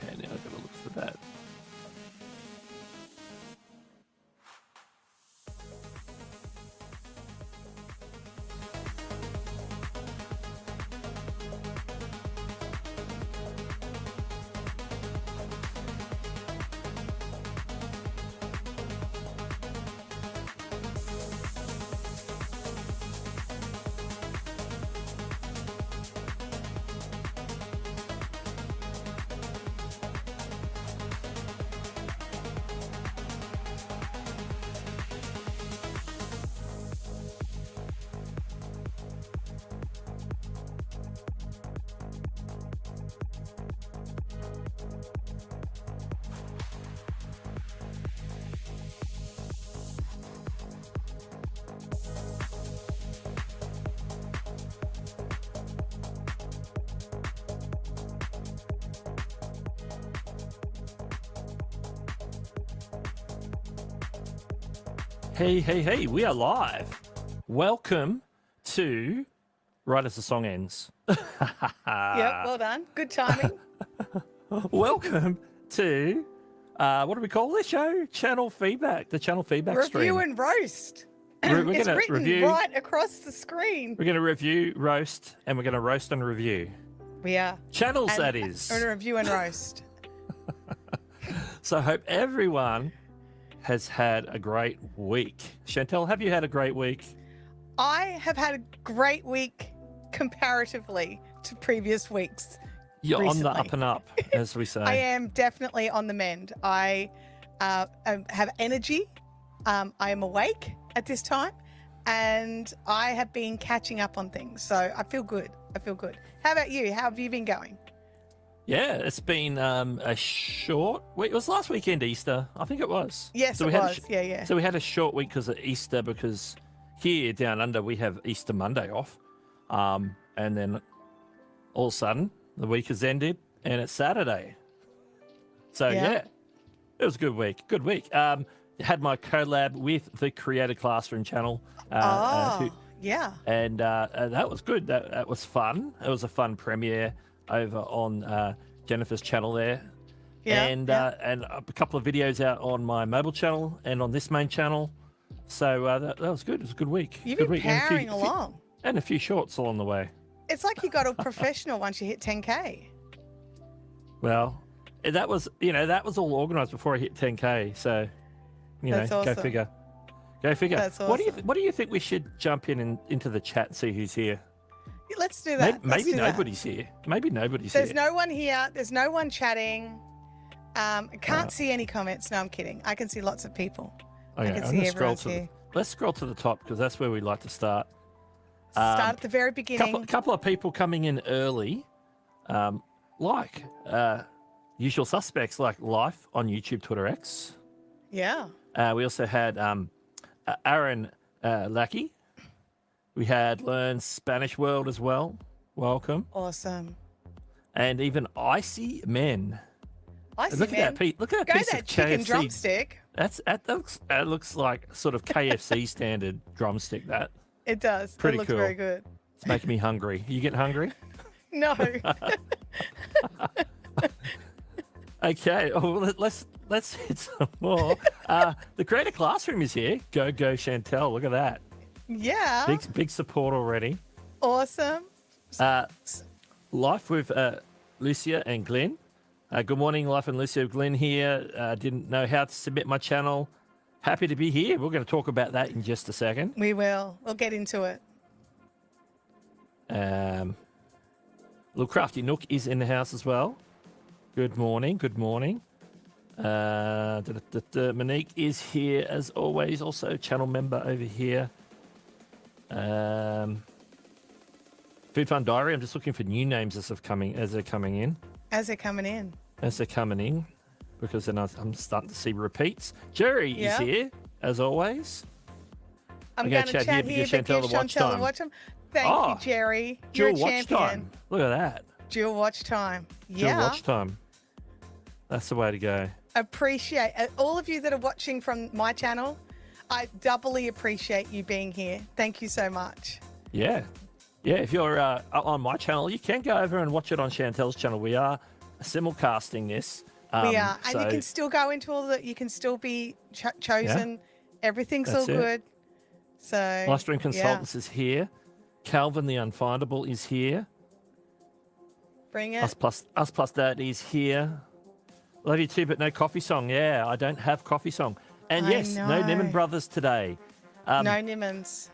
Okay, now I've got to look for that. Hey, we are live. Welcome to right as the song ends. Yep, well done. Good timing. Welcome to, what do we call this show? Channel feedback, the channel feedback stream. Review and roast. We're It's gonna written review, right across the screen. we're going to review, roast, and we're going to roast and review. We are. Channels, And that is. we're going to review and roast. So I hope everyone has had a great week. Chantelle, have you had a great week? I have had a great week comparatively to previous weeks. You're on the recently. up and up, as we say. I am definitely on the mend. I have energy. I am awake at this time, and I have been catching up on things. So I feel good. How about you? How have you been going? Yeah, it's been a short week. It was last weekend, Easter. I think it was. Yes, So it we had was. Yeah. So we had a short week because of Easter, because here down under we have Easter Monday off. And then all of a sudden the week has ended and it's Saturday. So yeah, it was a good week. Had my collab with the Creator Classroom channel. Yeah. And that was good. That was fun. It was a fun premiere over on Jennifer's channel there. And a couple of videos out on my mobile channel and on this main channel. So that was good. It was a good week. You've good been week. powering along. And a few shorts along the way. It's like you got a professional once you hit 10K. Well, that was all organised before I hit 10K. So, That's go awesome. figure. Go figure. That's What awesome. do you think we should jump into the chat and see who's here? Let's do that. Maybe nobody's here. Maybe nobody's here. There's no one here. There's no one chatting. I can't see any comments. No, I'm kidding. I can see lots of people. Okay, I can I'm see gonna scroll everyone's here. let's scroll to the top because that's where we like to start. Start at the very beginning. Couple of people coming in early, like usual suspects like Life on YouTube, Twitter, X. Yeah. We also had Aaron Lackey. We had Learn Spanish World as well. Welcome. Awesome. And even Icy Men. Look At that look at that Go piece that of chicken KFC. drumstick. That looks like sort of KFC standard drumstick. That It does. Pretty it looks cool. very good. it's making me hungry. You getting hungry? No. Okay. Oh, let's hit some more. The Creator Classroom is here. Go Chantelle. Look at that. Yeah. Big support already. Awesome. Life with Lucia and Glenn. Good morning, Life and Lucia. Glenn here. Didn't know how to submit my channel. Happy to be here. We're going to talk about that in just a second. We will. We'll get into it. Little Crafty Nook is in the house as well. Good morning. Monique is here as always. Also channel member over here. Food Fun Diary. I'm just looking for new names as they're coming in. As they're coming in. Because then I'm starting to see repeats. Jerry is here as always. I'm going to chat here, but give Chantelle the watch time. Thank you, Jerry. You're a Dual watch champion. time. Look at that. Dual watch time. Dual watch time. That's the way to go. Appreciate all of you that are watching from my channel. I doubly appreciate you being here. Thank you so much. Yeah. If you're on my channel, you can go over and watch it on Chantelle's channel. We are simulcasting this. We are, and so, you can still go into all the. You can still be chosen. Everything's That's all it. good. So Livestream Consultants is here. Calvin the Unfindable is here. Bring it. Us plus Dad is here. Love you too, but no coffee song. Yeah, I don't have coffee song. And I yes, no know. Nimmin Brothers today. No Nimmons.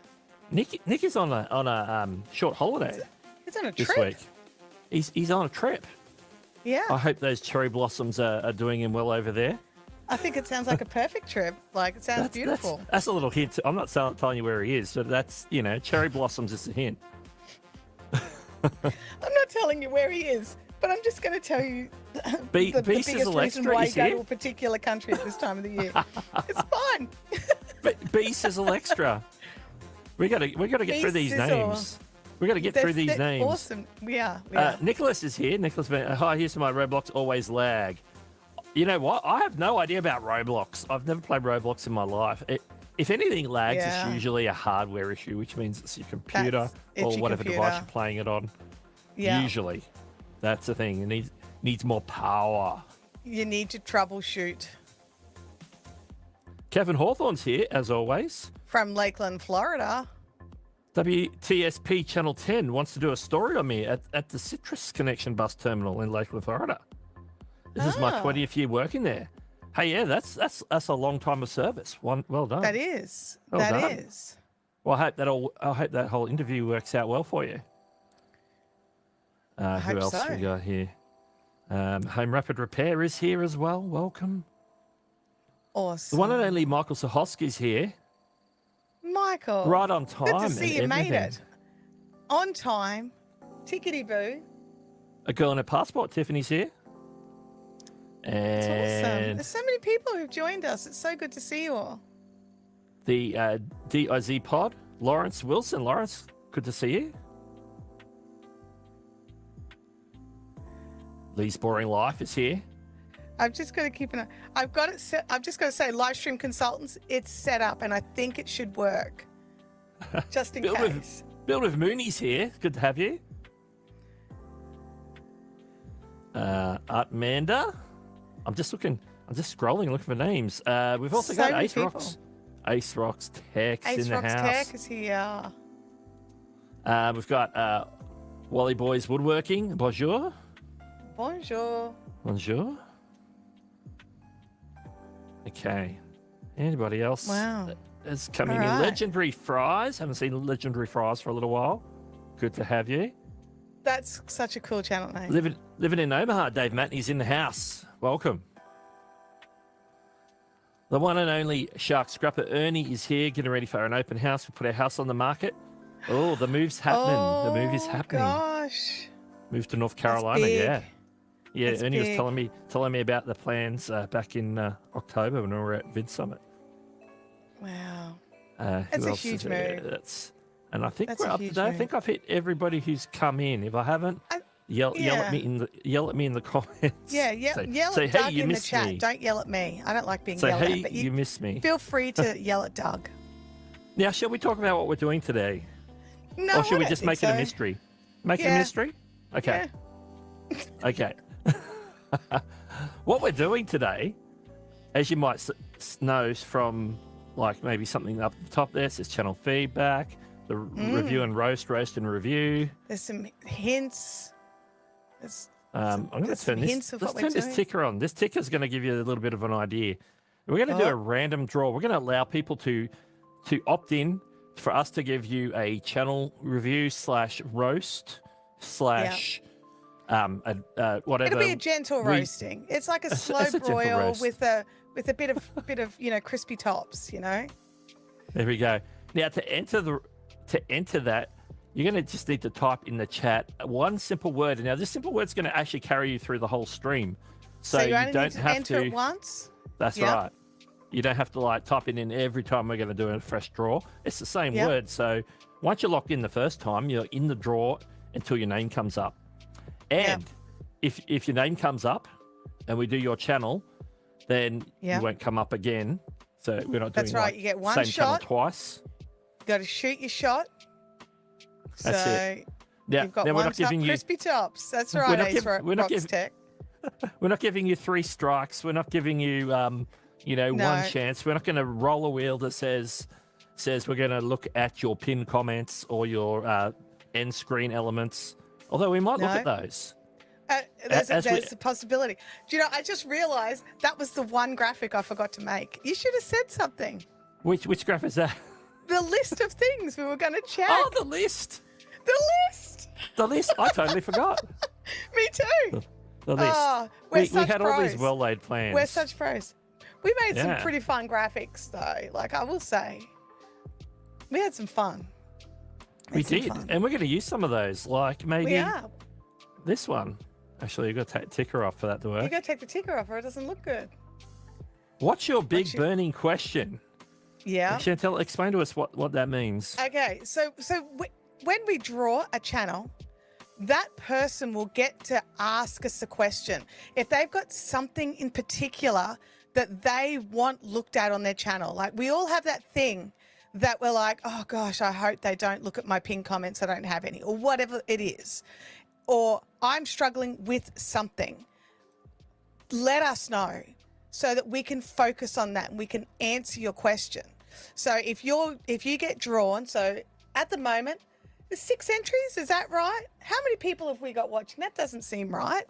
Nick is on a short holiday He's on a this trip. week. He's on a trip. Yeah. I hope those cherry blossoms are doing him well over there. I think it sounds like a perfect trip. Like, it sounds beautiful. That's a little hint. I'm not telling you where he is, but that's, cherry blossoms is a hint. I'm not telling you where he is, but I'm just going to tell you the biggest reason why you go to a particular country at this time of the year. It's fun. B Sizzle Extra. We got to get through these names. We got to get through these names. Awesome. We are. Nicholas is here. Nicholas, hi. Here's my Roblox always lag. You know what? I have no idea about Roblox. I've never played Roblox in my life. If anything lags, it's usually a hardware issue, which means it's your computer or whatever device you're playing it on. Yeah. Usually, that's the thing. It needs more power. You need to troubleshoot. Kevin Hawthorne's here, as always. From Lakeland, Florida. WTSP Channel 10 wants to do a story on me at the Citrus Connection bus terminal in Lakeland, Florida. This is my 20th year working there. Hey, yeah, that's a long time of service. Well done. That is. Well that done. is. Well, I hope that whole interview works out well for you. Who else we got here? Home Rapid Repair is here as well. Welcome. Awesome. The one and only Michael Sahosky's here. Michael. Right on time. Good to see you everything. made it. On time. Tickety-boo. A girl in a passport, Tiffany's here. It's awesome. And There's so many people who've joined us. It's so good to see you all. the DIZ pod, Lawrence Wilson. Lawrence, good to see you. Lee's Boring Life is here. I've just got to keep an eye. I've got it set. I've just got to say, Livestream Consultants, it's set up, and I think it should work. Just in case. Bill with Mooney's here. Good to have you. Artmanda. I'm just scrolling, looking for names. We've also got Ace Rocks. Ace Rocks Tech's in the house. Ace Rocks Tech is here. We've got Wally Boys Woodworking. Bonjour. Bonjour. Bonjour. Okay. Anybody else? Wow. Is coming All in. right. Legendary Fries. Haven't seen Legendary Fries for a little while. Good to have you. That's such a cool channel name. Living in Omaha, Dave Matney's in the house. Welcome. The one and only Shark Scrapper Ernie is here, getting ready for an open house. We put our house on the market. Oh, the move's happening. The move is happening. Gosh. Moved to North Carolina, yeah. Yeah, That's Ernie big. was telling me about the plans back in October when we were at Vid Summit. Wow. That's a huge move. And I think That's we're a up to huge date. I move. think I've hit everybody who's come in. If I haven't, yell at me in the comments. Yeah, yell at hey, Doug you in the missed chat. me. Don't yell at me. I don't like being Say, yelled hey, at. But you missed me. Feel free to yell at Doug. Now, shall we talk about what we're doing today? No, Or should I we don't just think make it a so. mystery? Make it a Yeah. mystery? Okay. Okay. What we're doing today, as you might know from like maybe something up the top there, says channel feedback, the review and roast and review. There's some hints. I'm going to there's turn some hints this. of Let's what turn we're this doing. ticker on. This ticker is going to give you a little bit of an idea. We're going to do a random draw. We're going to allow people to opt in for us to give you a channel review / roast / whatever. It'll be a gentle roasting. It's like a slow it's a gentle broil roast. with a bit of crispy tops. There we go. Now to enter that, you're going to just need to type in the chat one simple word. Now this simple word's going to actually carry you through the whole stream, so you you only don't need to have enter to. it once. That's Yep. right. You don't have to type it in every time we're going to do a fresh draw. It's the same Yep. word. So once you're locked in the first time, you're in the draw until your name comes up. And if your name comes up and we do your channel, then you won't come up again. So we're not doing That's right. You get one same shot. channel twice. You got to shoot your shot. That's so it. Now, you've got now one top crispy tops. That's right. We're not Ace giving- we're not Rocks giving- Tech. We're not giving you 3 strikes. We're not giving you, No. one chance. We're not going to roll a wheel that says we're going to look at your pinned comments or your end screen elements. Although we might look at those. There's As we- a possibility. Do you know, I just realized that was the one graphic I forgot to make. You should have said something. Which graph is that? The list of things we were going to check. Oh, the list. The list. The list. I totally forgot. Me too. The list. Oh, we such had pros. all these well-laid plans. We're such pros. We made some Yeah. pretty fun graphics, though. Like, I will say, we had some fun. We Had some did, fun. and we're going to use some of those. Like maybe We are. this one. Actually, you've got to take the ticker off for that to You work. got to take the ticker off, or it doesn't look good. What's your big What's your- burning question? Yeah. Chantelle, explain to us what that means. Okay, so when we draw a channel, that person will get to ask us a question. If they've got something in particular that they want looked at on their channel, like we all have that thing that we're like, oh gosh, I hope they don't look at my pinned comments, I don't have any, or whatever it is. Or I'm struggling with something. Let us know so that we can focus on that and we can answer your question. So if you get drawn, so at the moment, there's 6 entries, is that right? How many people have we got watching? That doesn't seem right.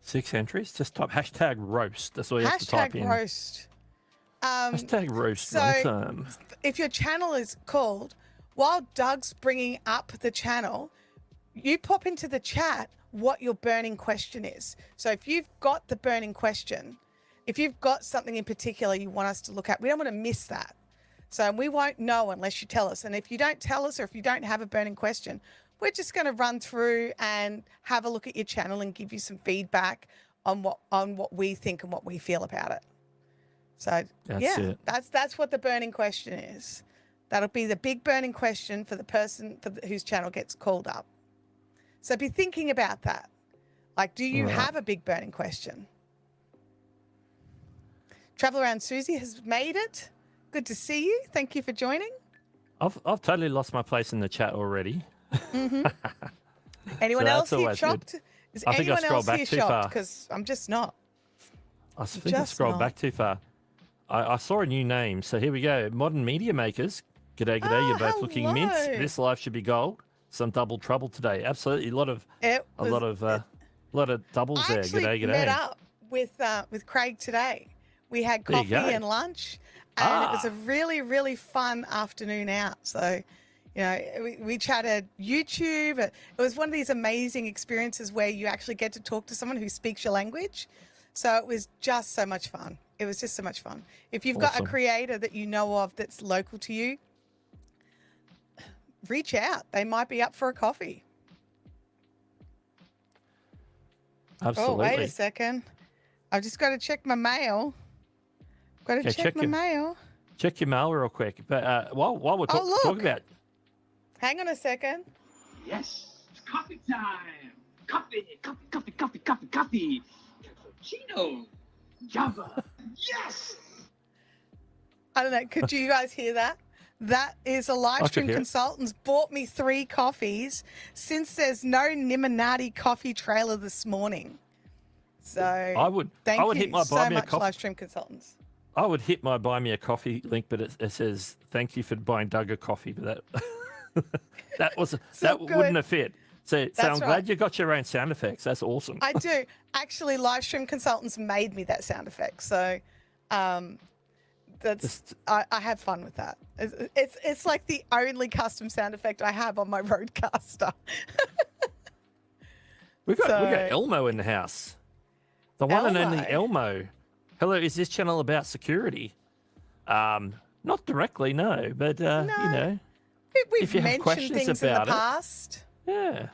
6 entries. Just type hashtag roast. That's all you have to type in. Hashtag roast. Hashtag roast. so- long term. If your channel is called, while Doug's bringing up the channel, you pop into the chat what your burning question is. So if you've got the burning question, if you've got something in particular you want us to look at, we don't want to miss that. So we won't know unless you tell us. And if you don't tell us, or if you don't have a burning question, we're just going to run through and have a look at your channel and give you some feedback on what we think and what we feel about it. So That's it. that's what the burning question is. That'll be the big burning question for the person whose channel gets called up. So be thinking about that. Like, do you Right. have a big burning question? Travel Around Susie has made it. Good to see you. Thank you for joining. I've totally lost my place in the chat already. Anyone So else that's here always good. shocked? Is I think I anyone scrolled else back here too shocked? far. Because I'm just not. I think I Just scrolled not. back too far. I saw a new name. So here we go. Modern Media Makers. G'day, g'day. Ah, You're both looking mints. hello. This live should be gold. Some double trouble today. Absolutely. A lot of doubles I there. actually G'day, g'day. met up with Craig today. We had There you coffee go. and lunch, and it was Ah. a really, really fun afternoon out. So, we chatted YouTube. It was one of these amazing experiences where you actually get to talk to someone who speaks your language. So it was just so much fun. It was just so much fun. If you've got a Awesome. creator that you know of that's local to you, reach out. They might be up for a coffee. Absolutely. Oh, wait a second. I've just got to check my mail. Got to Okay, check check my your- mail. Check your mail real quick. But while we're Oh, talking look. about Hang on a second. Yes, it's coffee time. Coffee, coffee, coffee, coffee, coffee, coffee. Cappuccino. Java. Yes. I don't know. Could you guys hear that? That is a live could stream hear it. consultants bought me 3 coffees since there's no Niminati coffee trailer this morning. So I would thank I would you hit my so buy me a much, coffee. live stream consultants. I would hit my buy me a coffee link, but it says thank you for buying Doug a coffee. But that good. wouldn't have fit. So I'm That's glad right. you got your own sound effects. That's awesome. I do. Actually, live stream consultants made me that sound effect. So that's I have fun with that. It's like the only custom sound effect I have on my Rodecaster. We've got So- Elmo in the house. The one and only Elmo. Elmo. Hello, is this channel about security? Not directly, no, but you know, We've If you have mentioned questions things in about the it. past. yeah.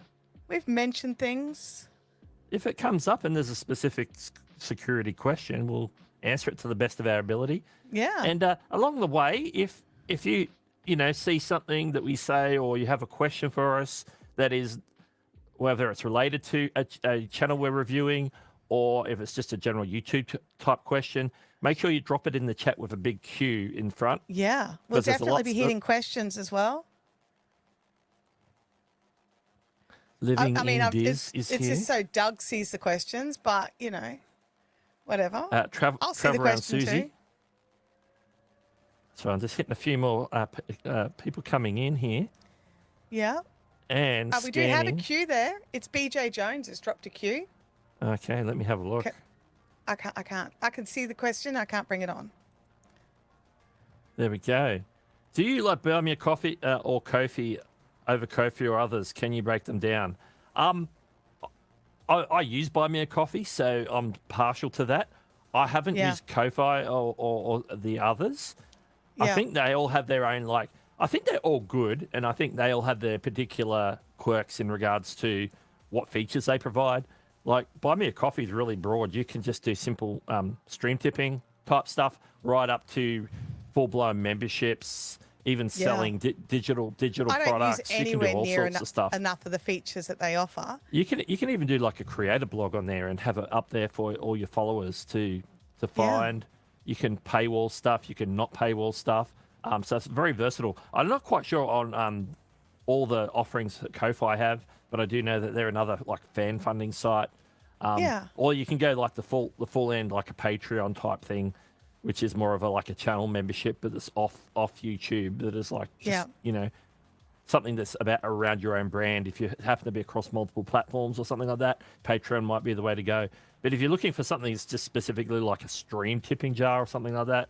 We've mentioned things. If it comes up and there's a specific security question, we'll answer it to the best of our ability. Yeah. And along the way, if you see something that we say, or you have a question for us that is, whether it's related to a channel we're reviewing, or if it's just a general YouTube type question, make sure you drop it in the chat with a big Q in front. Yeah. We'll 'Cause there's definitely be lots- hitting questions as well. Living I mean, in Diz it's is it's here. just so Doug sees the questions, but you know, whatever. I'll see the Travel around question Susie. too. So I'm just hitting a few more people coming in here Yeah. and We do have a scanning. queue there. It's BJ Jones has dropped a queue. Okay, let me have a look. Okay. I can't. I can see the question. I can't bring it on. There we go. Do you like buy me a coffee or Kofi over Kofi or others? Can you break them down? I use Buy Me a Coffee, so I'm partial to that. I haven't Yeah. used Ko-Fi or the others. I Yeah. think they all have their own, I think they're all good, and I think they all have their particular quirks in regards to what features they provide. Like, Buy Me a Coffee is really broad. You can just do simple stream tipping type stuff right up to full-blown memberships, even selling digital I don't products. use You can do anywhere all near sorts of stuff. enough of the features that they offer. You can even do like a creator blog on there and have it up there for all your followers to find. You can paywall stuff. You can not paywall stuff. So it's very versatile. I'm not quite sure on all the offerings that Ko-Fi have, but I do know that they're another like fan funding site. Or you can go like the full end, like a Patreon type thing, which is more of a channel membership, but it's off YouTube. That is like just, something that's around your own brand. If you happen to be across multiple platforms or something like that, Patreon might be the way to go. But if you're looking for something that's just specifically like a stream tipping jar or something like that,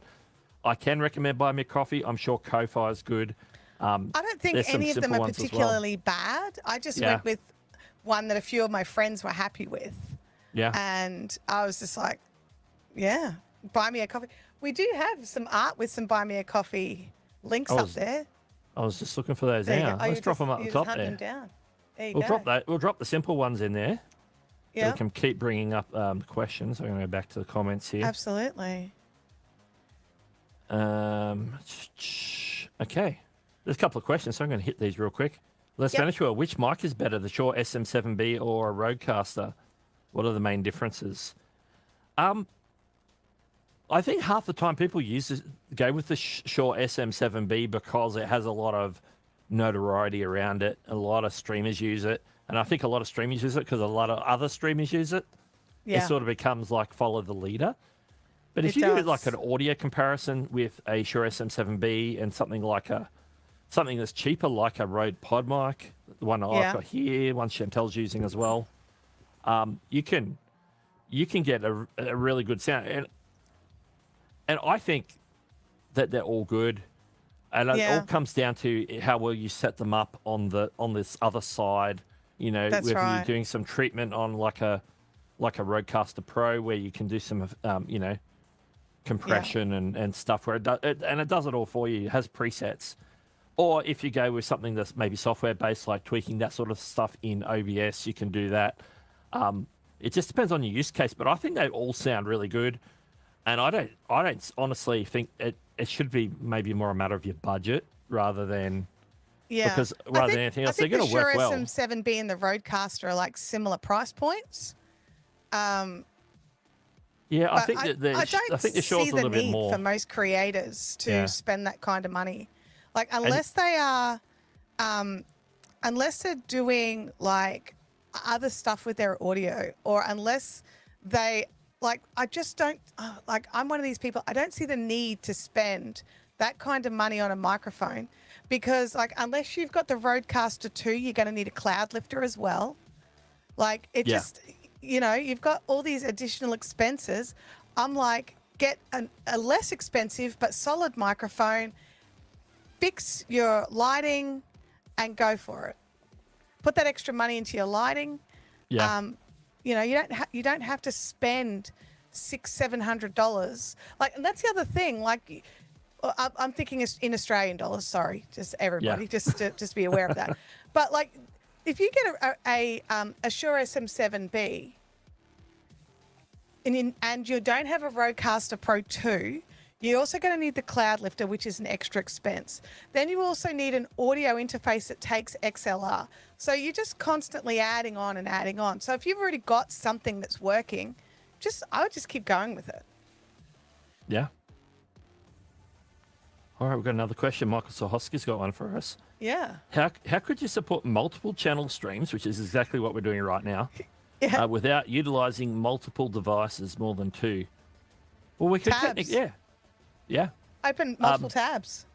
I can recommend Buy Me a Coffee. I'm sure Ko-Fi is good. I don't think any of them are particularly bad. I just went with one that a few of my friends were happy with. Yeah. And I was just like, yeah, Buy Me a Coffee. We do have some art with some Buy Me a Coffee links up there. I was just looking for those now. Let's drop them up the top there. Them down. There you We'll go. drop that. We'll drop the simple ones in there. Yeah. We can keep bringing up questions. I'm going to go back to the comments here. Absolutely. Okay. There's a couple of questions, so I'm going to hit these real quick. Les Vanishuel, which mic is better, the Shure SM7B or a Rodecaster? What are the main differences? I think half the time people go with the Shure SM7B because it has a lot of notoriety around it. A lot of streamers use it. And I think a lot of streamers use it because a lot of other streamers use it. Yeah. It sort of becomes like follow the leader. But if you do like an audio comparison with a Shure SM7B and something that's cheaper, like a Rode Pod mic, the one I've got here, one Chantelle's using as well, you can get a really good sound. And I think that they're all good. And it all comes down to how well you set them up on this other side. That's whether right. you're doing some treatment on like a Rodecaster Pro where you can do some compression and stuff where it does it all for you. It has presets. Or if you go with something that's maybe software based, like tweaking that sort of stuff in OBS, you can do that. It just depends on your use case, but I think they all sound really good. And I don't honestly think it should be maybe more a matter of your budget rather than because rather than anything else, they're going to work well. I think the Shure SM7B and the Rodecaster are like similar price points. I think that the Shure's a little bit more for most creators to spend that kind of money. Like unless they're doing like other stuff with their audio, or unless they I just don't I'm one of these people. I don't see the need to spend that kind of money on a microphone because unless you've got the Rodecaster 2, you're going to need a cloud lifter as well. Just you've got all these additional expenses. I'm like, get a less expensive but solid microphone, fix your lighting, and go for it. Put that extra money into your lighting. Yeah. You don't have to spend $600-700. And that's the other thing. I'm thinking in Australian dollars. Sorry, just everybody, just be aware of that. But if you get a Shure SM7B and you don't have a Rodecaster Pro 2, you're also going to need the cloud lifter, which is an extra expense. Then you also need an audio interface that takes XLR. So you're just constantly adding on and adding on. So if you've already got something that's working, I would just keep going with it. Yeah. All right, we've got another question. Michael Sohoski's got one for us. Yeah. How could you support multiple channel streams, which is exactly what we're doing right now, Yeah. without utilizing multiple devices more than 2? Well, we could Tabs. yeah. Open multiple tabs.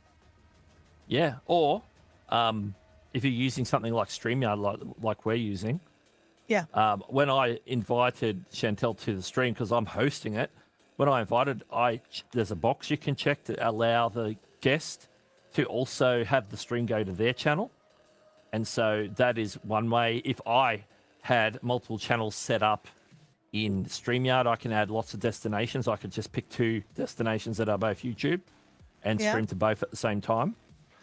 Yeah, or if you're using something like StreamYard, like we're using, Yeah. when I invited Chantelle to the stream, because I'm hosting it, when I invited, there's a box you can check to allow the guest to also have the stream go to their channel. And so that is one way. If I had multiple channels set up in StreamYard, I can add lots of destinations. I could just pick 2 destinations that are both YouTube and stream to both at the same time.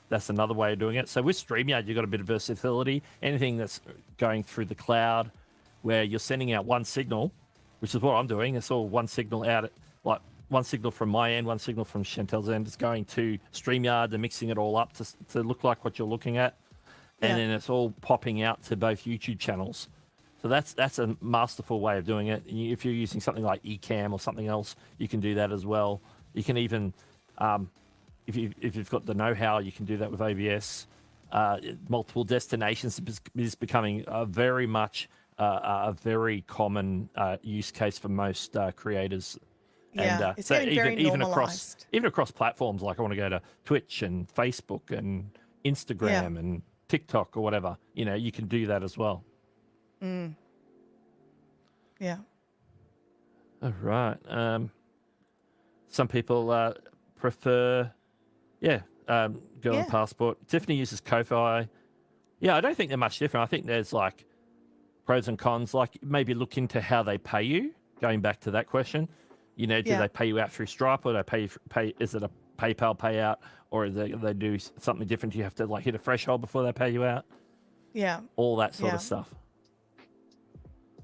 That's another way of doing it. So with StreamYard, you've got a bit of versatility. Anything that's going through the cloud where you're sending out one signal, which is what I'm doing. It's all one signal out, like one signal from my end, one signal from Chantelle's end. It's going to StreamYard. They're mixing it all up to look like what you're looking at. And then it's all popping out to both YouTube channels. So that's a masterful way of doing it. If you're using something like Ecamm or something else, you can do that as well. You can even, if you've got the know-how, you can do that with OBS. Multiple destinations is becoming very much a very common use case for most creators. Yeah, And it's so getting very even normalized. across platforms, like I want to go to Twitch and Facebook and Instagram and TikTok or whatever, you can do that as well. Yeah. All right. Some people prefer, Girl and Passport. Tiffany uses Ko-Fi. Yeah, I don't think they're much different. I think there's like pros and cons. Like maybe look into how they pay you. Going back to that question, do they pay you out through Stripe, or they pay? Is it a PayPal payout, or they do something different? You have to like hit a threshold before they pay you out. Yeah. All that sort of stuff.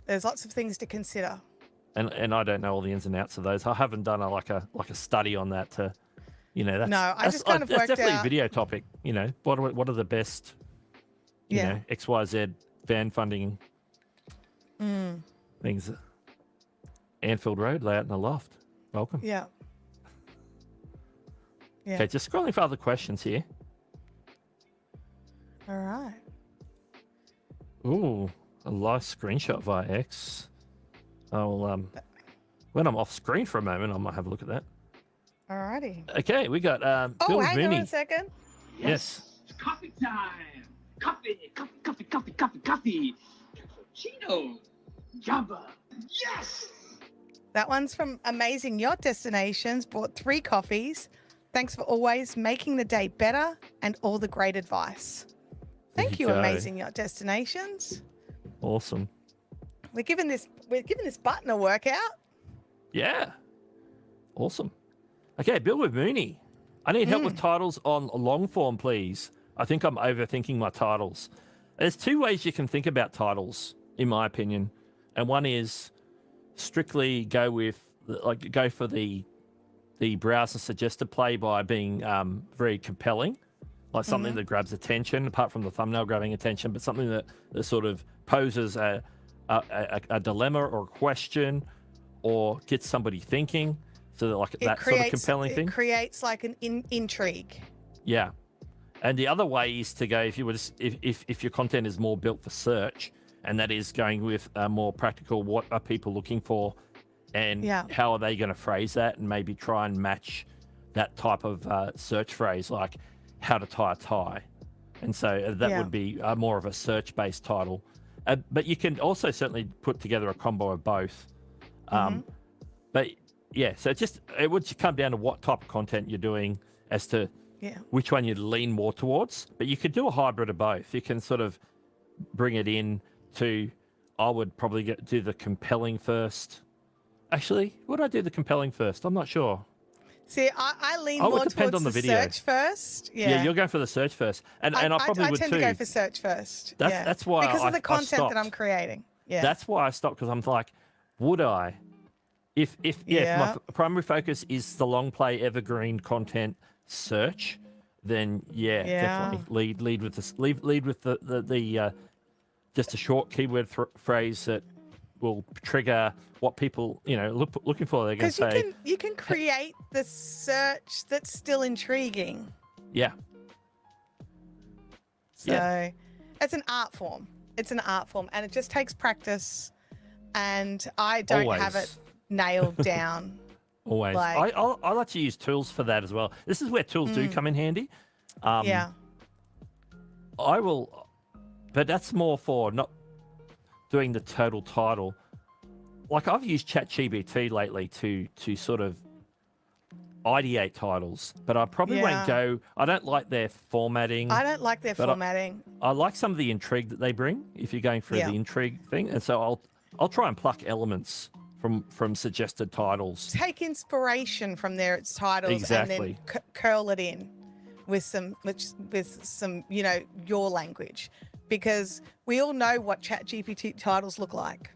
There's lots of things to consider. And I don't know all the ins and outs of those. I haven't done a study on that to, that's, No, I just kind of that's worked definitely out. a video topic. What are the best, XYZ fan funding things? Anfield Road, layout in the loft. Welcome. Yeah. Yeah. Okay, just scrolling for other questions here. All right. Ooh, a live screenshot via X. I'll when I'm off screen for a moment, I might have a look at that. All righty. Okay, we got Bill hang Mooney. on a second. Yes. It's coffee time. Coffee. Cappuccino. Java. Yes. That one's from Amazing Yacht Destinations. Bought 3 coffees. Thanks for always making the day better and all the great advice. Thank you, go. Amazing Yacht Destinations. Awesome. We're giving this button a workout. Yeah. Awesome. Okay, Bill with Mooney. I need help with titles on long form, please. I think I'm overthinking my titles. There's 2 ways you can think about titles, in my opinion. And one is strictly go for the browser suggested play by being very compelling, like something that grabs attention, apart from the thumbnail grabbing attention, but something that sort of poses a dilemma or a question or gets somebody thinking. So that sort of compelling thing. It creates like an intrigue. Yeah. And the other way is to go, if your content is more built for search, and that is going with more practical, what are people looking for, and how are they going to phrase that, and maybe try and match that type of search phrase, like how to tie a tie. And so that would be more of a search-based title. But you can also certainly put together a combo of both. But yeah, so it would come down to what type of content you're doing as to which one you'd lean more towards. But you could do a hybrid of both. You can sort of bring it in to, I would probably do the compelling first. Actually, would I do the compelling first? I'm not sure. See, I lean more towards the search first. Yeah, you're going for the search first. And I probably would too. I tend to go for search first. That's why because of the content stopped. that I'm creating. Yeah. That's why I stopped, because I'm like, would I? If my primary focus is the long play evergreen content search, then definitely lead with this. Lead with the just a short keyword phrase that will trigger what people looking for. They're going to say, because you can create the search that's still intriguing. Yeah. So it's an art form. It's an art form, and it just takes practice. And I don't have it nailed down. Always. Like, I like to use tools for that as well. This is where tools do come in handy. yeah. I will, but that's more for not doing the total title. Like I've used ChatGPT lately to sort of ideate titles, but I probably won't go. I don't like their formatting. I don't like their formatting. I like some of the intrigue that they bring if you're going for the intrigue thing, and so I'll try and pluck elements from suggested titles. Take inspiration from their titles and then curl it in with some your language, because we all know what ChatGPT titles look like.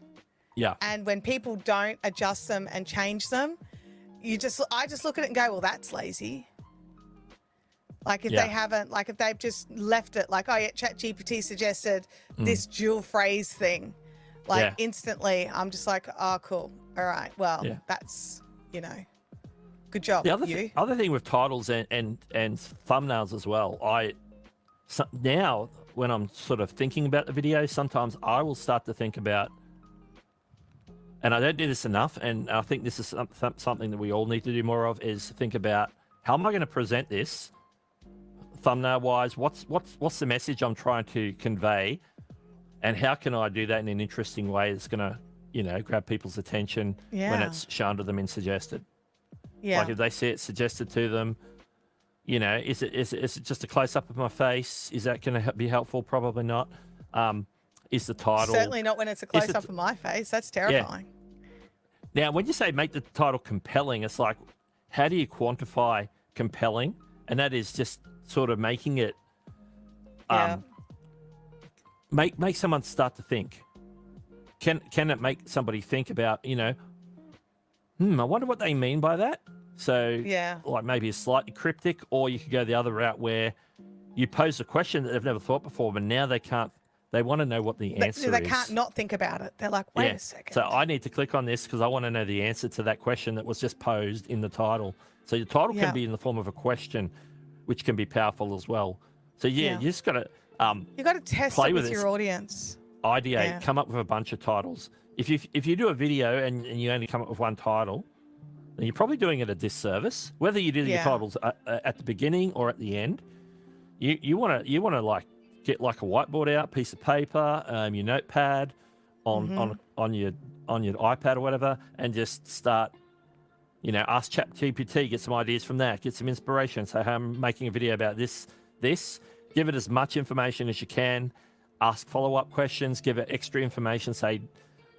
Yeah. And when people don't adjust them and change them, I just look at it and go, well, that's lazy. Like if they haven't, like if they've just left it like, oh yeah, ChatGPT suggested this dual phrase thing. Like instantly I'm just like, oh, cool. All right. Well, that's, good job. The other thing with titles and thumbnails as well, now when I'm sort of thinking about the video, sometimes I will start to think about, and I don't do this enough, and I think this is something that we all need to do more of, is think about how am I going to present this thumbnail wise? What's the message I'm trying to convey? And how can I do that in an interesting way that's going to, grab people's attention when it's shown to them and suggested? Yeah. Like if they see it suggested to them, is it just a close up of my face? Is that going to be helpful? Probably not. Is the title certainly not when it's a close up of my face? That's terrifying. Now, when you say make the title compelling, it's like, how do you quantify compelling? And that is just sort of making it. Make someone start to think. Can it make somebody think about, I wonder what they mean by that? So, like maybe it's slightly cryptic, or you could go the other route where you pose a question that they've never thought before, but now they want to know what the answer is. They can't not think about it. They're like, wait a second. So I need to click on this because I want to know the answer to that question that was just posed in the title. So your title can be in the form of a question, which can be powerful as well. So you just got to you got to test it with your audience. Ideate, come up with a bunch of titles. If you do a video and you only come up with one title, then you're probably doing it a disservice. Whether you do your titles at the beginning or at the end, you want to like get like a whiteboard out, piece of paper, your notepad, on your iPad or whatever, and just start. Ask ChatGPT, get some ideas from that, get some inspiration. So, hey, I'm making a video about this. Give it as much information as you can. Ask follow-up questions. Give it extra information. Say,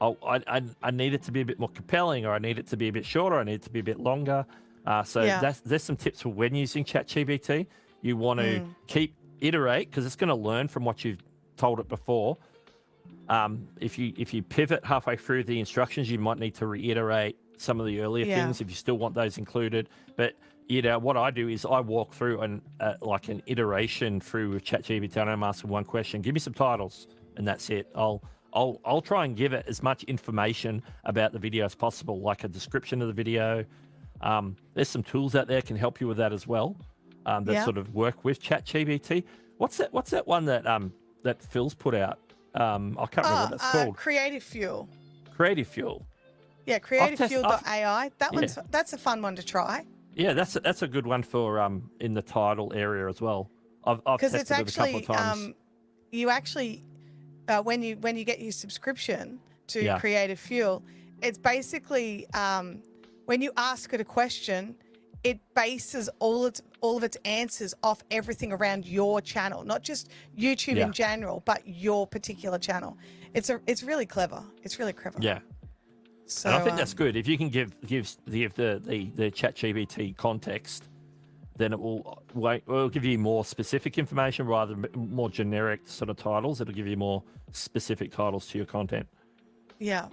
oh, I need it to be a bit more compelling, or I need it to be a bit shorter. I need it to be a bit longer. There's some tips for when using ChatGPT. You want to iterate, because it's going to learn from what you've told it before. If you pivot halfway through the instructions, you might need to reiterate some of the earlier things if you still want those included. But what I do is I walk through an iteration through with ChatGPT, and I'm asking one question: give me some titles, and that's it. I'll try and give it as much information about the video as possible, like a description of the video. There's some tools out there can help you with that as well. That sort of work with ChatGPT. What's that one that Phil's put out? I can't remember what that's called. Creative Fuel. Creative Fuel. Yeah, creativefuel.ai. That's a fun one to try. Yeah, that's a good one for in the title area as well. I've tested it a couple of times. You actually when you get your subscription to Creative Fuel, it's basically when you ask it a question, it bases all of its answers off everything around your channel, not just YouTube in general, but your particular channel. It's really clever. It's really clever. Yeah. So, and I think that's good. If you can give the ChatGPT context, then it will give you more specific information rather than more generic sort of titles. It'll give you more specific titles to your content. Yeah.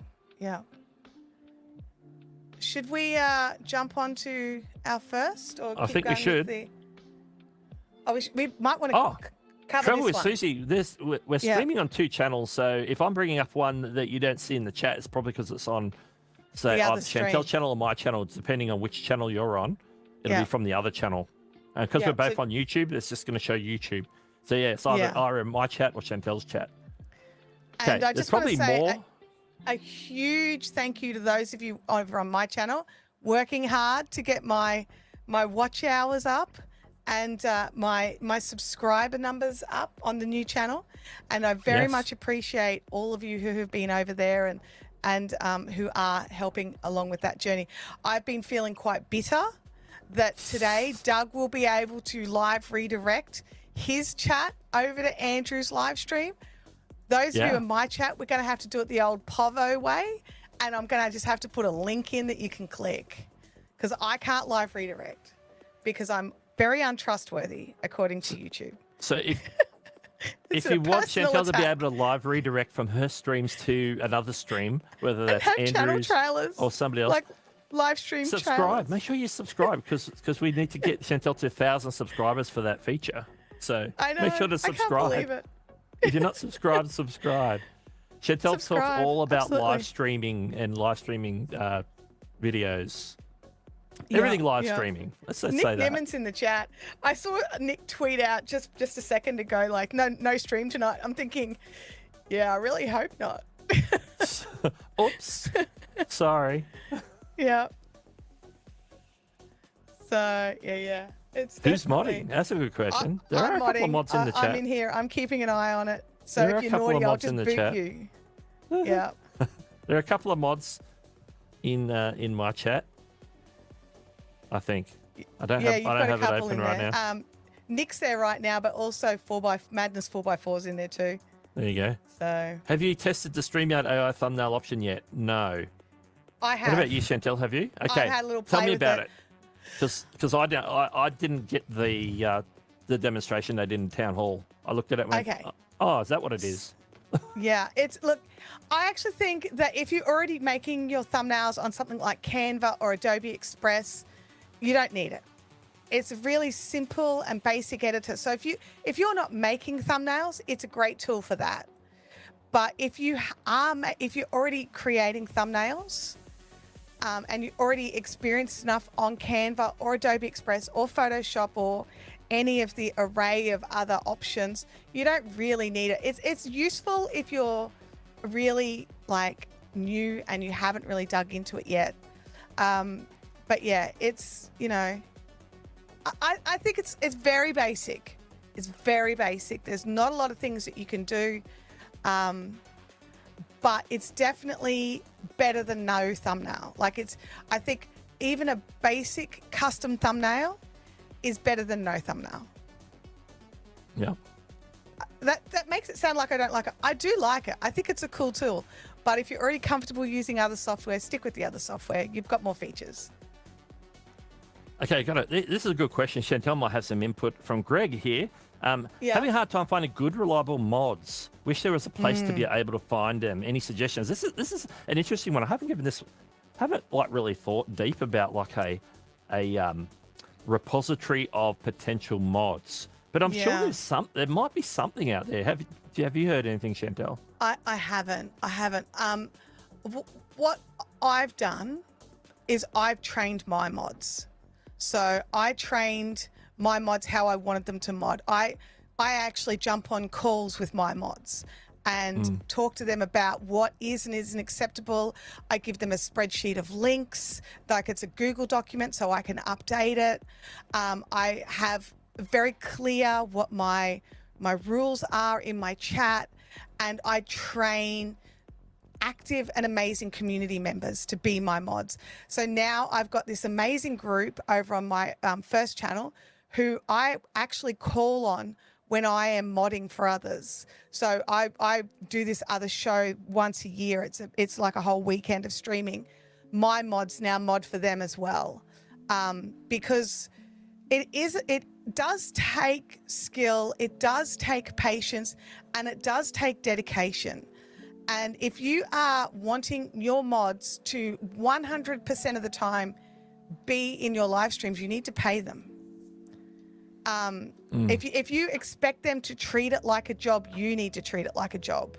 Should we jump on to our first? Or I think we should. We might want to cover Travel this with one. Susie. We're streaming on 2 channels, so if I'm bringing up one that you don't see in the chat, it's probably because it's on, say, either Chantelle's channel or my channel, depending on which channel you're on. It'll be from the other channel. And because we're both on YouTube, it's just going to show YouTube. So yeah, it's either Yeah. in my chat or Chantelle's chat. And Okay, I there's just want probably to say more. a huge thank you to those of you over on my channel working hard to get my watch hours up and my subscriber numbers up on the new channel. And I very Yes. much appreciate all of you who have been over there and who are helping along with that journey. I've been feeling quite bitter that today Doug will be able to live redirect his chat over to Andrew's live stream. Those of you in my chat, we're going to have to do it the old Povo way, and I'm going to just have to put a link in that you can click because I can't live redirect because I'm very untrustworthy according to YouTube. So if a you want personal Chantelle to be attack. able to live redirect from her streams to another stream, whether that's Have channel Andrew's trailers or somebody else, like live stream subscribe. trailers. Make sure you subscribe because we need to get Chantelle to 1,000 subscribers for that feature. So I know. make sure to I subscribe. can't believe it. If you're not subscribed, subscribe. Chantelle talks Subscribe, all about absolutely. live streaming and live streaming videos. Everything live yeah. streaming. Let's Nick say that. Nemens in the chat. I saw Nick tweet out just a second ago, like, no stream tonight. I'm thinking, yeah, I really hope not. Oops. Sorry. Yeah. So yeah. It's Who's definitely- modding? That's a good question. There are I'm a couple of modding. mods in the chat. I'm in here. I'm keeping an eye on it. So There are if a you're couple of naughty, I'll mods just in the boot chat. you. Yeah. There are a couple of mods in my chat. I think. I don't Yeah, have you've I got don't a have it couple open in right there. now. Nick's there right now, but also Madness 4x4's in there too. There you go. So Have you tested the StreamYard AI thumbnail option yet? No. I have. What about you, Chantelle? Have you? Okay. had a little Tell play me with about it. it. Because I didn't get the demonstration they did in Town Hall. I looked at it and went, Okay. oh, is that what it is? Yeah, look, I actually think that if you're already making your thumbnails on something like Canva or Adobe Express, you don't need it. It's a really simple and basic editor. So if you're not making thumbnails, it's a great tool for that. But if you're already creating thumbnails, and you're already experienced enough on Canva or Adobe Express or Photoshop or any of the array of other options, you don't really need it. It's useful if you're really like new and you haven't really dug into it yet. But yeah, it's, I think it's very basic. It's very basic. There's not a lot of things that you can do. But it's definitely better than no thumbnail. I think even a basic custom thumbnail is better than no thumbnail. Yeah. That makes it sound like I don't like it. I do like it. I think it's a cool tool. But if you're already comfortable using other software, stick with the other software. You've got more features. Okay, got it. This is a good question. Chantelle might have some input from Greg here. Yeah. Having a hard time finding good, reliable mods. Wish there was a place to be able to find them. Any suggestions? This is an interesting one. I haven't like really thought deep about like a repository of potential mods. But I'm sure there might be something out there. Have you heard anything, Chantelle? I haven't. What I've done is I've trained my mods. So I trained my mods how I wanted them to mod. I actually jump on calls with my mods and talk to them about what is and isn't acceptable. I give them a spreadsheet of links, like it's a Google document so I can update it. I have very clear what my rules are in my chat, and I train active and amazing community members to be my mods. So now I've got this amazing group over on my first channel who I actually call on when I am modding for others. So I do this other show once a year. It's like a whole weekend of streaming. My mods now mod for them as well, because it does take skill, it does take patience, and it does take dedication. And if you are wanting your mods to 100% of the time be in your live streams, you need to pay them. If you expect them to treat it like a job, you need to treat it like a job.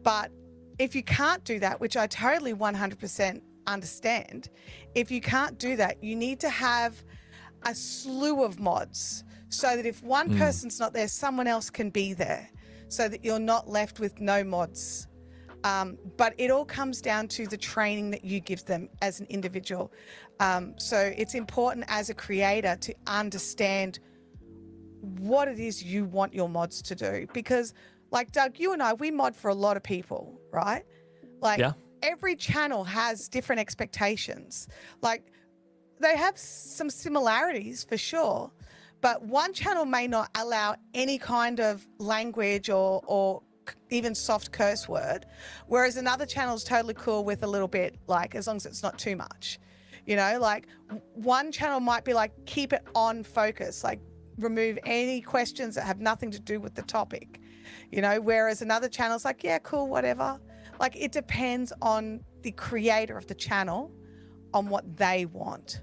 But if you can't do that, which I totally 100% understand, if you can't do that, you need to have a slew of mods. so that if one person's not there, someone else can be there, so that you're not left with no mods. But it all comes down to the training that you give them as an individual. So it's important as a creator to understand what it is you want your mods to do. Because like Doug, you and I, we mod for a lot of people, right? Like every channel has different expectations. Like they have some similarities for sure, but one channel may not allow any kind of language or even soft curse word, whereas another channel is totally cool with a little bit, like, as long as it's not too much, you know, like one channel might be like, keep it on focus, like remove any questions that have nothing to do with the topic, you know, whereas another channel is like, yeah, cool, whatever. Like it depends on the creator of the channel on what they want.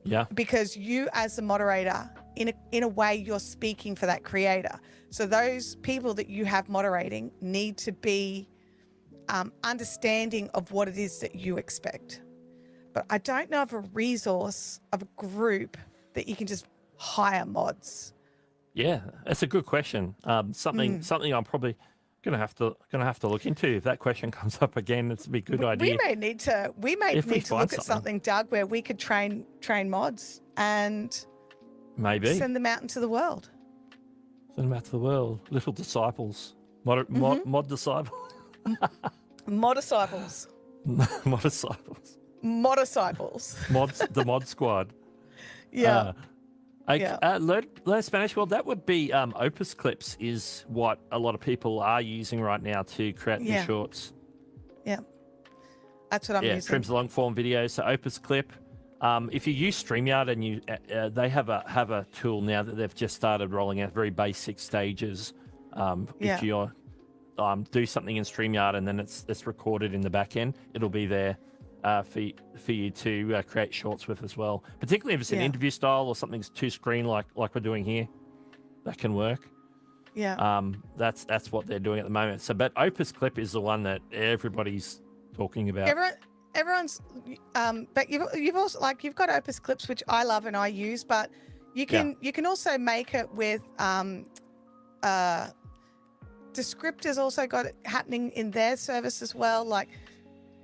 Yeah. Because you as the moderator, in a way, you're speaking for that creator. So those people that you have moderating need to be understanding of what it is that you expect. But I don't know of a resource of a group that you can just hire mods. Yeah, that's a good question. Something I'm probably gonna have to look into. If that question comes up again, it's a big good idea. We may need to look at something, Doug, where we could train mods and maybe send them out into the world. Send them out to the world, little disciples, mod disciples, Mod disciples. mod disciples, Mod disciples. mods, the mod squad. Yeah. Learn Spanish. Well, that would be Opus Clips is what a lot of people are using right now to create their shorts. Yeah, that's what I'm using. Trims long form videos. So Opus Clip. If you use StreamYard and you they have a tool now that they've just started rolling out, very basic stages. If you do something in StreamYard and then it's recorded in the back end, it'll be there for you to create shorts with as well. Particularly if it's an interview style or something's two screen like we're doing here, that can work. Yeah. That's what they're doing at the moment. So, but Opus Clip is the one that everybody's talking about. Everyone's, but you've also, like, you've got Opus Clips, which I love and I use, but you can also make it with Descriptor's also got it happening in their service as well. Like,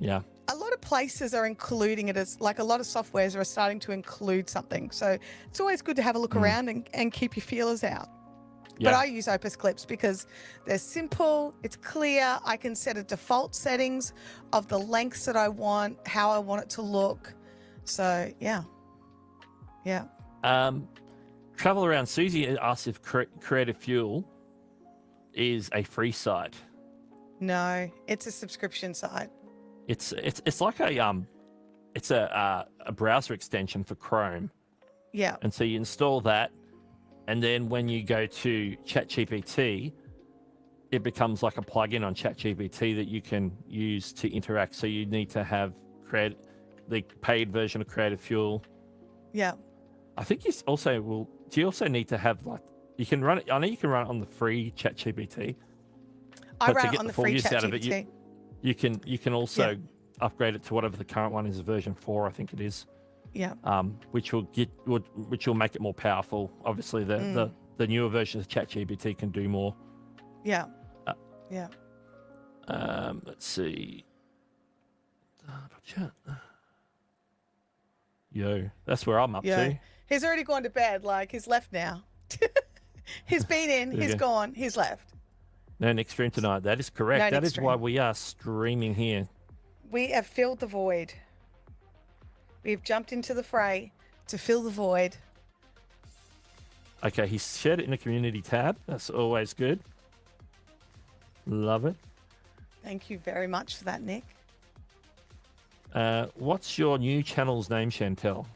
a lot of places are including it, as like a lot of softwares are starting to include something. So it's always good to have a look around and keep your feelers out. But I use Opus Clips because they're simple, it's clear. I can set a default settings of the lengths that I want, how I want it to look. So, yeah. Travel Around Susie asks if Creative Fuel is a free site. No, it's a subscription site. It's like a browser extension for Chrome. Yeah. And so you install that. And then when you go to ChatGPT, it becomes like a plugin on ChatGPT that you can use to interact. So you need to have the paid version of Creative Fuel. Yeah. I think you also will. Do you also need to have, like, you can run it? I know you can run it on the free ChatGPT. I run it on the free ChatGPT. You can also upgrade it to whatever the current one is, version 4, I think it is. Yeah. Which will make it more powerful. Obviously, the newer version of ChatGPT can do more. Yeah. Let's see. Yo, that's where I'm up to. He's already gone to bed. Like, he's left now. He's been in. He's gone. He's left. No next stream tonight. That is correct. No that next is stream. why we are streaming here. We have filled the void. We've jumped into the fray to fill the void. Okay, he's shared it in the community tab. That's always good. Love it. Thank you very much for that, Nick. What's your new channel's name, Chantelle?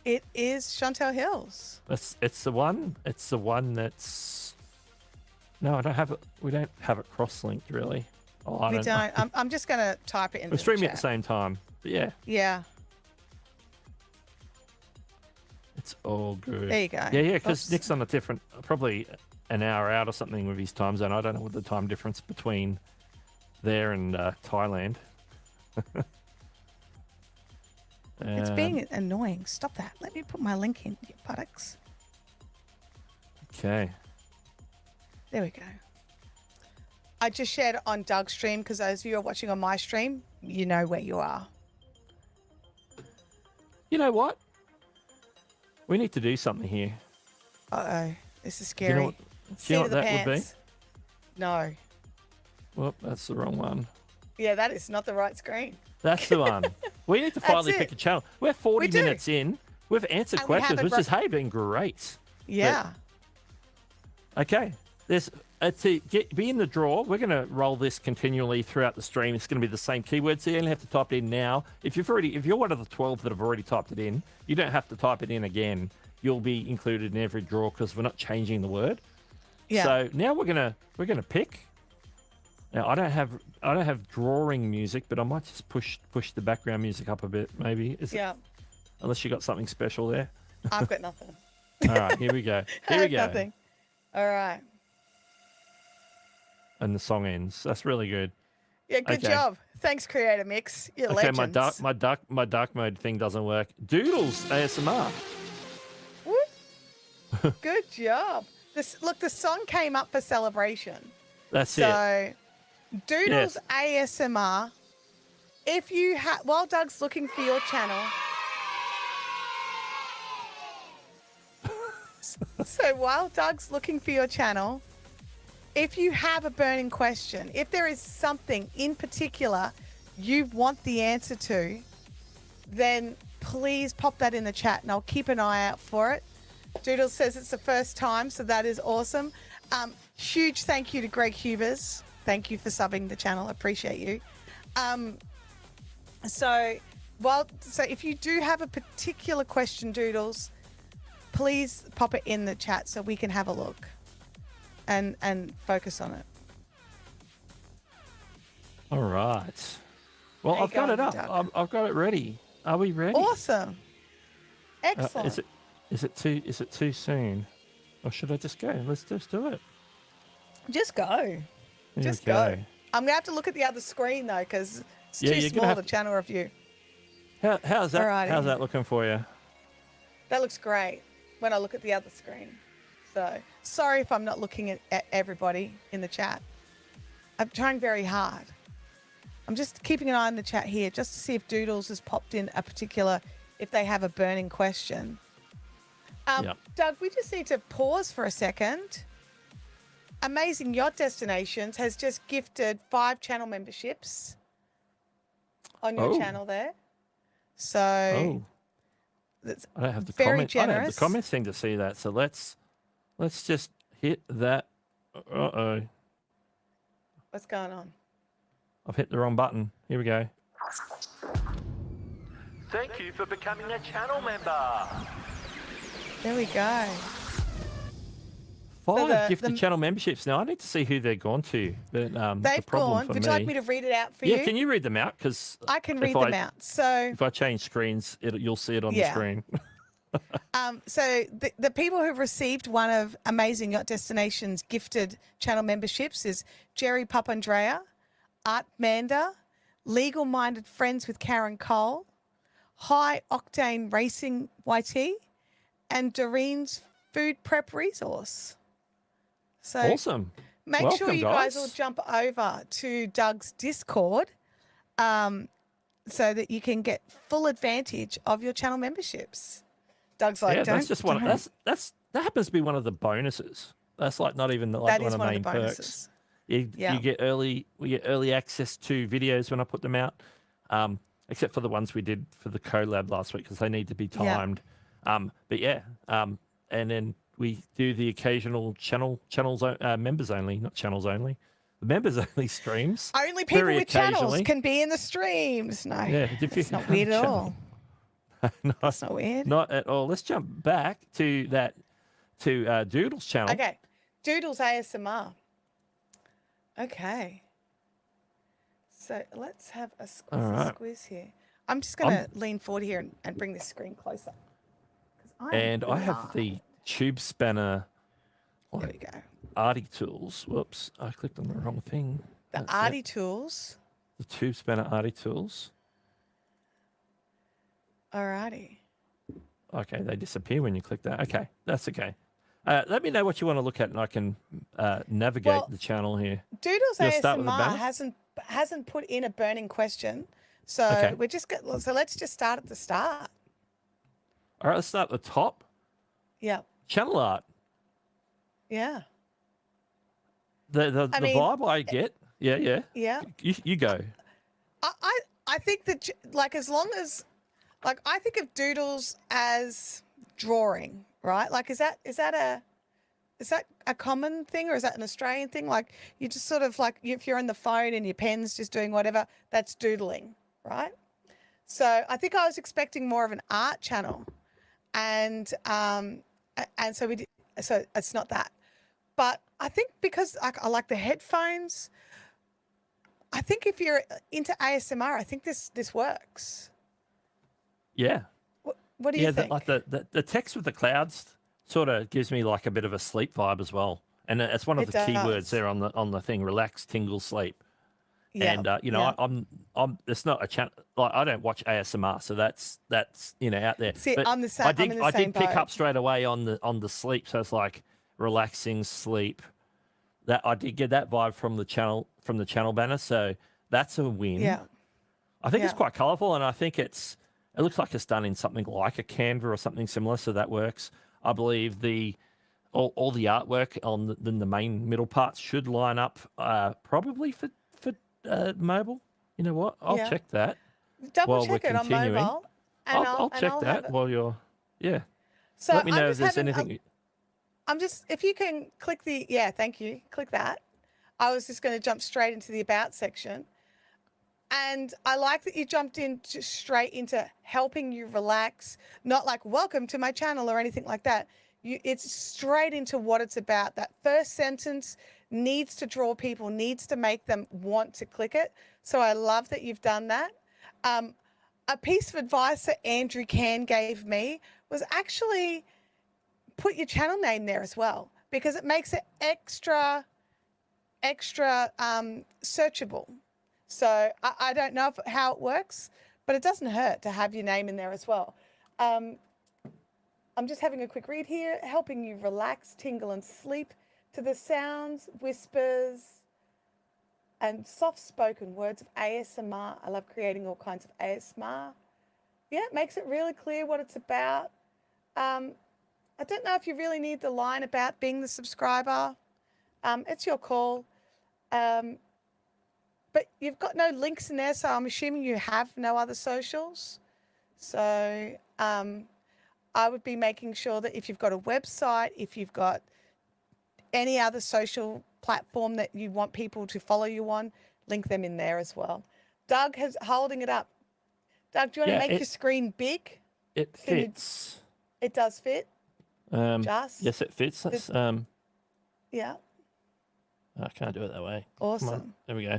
It is Chantelle Hills. It's the one. It's the one that's. No, I don't have it. We don't have it cross-linked, really. Oh, we don't. I'm just going to type it in. We're streaming at the same time. But yeah. Yeah. It's all good. There you go. Yeah, because Nick's on a different, probably an hour out or something with his time zone. I don't know what the time difference between there and Thailand. It's being annoying. Stop that. Let me put my link in, you buttocks. Okay. There we go. I just shared it on Doug's stream because those of you who are watching on my stream, you know where you are. You know what? We need to do something here. Uh-oh. This is Do you know scary. what, do you Seat know of what the that would be? pants. No. Whoop, that's the wrong one. Yeah, that is not the right screen. That's the one. We need to finally it. pick a channel. We're 40 We do. minutes in. We've answered And we questions, haven't which is, hey, been great. Yeah. Okay. There's to be in the draw. We're going to roll this continually throughout the stream. It's going to be the same keywords. So you only have to type it in now. If you're one of the 12 that have already typed it in, you don't have to type it in again. You'll be included in every draw because we're not changing the word. Yeah. So now we're gonna pick. Now I don't have drawing music, but I might just push the background music up a bit. Maybe unless you got something special there. I've got nothing. All right, here we go. Here we go. Nothing. All right. And the song ends. That's really good. Yeah, good Okay. job. Thanks, Creator Mix. You're Okay, legends. my dark mode thing doesn't work. Doodles ASMR. Woo. Good job. Look, the song came up for celebration. That's it. So, Doodles ASMR. If you while Doug's looking for your channel. So while Doug's looking for your channel, if you have a burning question, if there is something in particular you want the answer to, then please pop that in the chat and I'll keep an eye out for it. Doodles says it's the first time, so that is awesome. Huge thank you to Greg Hubers. Thank you for subbing the channel. Appreciate you. So if you do have a particular question, Doodles, please pop it in the chat so we can have a look and focus on it. All right. Well, I've got it up. I've got it ready. Are we ready? Awesome. Excellent. Is it too soon, or should I just go? Let's just do it. Just go. Just go. I'm gonna have to look at the other screen though, because it's too small, the channel review. How's that? Alrighty. How's that looking for you? That looks great when I look at the other screen. So sorry if I'm not looking at everybody in the chat. I'm trying very hard. I'm just keeping an eye on the chat here just to see if Doodles has popped in a particular, if they have a burning question. Doug, we just need to pause for a second. Amazing Yacht Destinations has just gifted 5 channel memberships on your channel there. So that's I don't have the very comment. generous. I don't have the comments thing to see that. So let's just hit that. Uh-oh. What's going on? I've hit the wrong button. Here we go. Thank you for becoming a channel member. There we go. 5 gifted channel memberships. Now I need to see who they're gone to. But they've gone. Would you like me to read it out for you? Yeah, can you read them out? Because I can read them out. So if I change screens, you'll see it on the screen. So the people who've received one of Amazing Yacht Destinations gifted channel memberships is Jerry Papandrea, Art Mander, Legal Minded Friends with Karen Cole, High Octane Racing YT, and Doreen's Food Prep Resource. So awesome. Make sure you guys all jump over to Doug's Discord so that you can get full advantage of your channel memberships. Doug's like, that's just one. That happens to be one of the bonuses. That's like not even one of the main perks. We get early access to videos when I put them out, except for the ones we did for the collab last week because they need to be timed. And then we do the occasional channels members only, not channels only. The members only streams. Only people with channels can be in the streams. No, it's not weird at all. No, that's not weird. Not at all. Let's jump back to Doodle's channel. Okay, Doodle's ASMR. Okay. So let's have a squiz here. I'm just going to lean forward here and bring this screen closer. I have the tube spanner. There we go. Arty tools. Whoops, I clicked on the wrong thing. The Arty tools. The tube spanner Arty tools. Alrighty. Okay, they disappear when you click that. Okay, that's okay. Let me know what you want to look at, and I can navigate Well, the channel here. Doodles You'll start with the ASMR banner? hasn't put in a burning question, so Okay. so let's just start at the start. All right, let's start at the top. Yeah, Channel art. yeah, The I mean, vibe I get. Yeah. yeah. You go. I think that like as long as like I think of doodles as drawing, right? Like is that a common thing or is that an Australian thing? Like you just sort of like if you're on the phone and your pen's just doing whatever, that's doodling, right? So I think I was expecting more of an art channel, and so we did, so it's not that. But I think because I like the headphones, I think if you're into ASMR, I think this works. Yeah. What do you think? Like the text with the clouds sort of gives me like a bit of a sleep vibe as well, and it's one of It the keywords does. there on the thing: relax, tingle, sleep. Yeah. And yeah. I'm it's not a channel like I don't watch ASMR, so that's out there. See, But I'm the same. I'm in the I same did pick boat. up straight away on the sleep, so it's like relaxing sleep. That I did get that vibe from the channel banner, so that's a win. Yeah. I think it's Yeah. quite colourful, and I think it looks like it's done in something like a Canva or something similar, so that works. I believe all the artwork on the main middle parts should line up probably for mobile. You know what? I'll Yeah. check that Double while we're check it on continuing. mobile, and I'll check I'll have that it. while you're. Yeah. So Let me I'm know if just there's having. anything. I'm just if you can click the thank you. Click that. I was just going to jump straight into the about section. And I like that you jumped in straight into helping you relax, not like welcome to my channel or anything like that. It's straight into what it's about. That first sentence needs to draw people, needs to make them want to click it. So I love that you've done that. A piece of advice that Andrew Can gave me was actually put your channel name there as well, because it makes it extra searchable. So I don't know how it works, but it doesn't hurt to have your name in there as well. I'm just having a quick read here, helping you relax, tingle, and sleep to the sounds, whispers, and soft-spoken words of ASMR. I love creating all kinds of ASMR. Yeah, it makes it really clear what it's about. I don't know if you really need the line about being the subscriber. It's your call. But you've got no links in there, so I'm assuming you have no other socials. So I would be making sure that if you've got a website, if you've got any other social platform that you want people to follow you on, link them in there as well. Doug is holding it up. Doug, do you want to make your screen big? It fits. It does fit. Just yes, it fits. Let's, yeah. I can't do it that way. Awesome. There we go.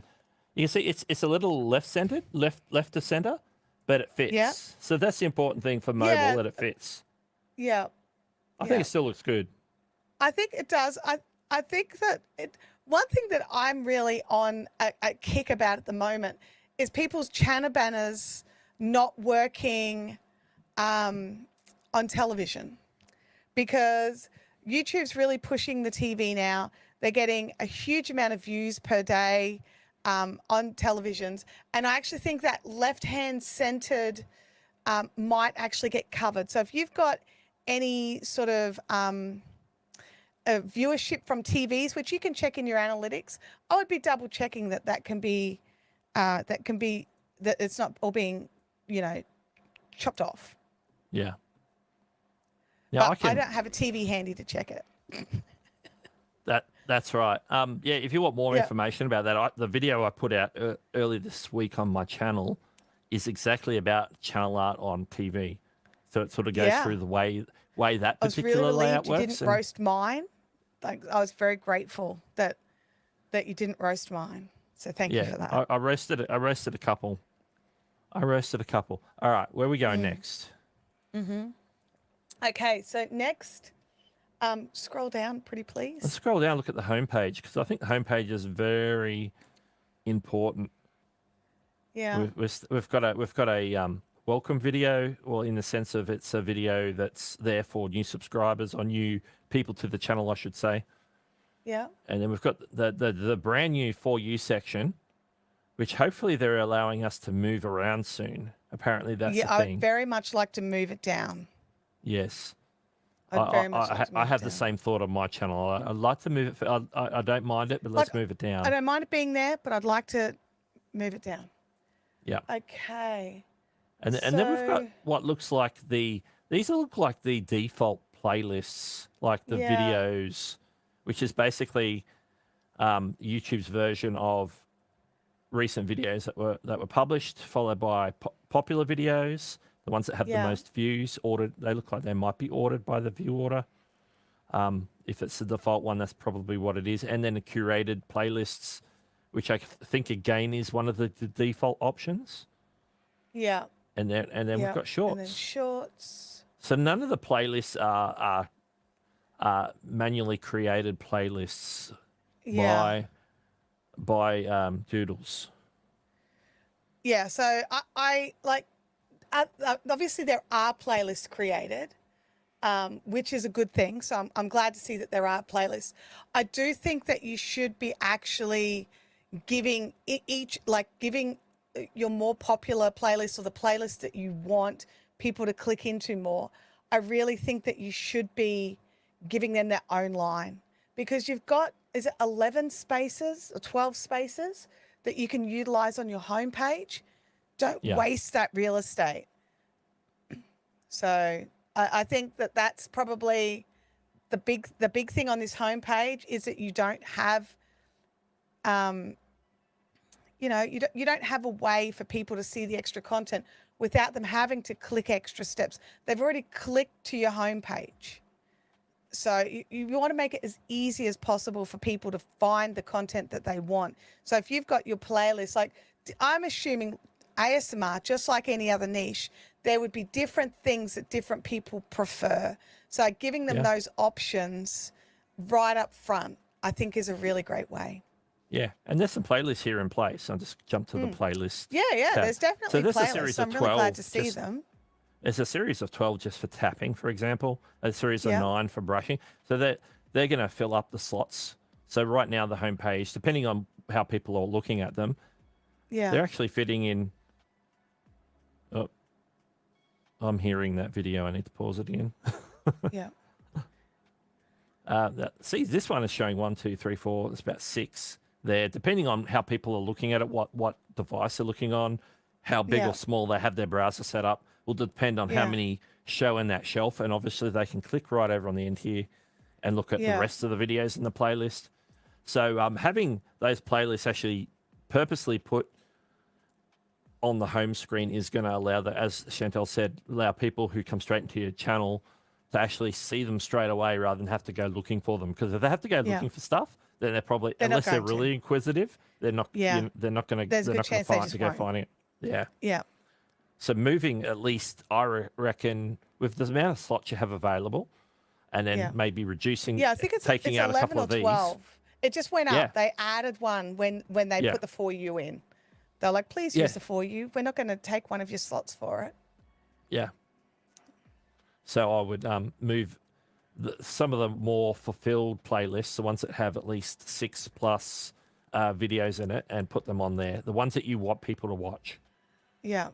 You can see it's a little left-centered, left to center, but it fits. Yeah. So that's the important thing for mobile, that it fits. Yeah. I think it still looks good. I think it does. I think that one thing that I'm really on a kick about at the moment is people's channel banners not working on television, because YouTube's really pushing the TV now. They're getting a huge amount of views per day on televisions. And I actually think that left-hand centered might actually get covered. So if you've got any sort of viewership from TVs, which you can check in your analytics, I would be double checking that that it's not all being, chopped off. Yeah. Yeah, but I don't have a TV handy to check it. That's right. Yeah, if you want more information about that, the video I put out earlier this week on my channel is exactly about channel art on TV. So it sort of goes through the way that particular layout works. You didn't roast mine. Like, I was very grateful that you didn't roast mine. So thank you for that. I roasted a couple. All right, where are we going next? Okay, so next, scroll down pretty please. Let's scroll down, look at the homepage, because I think the homepage is very important. Yeah. We've got a welcome video, or in the sense of it's a video that's there for new subscribers or new people to the channel, I should say. Yeah. And then we've got the brand new For You section, which hopefully they're allowing us to move around soon. Apparently that's Yeah, the thing. I'd very much like to move it down. Yes. I'd very much like to move I have it the down. same thought on my channel. I'd like to move it. I don't mind it, but let's move it down. I don't mind it being there, but I'd like to move it down. Yeah. Okay. And then we've got So- what looks like these look like the default playlists, like the Yeah. videos, which is basically YouTube's version of recent videos that were published, followed by popular videos, the ones that have Yeah. the most views ordered. They look like they might be ordered by the view order. If it's the default one, that's probably what it is. And then the curated playlists, which I think again is one of the default options. Yeah. And then Yeah. we've got shorts. And then shorts. So none of the playlists are manually created playlists Yeah. by Doodles. Yeah. So I like, obviously there are playlists created, which is a good thing. So I'm glad to see that there are playlists. I do think that you should be actually giving giving your more popular playlist or the playlist that you want people to click into more. I really think that you should be giving them their own line, because you've got, is it 11 spaces or 12 spaces that you can utilize on your homepage? Don't waste that real estate. So I think that that's probably the big thing on this homepage, is that you don't have, you don't have a way for people to see the extra content without them having to click extra steps. They've already clicked to your homepage. So you want to make it as easy as possible for people to find the content that they want. So if you've got your playlist, like I'm assuming ASMR, just like any other niche, there would be different things that different people prefer. So giving them those options right up front, I think is a really great way. Yeah, and there's some playlists here in place. I'll just jump to the playlist. Yeah, tab. there's definitely So there's a playlists. series I'm of really 12 glad to see just- them. There's a series of 12 just for tapping, for example, a series of Yeah. 9 for brushing. So they're going to fill up the slots. So right now the homepage, depending on how people are looking at them, Yeah. they're actually fitting in. Oh, I'm hearing that video. I need to pause it again. Yeah. See, this one is showing 1, 2, 3, 4. It's about 6 there, depending on how people are looking at it, what device they're looking on, how big Yeah. or small they have their browser set up. Will depend on how Yeah. many show in that shelf, and obviously they can click right over on the end here and look at Yeah. the rest of the videos in the playlist. So having those playlists actually purposely put on the home screen is going to allow that, as Chantelle said, allow people who come straight into your channel to actually see them straight away rather than have to go looking for them. Because if they have to go looking for stuff, then they're probably, They're not unless they're going to. really inquisitive, they're not. Yeah. They're not going to. There's a They're good not going to chance they find just to go won't. finding it. Yeah. Yeah. So moving at least, I reckon, with the amount of slots you have available, and then Yeah. maybe reducing. Yeah, I think it's taking out a 11 couple or of these. 12. It just went Yeah. up. They added one when they Yeah. put the For You in. They're like, please Yeah. use the For You. We're not going to take one of your slots for it. Yeah. So I would move some of the more fulfilled playlists, the ones that have at least 6+ videos in it, and put them on there. The ones that you want people to watch. Yeah.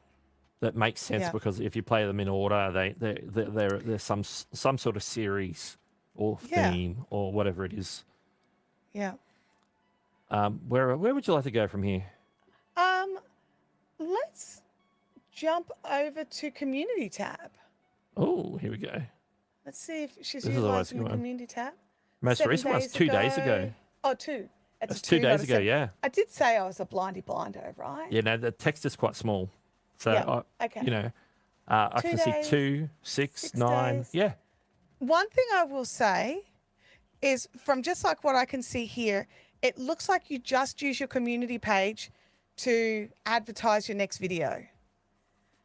That makes sense Yeah. because if you play them in order, they're some sort of series or Yeah. theme or whatever it is. Yeah. Where would you like to go from here? Let's jump over to Community tab. Oh, here we go. Let's see if she's This is always utilizing a the good one. Community tab. Most 7 recent one's 2 days ago. Oh, 2. It's That's 2 not days a ago, 7. yeah. I did say I was a blindy blindo, right? Yeah, no, the text is quite small. So, Yeah, okay. I 2 can see days, 2, 6, 6 9. days. Yeah. One thing I will say is, from just like what I can see here, it looks like you just use your community page to advertise your next video.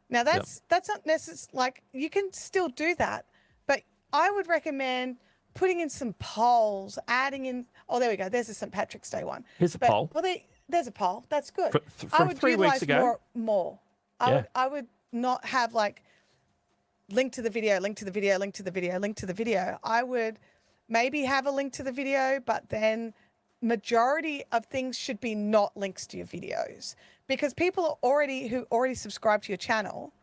Now that's not necessarily, like, you can still do that, but I would recommend putting in some polls, adding in, oh, there we go. There's a St. Patrick's Day one. Here's a But- poll. Well, there's a poll. That's good. From 3 weeks ago. More. I would not have like link to the video, link to the video, link to the video, link to the video. I would maybe have a link to the video, but then majority of things should be not links to your videos, because people who already subscribe to your channel,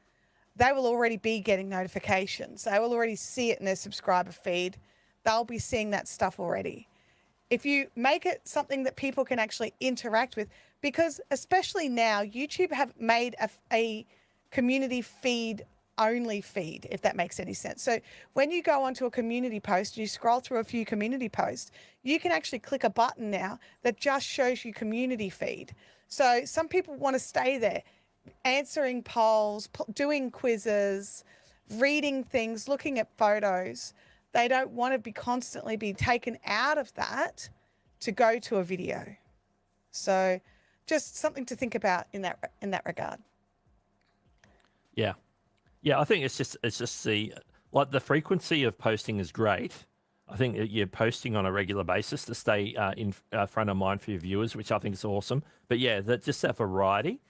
they will already be getting notifications. They will already see it in their subscriber feed. They'll be seeing that stuff already. If you make it something that people can actually interact with, because especially now, YouTube have made a community feed only feed, if that makes any sense. So when you go onto a community post, you scroll through a few community posts, you can actually click a button now that just shows you community feed. So some people want to stay there, answering polls, doing quizzes, reading things, looking at photos. They don't want to be constantly be taken out of that to go to a video. So just something to think about in that regard. Yeah. Yeah, I think it's just the frequency of posting is great. I think that you're posting on a regular basis to stay in front of mind for your viewers, which I think is awesome. But yeah, that variety,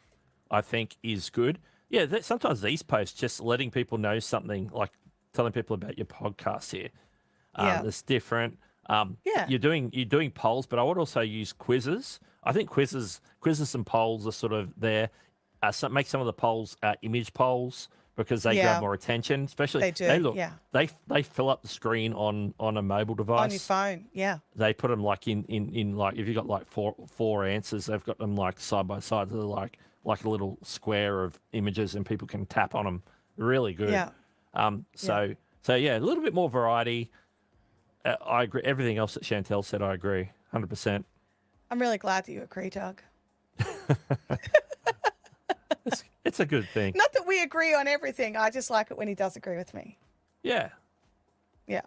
I think, is good. Yeah, sometimes these posts, just letting people know something, like telling people about your podcast here, that's different. You're doing polls, but I would also use quizzes. I think quizzes and polls are sort of there. Make some of the polls image polls, because they grab more attention, especially they do. They fill up the screen on a mobile device. On your phone, yeah. They put them like in like, if you've got like four answers, they've got them like side by side. They're like a little square of images, and people can tap on them. Really good. Yeah. So yeah, a little bit more variety. I agree. Everything else that Chantelle said, I agree, 100%. I'm really glad that you agree, Doug. It's a good thing. Not that we agree on everything. I just like it when he does agree with me. Yeah. Yeah.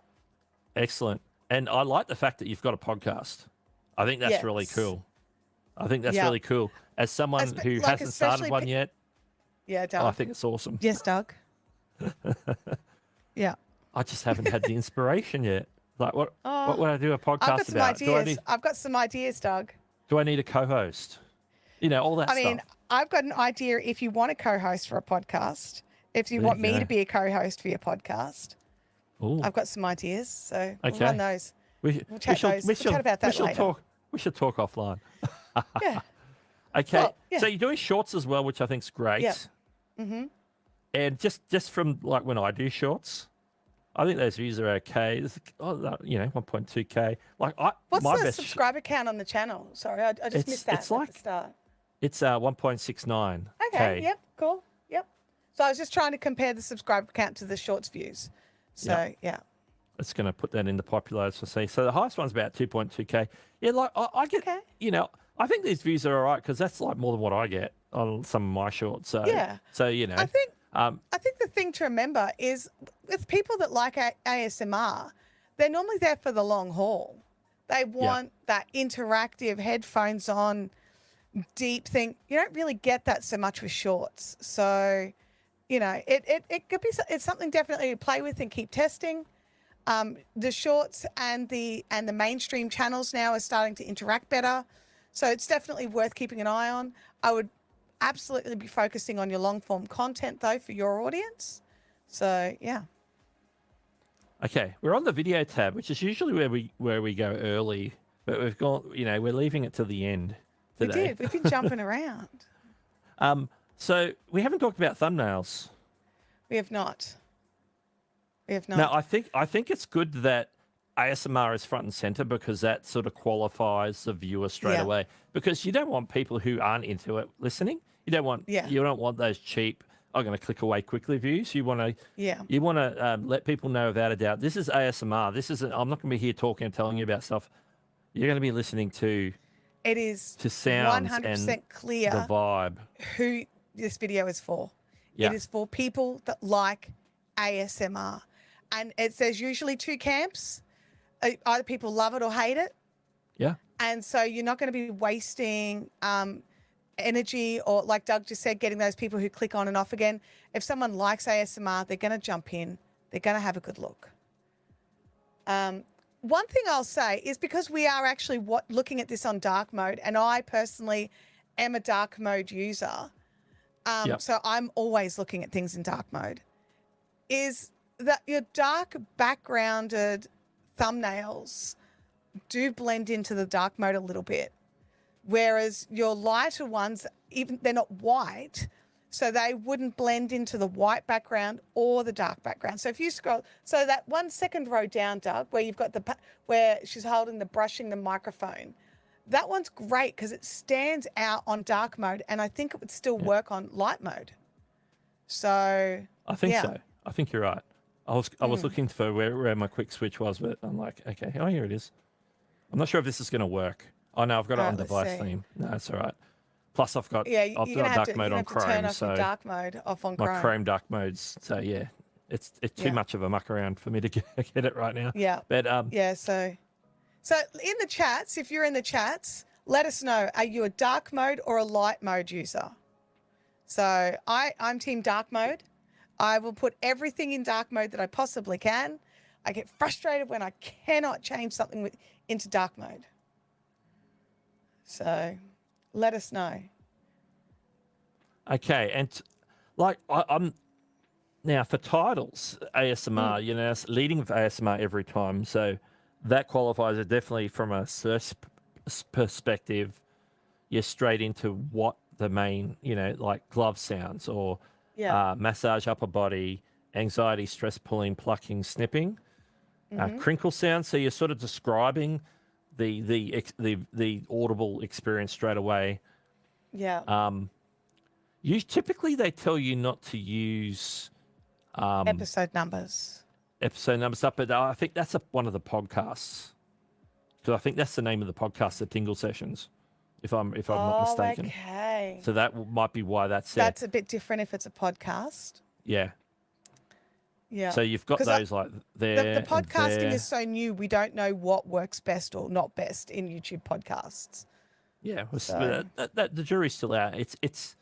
Excellent. And I like the fact that you've got a podcast. I think that's really cool. I think that's really cool. As someone who hasn't started one yet, Doug. I think it's awesome. Yes, Doug. Yeah. I just haven't had the inspiration yet. Like, what would I do a podcast about? I've got some ideas, Doug. Do I need a co-host? You know, all that stuff. I mean, I've got an idea if you want a co-host for a podcast, if you want me to be a co-host for your podcast. Ooh. I've got some ideas, so we'll run those. We'll chat about that later. We should talk offline. Yeah. Okay. Well, yeah. So you're doing shorts as well, which I think is great. Yeah. Mm-hmm. And just from like when I do shorts, I think those views are okay. 1.2K. What's the subscriber count on the channel? Sorry, I just missed that at the start. It's 1.69. Okay. Yep. Cool. Yep. So I was just trying to compare the subscriber count to the shorts views. So yeah. It's going to put that in the popular to see. So the highest one's about 2.2K. Yeah, like I get. Okay. You know, I think these views are all right, because that's like more than what I get on some of my shorts. So yeah. So you know. I think the thing to remember is with people that like ASMR, they're normally there for the long haul. They want that interactive headphones on, deep thing. You don't really get that so much with shorts. So, you know, it could be, it's something definitely to play with and keep testing. The shorts and the mainstream channels now are starting to interact better. So it's definitely worth keeping an eye on. I would absolutely be focusing on your long form content though for your audience. So yeah. Okay, we're on the video tab, which is usually where we go early, but we've gone. You know, we're leaving it to the end today. We did. We've been jumping around. So we haven't talked about thumbnails. We have not. Now I think it's good that ASMR is front and center, because that sort of qualifies the viewer straight away. Because you don't want people who aren't into it listening. You don't want those cheap, I'm going to click away quickly views. You want to let people know without a doubt, this is ASMR. I'm not going to be here talking and telling you about stuff. You're going to be listening to. It is to sounds 100% and clear the vibe. Who this video is for. Yeah. It is for people that like ASMR, and it says usually two camps. Either people love it or hate it. Yeah. And so you're not going to be wasting energy, or like Doug just said, getting those people who click on and off again. If someone likes ASMR, they're going to jump in. They're going to have a good look. One thing I'll say is, because we are actually looking at this on dark mode, and I personally am a dark mode user, Yep. So I'm always looking at things in dark mode, is that your dark backgrounded thumbnails do blend into the dark mode a little bit, whereas your lighter ones, even they're not white, so they wouldn't blend into the white background or the dark background. So if you scroll, so that 1 second row down, Doug, where you've got where she's holding the brushing the microphone, that one's great because it stands out on dark mode, and I think it would still work on light mode. So I think so. I think you're right. I was looking for where my quick switch was, but I'm like, okay, oh, here it is. I'm not sure if this is going to work. Oh, no, I've got it on device theme. No, it's all right. Plus, I've got I've got dark mode on Chrome, turn off so your dark mode off on Chrome. my Chrome dark modes. So yeah, it's too much of a muck around for me to get it right now. Yeah, but So in the chats, if you're in the chats, let us know. Are you a dark mode or a light mode user? So I'm team dark mode. I will put everything in dark mode that I possibly can. I get frustrated when I cannot change something into dark mode. So let us know. Okay, and like I'm now for titles, ASMR, you know, it's leading with ASMR every time. So that qualifies it definitely from a search perspective. You're straight into what the main, you know, like glove sounds or massage upper body, anxiety, stress pulling, plucking, snipping, crinkle sounds. So you're sort of describing the audible experience straight away. Yeah. Typically they tell you not to use Episode numbers stuff, but I think that's one of the podcasts. So I think that's the name of the podcast, the Tingle Sessions, if I'm not mistaken. Okay. So that might be why that's there. That's a bit different if it's a podcast. Yeah. Yeah. So you've got those like there. The podcasting is so new, we don't know what works best or not best in YouTube podcasts. Yeah, the jury's still out. It's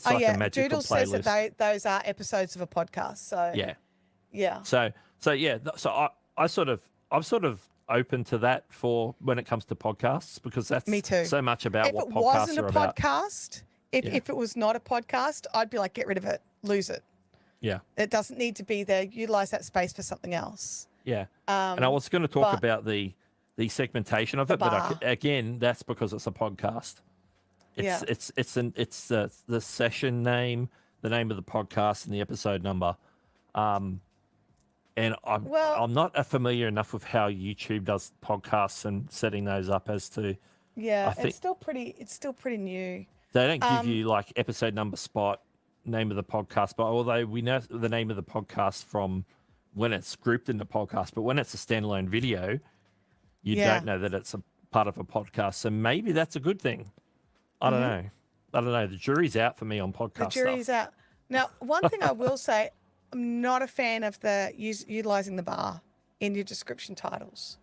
like a magical Doodle playlist. says that those are episodes of a podcast. So yeah. So I'm sort of open to that for when it comes to podcasts because that's me too. So much about if what it podcasts wasn't are a about. podcast, if it was not a podcast, I'd be like, get rid of it, lose it. Yeah. It doesn't need to be there. Utilize that space for something else. Yeah. And I was going to talk about the segmentation of it, but again, that's because it's a podcast. It's the session name, the name of the podcast, and the episode number. And I'm not familiar enough with how YouTube does podcasts and setting those up as to. Yeah, it's still pretty new. They don't give you like episode number, spot, name of the podcast, but although we know the name of the podcast from when it's grouped in the podcast, but when it's a standalone video, you don't know that it's a part of a podcast. So maybe that's a good thing. I don't know. The jury's out for me on podcast The jury's out. Now, one thing I will say, I'm not a fan of utilizing the bar in your description titles.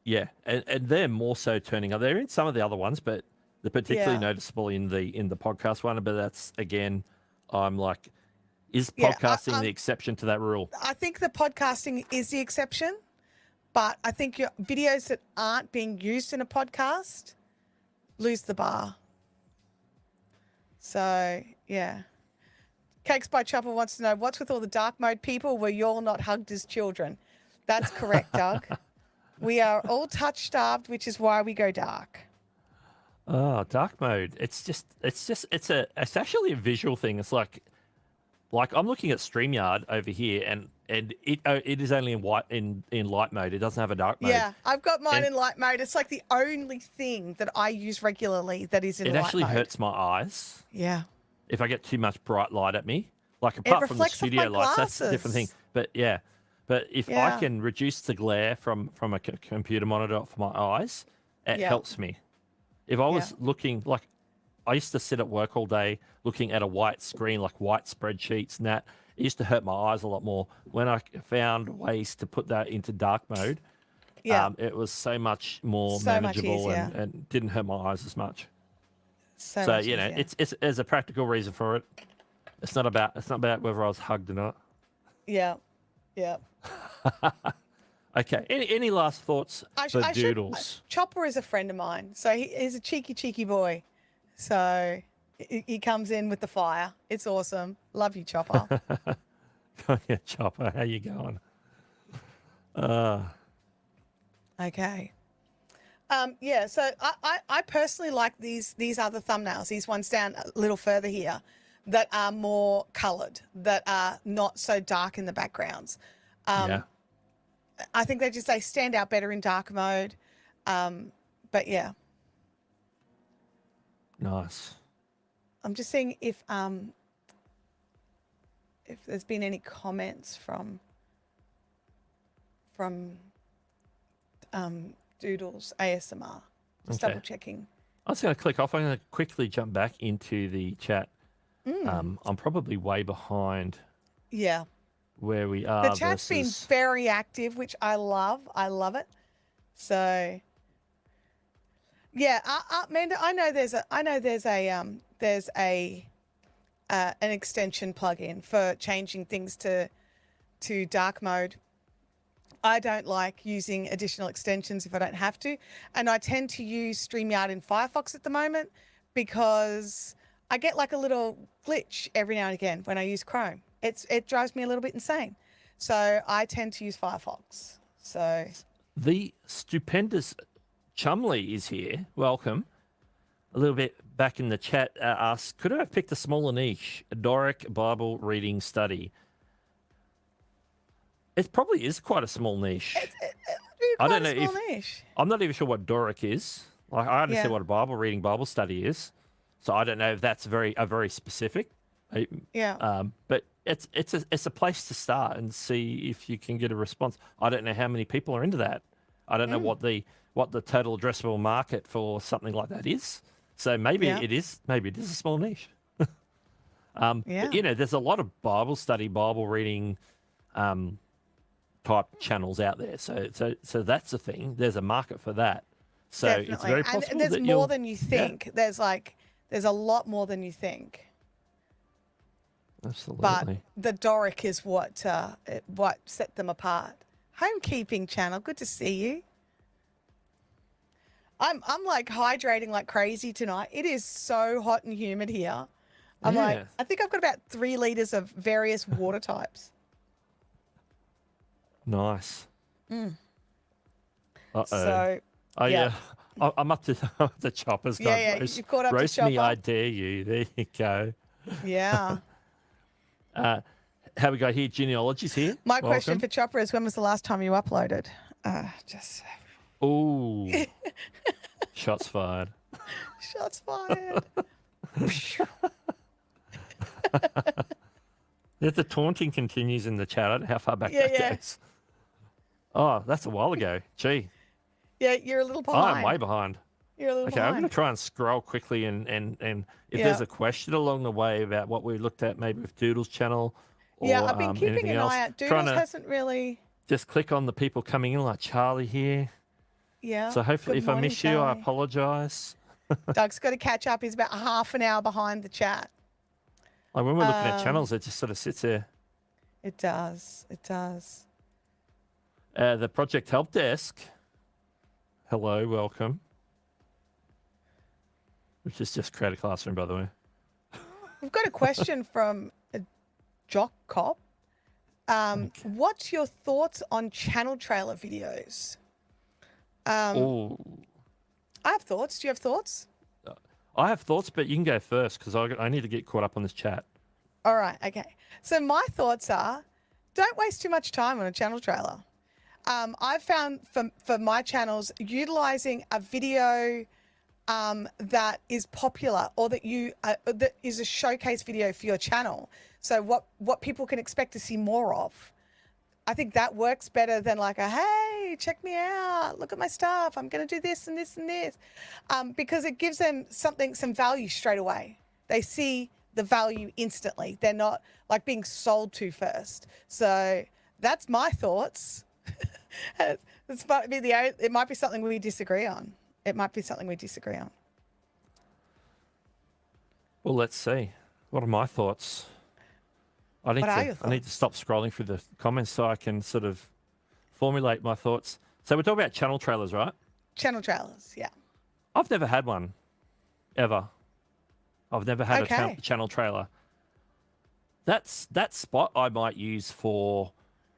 Yeah, and they're more so turning up. They're in some of the other ones, but they're particularly noticeable in the podcast one. But that's, again, I'm like, is podcasting the exception to that rule? I think the podcasting is the exception, but I think your videos that aren't being used in a podcast lose the bar. So, yeah. Cakes by Chopper wants to know, what's with all the dark mode people? Were you all not hugged as children? That's correct, Doug. We are all touch starved, which is why we go dark. Oh, dark mode. It's actually a visual thing. It's like I'm looking at StreamYard over here, and it is only in light mode. It doesn't have a dark mode. Yeah, I've got mine in light mode. It's like the only thing that I use regularly that is in light mode. It actually hurts my eyes. Yeah. If I get too much bright light at me, like apart from the studio lights, that's a different thing. But if I can reduce the glare from a computer monitor for my eyes, it helps me. If I was looking like, I used to sit at work all day looking at a white screen, like white spreadsheets and that, it used to hurt my eyes a lot more. When I found ways to put that into dark mode, it was so much more manageable and didn't hurt my eyes as much. So you know, it's there's a practical reason for it. It's not about whether I was hugged or not. Yeah. Okay. Any last thoughts for Doodles? Chopper is a friend of mine, so he's a cheeky boy. So He comes in with the fire. It's awesome. Love you, Chopper. Yeah, Chopper, how you going? Okay. Yeah, so I personally like these other thumbnails, these ones down a little further here, that are more coloured, that are not so dark in the backgrounds. Yeah. I think they stand out better in dark mode. But yeah, Nice. I'm just seeing if there's been any comments from Doodles ASMR. Just Okay. double checking. I was going to click off. I'm going to quickly jump back into the chat. I'm probably way behind Yeah. where we are. The chat's been versus... very active, which I love. I love it. So, yeah, Amanda, I know there's an extension plugin for changing things to dark mode. I don't like using additional extensions if I don't have to, and I tend to use StreamYard in Firefox at the moment because I get like a little glitch every now and again when I use Chrome. It drives me a little bit insane. So I tend to use Firefox. So the stupendous Chumley is here. Welcome. A little bit back in the chat asks, could I have picked a smaller niche, a Doric Bible reading study? It probably is quite a small niche. I don't know if niche. I'm not even sure what Doric is. Like, I understand what a Bible reading, Bible study is, so I don't know if that's very specific. Yeah. But it's a place to start and see if you can get a response. I don't know how many people are into that. I don't know what the total addressable market for something like that is. So maybe it is a small niche. But, there's a lot of Bible study, Bible reading type channels out there. So that's the thing. There's a market for that. So Definitely. it's very possible. And there's more than you think. Yeah. There's a lot more than you think. Absolutely. But the Doric is what set them apart. Homekeeping channel, good to see you. I'm like hydrating like crazy tonight. It is so hot and humid here. I think I've got about 3 liters of various water types. Nice. Uh-oh. So, yeah. I'm up to the Choppers. Yeah, you've caught up to roast Chopper. me, I dare you. There you go. Yeah. How we go here? Genealogy's here. My question for Chopper is, when was the last time you uploaded? Ooh. Shots fired. Shots fired. The taunting continues in the chat. I don't know how far back that goes. Oh, that's a while ago. Gee. Yeah, you're a little behind. I'm way behind. You're a little behind. I'm going to try and scroll quickly and if there's a question along the way about what we looked at, maybe with Doodle's channel or I've been keeping an eye out. Doodles hasn't really... Just click on the people coming in like Charlie here. Yeah. So hopefully if I miss you, I apologise. Doug's got to catch up. He's about half an hour behind the chat. Like when we're looking at channels, it just sort of sits there. It does. It does. The Project Help Desk. Hello, welcome. Which is just Create a Classroom, by the way. We've got a question from a Jock Cop. What's your thoughts on channel trailer videos? I have thoughts. Do you have thoughts? I have thoughts, but you can go first because I need to get caught up on this chat. All right. Okay. So my thoughts are, don't waste too much time on a channel trailer. I've found for my channels, utilizing a video that is popular or that that is a showcase video for your channel. So what people can expect to see more of. I think that works better than like hey, check me out, look at my stuff, I'm going to do this and this and this. Because it gives them some value straight away. They see the value instantly. They're not like being sold to first. So that's my thoughts. It might be something we disagree on. Well, let's see. What are my thoughts? I need to stop scrolling through the comments so I can sort of formulate my thoughts. So we're talking about channel trailers, right? Channel trailers, yeah. I've never had one, ever. I've never had a Okay. channel trailer. That spot I might use for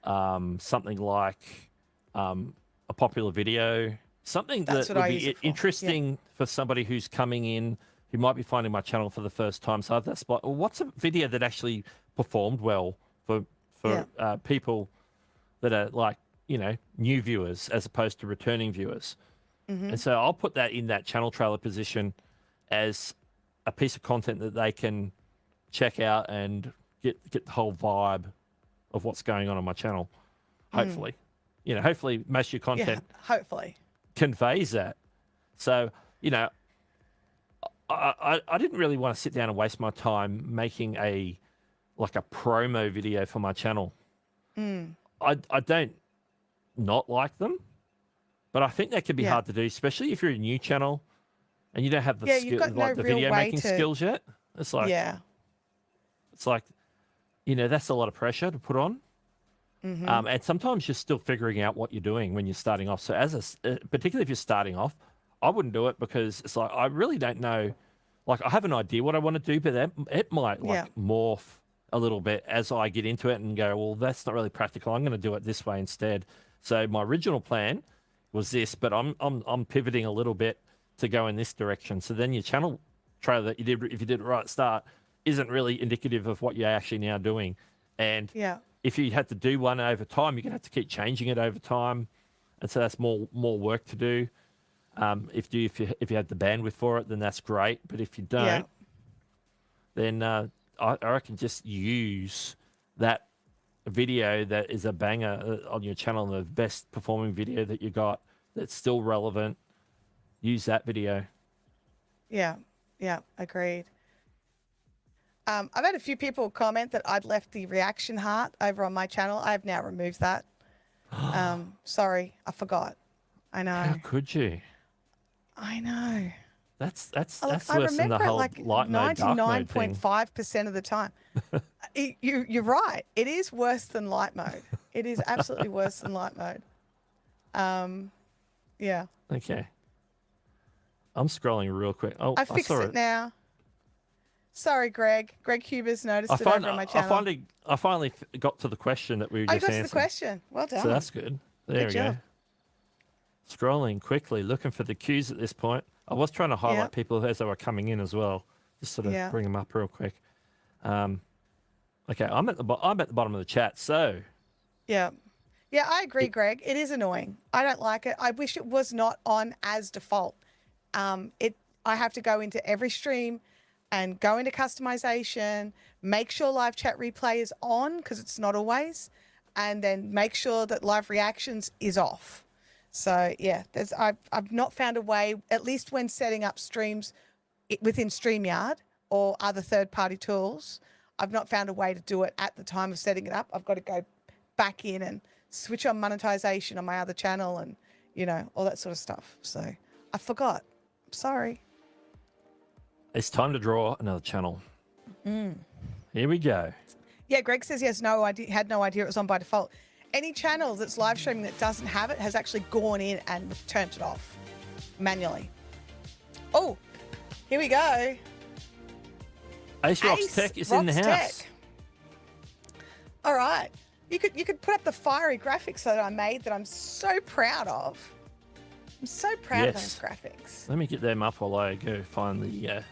something like a popular video, something That's that what would I use be it for. interesting for somebody who's coming in who might be finding my channel for the first time. So I have that spot. Well, what's a video that actually performed well for people that are like, you know, new viewers as opposed to returning viewers? And so I'll put that in that channel trailer position as a piece of content that they can check out and get the whole vibe of what's going on my channel. Hopefully, you know, hopefully most of your Yeah, content hopefully. conveys that. So, you know, I didn't really want to sit down and waste my time making a promo video for my channel. I don't not like them, but I think that can be Yeah. hard to do, especially if you're a new channel and you don't have the Yeah, skill, you've got no like the real video way making to- skills yet. It's like Yeah. it's like, you know, that's a lot of pressure to put on. And sometimes you're still figuring out what you're doing when you're starting off. So particularly if you're starting off, I wouldn't do it because it's like, I really don't know. Like, I have an idea what I want to do, but it might morph a little bit as I get into it and go, well, that's not really practical. I'm going to do it this way instead. So my original plan was this, but I'm pivoting a little bit to go in this direction. So then your channel trailer that you did, if you did it right at the start, isn't really indicative of what you're actually now doing. And Yeah. if you had to do one over time, you're going to have to keep changing it over time. And so that's more work to do. If you have the bandwidth for it, then that's great. But if you don't, then I reckon just use that video that is a banger on your channel, the best performing video that you got that's still relevant. Use that video. Yeah. Yeah. Agreed. I've had a few people comment that I'd left the reaction heart over on my channel. I've now removed that. Sorry, I forgot. I know. How could you? I know. That's I worse than the remember it whole like light mode, dark mode thing. 99.5% of the time. You're right. It is worse than light mode. It is absolutely worse than light mode. Yeah. Okay. I'm scrolling real quick. Oh, I fixed saw it now. Sorry, Greg. Greg Huber's noticed it over on my channel. I finally got to the question that we were I just got to answering. the question. Well done. So that's good. There we job. go. Scrolling quickly, looking for the cues at this point. I was trying to highlight people as they were coming in as well, just sort of bring them up real quick. Okay, I'm at the bottom of the chat. So Yeah. Yeah, I agree, Greg. It is annoying. I don't like it. I wish it was not on as default. I have to go into every stream and go into customization, make sure live chat replay is on because it's not always, and then make sure that live reactions is off. So yeah, I've not found a way, at least when setting up streams within StreamYard or other third-party tools, I've not found a way to do it at the time of setting it up. I've got to go back in and switch on monetization on my other channel and, you know, all that sort of stuff. So I forgot. I'm sorry. it's time to draw another channel. Here we go. Yeah, Greg says he has no idea, had no idea it was on by default. Any channel that's live streaming that doesn't have it has actually gone in and turned it off manually. Oh, here we go. Ace Rocks Tech is in the Rocks house. Tech. All right. You could put up the fiery graphics that I made that I'm so proud of. I'm so proud of those graphics. Let me get them up while I go find the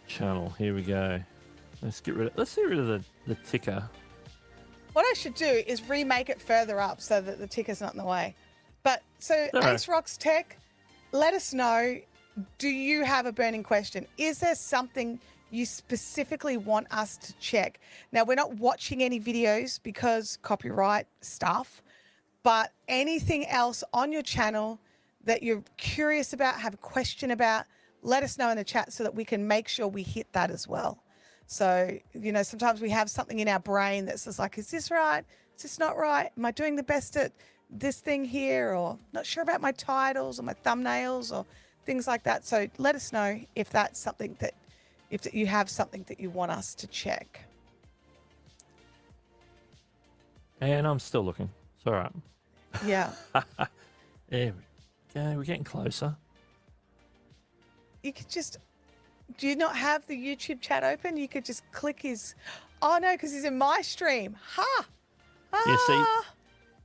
channel. Here we go. Let's get rid of the ticker. What I should do is remake it further up so that the ticker's not in the way. But so No. Ace Rocks Tech, let us know. Do you have a burning question? Is there something you specifically want us to check? Now, we're not watching any videos because copyright stuff, but anything else on your channel that you're curious about, have a question about, let us know in the chat so that we can make sure we hit that as well. So, you know, sometimes we have something in our brain that's just like, is this right? Is this not right? Am I doing the best at this thing here? Or not sure about my titles or my thumbnails or things like that. So let us know if that's something that, if you have something that you want us to check. And I'm still looking. It's all right. Yeah. There we go. We're getting closer. You could just Do you not have the YouTube chat open? You could just click his. Oh no, because he's in my stream. Ha! Yeah, see, Ah!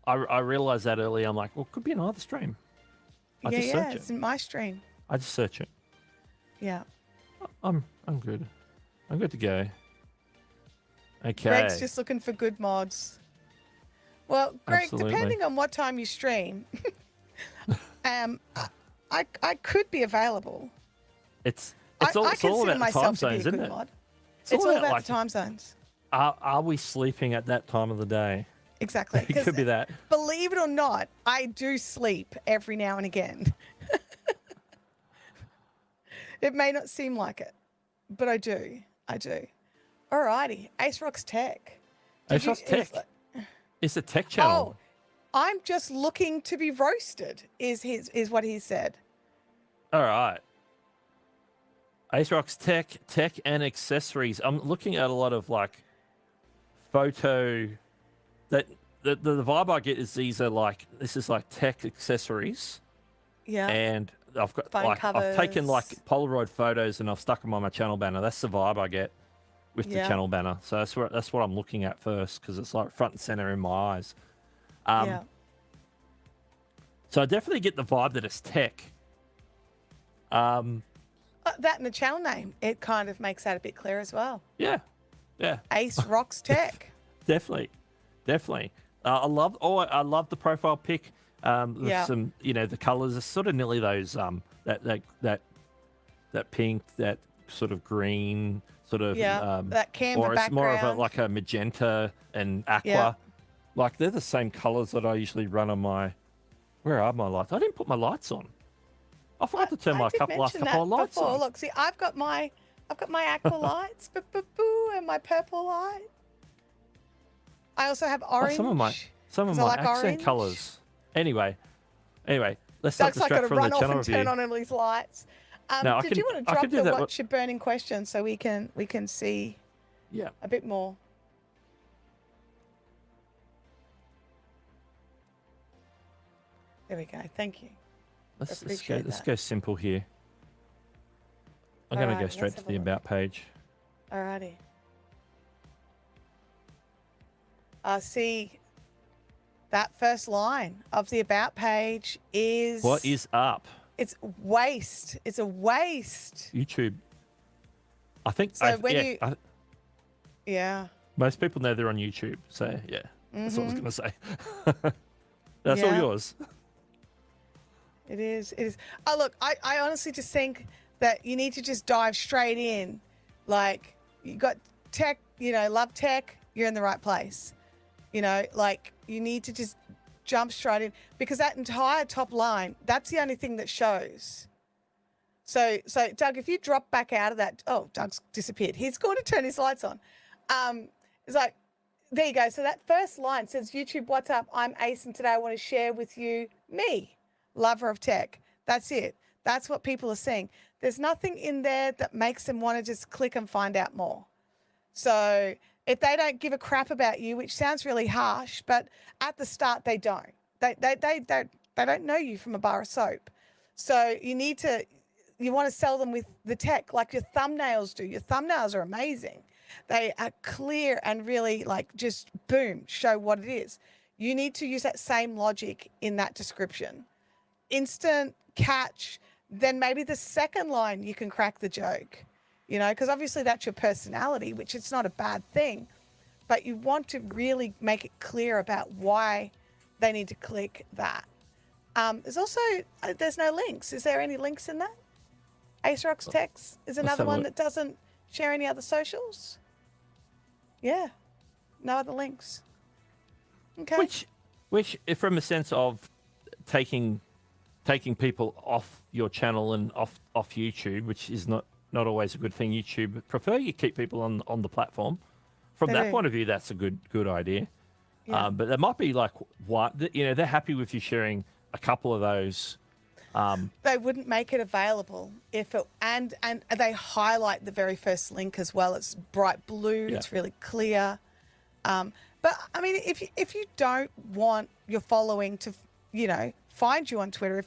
I realized that earlier. I'm like, well, it could be another stream. I just search It's it. in my stream. I just search it. Yeah. I'm good. I'm good to go. Okay. Greg's just looking for good mods. Well, Greg, Absolutely. depending on what time you stream, I could be available. It's I all consider about the time myself to be a zones, isn't good it? mod. It's It's all all about, about like, the time zones. Are we sleeping at that time of the day? Exactly. It could 'Cause be that. believe it or not, I do sleep every now and again. It may not seem like it, but I do. I do. Alrighty. Ace Rocks Tech. Ace Rocks Tech. It's a tech channel. Oh, I'm just looking to be roasted, is what he said. All right. Ace Rocks Tech and accessories. I'm looking at a lot of like photo. That the vibe I get is these are like, this is like tech accessories, Yeah. and I've got Phone like I've taken like covers. Polaroid photos and I've stuck them on my channel banner. That's the vibe I get with the Yeah. channel banner. So that's what I'm looking at first, because it's like front and center in my eyes. Yeah. So I definitely get the vibe that it's tech. That and the channel name, it kind of makes that a bit clear as well. Yeah. Ace Rocks Tech. Definitely. I love the profile pic. With Yeah. some, the colors are sort of nearly those that pink, that sort of green, sort of That camber or it's more of a background. like a magenta and aqua. Yeah. Like they're the same colors that I usually run on my. Where are my lights? I didn't put my lights on. I forgot to turn my did last mention couple of that lights before. on. Look, see, I've got my aqua lights, and my purple light. I also have orange. Some of my 'cause I like accent orange. colors. Anyway, let's not Doug's like got distract to from run the off channel and review. turn on all these lights. No, did you want to I drop can do the that. what's your burning question so we can see Yeah. a bit more? There we go. Thank you. Let's Appreciate that. go simple here. I'm going to go Alright, straight let's to have the a look. about page. Alrighty. See, that first line of the about page is What is up? It's waste. It's a waste. YouTube. I think So when yeah, Yeah. most people know they're on YouTube. So yeah, that's what I was going to say. That's all Yeah. yours. It is. It is. Oh, look, I honestly just think that you need to just dive straight in. Like, you got tech, love tech, you're in the right place. Like, you need to just jump straight in, because that entire top line, that's the only thing that shows. So Doug, if you drop back out of that, oh, Doug's disappeared. He's going to turn his lights on. It's like, there you go. So that first line says, YouTube, what's up? I'm Ace, and today I want to share with you me, lover of tech. That's it. That's what people are seeing. There's nothing in there that makes them want to just click and find out more. So if they don't give a crap about you, which sounds really harsh, but at the start they don't. They don't know you from a bar of soap. So you want to sell them with the tech like your thumbnails do. Your thumbnails are amazing. They are clear and really like just boom, show what it is. You need to use that same logic in that description. Instant catch, then maybe the second line you can crack the joke, because obviously that's your personality, which it's not a bad thing, but you want to really make it clear about why they need to click that. There's also, there's no links. Is there any links in that? Ace Rocks Text is another one that doesn't share any other socials. Yeah, no other links. Okay. Which, from a sense of taking people off your channel and off YouTube, which is not always a good thing. YouTube prefer you keep people on the platform. From They that do. point of view, that's a good idea. Yeah. But there might be like they're happy with you sharing a couple of those. They wouldn't make it available if it and they highlight the very first link as well. It's bright blue. Yeah. It's really clear. But I mean, if you don't want your following to, find you on Twitter,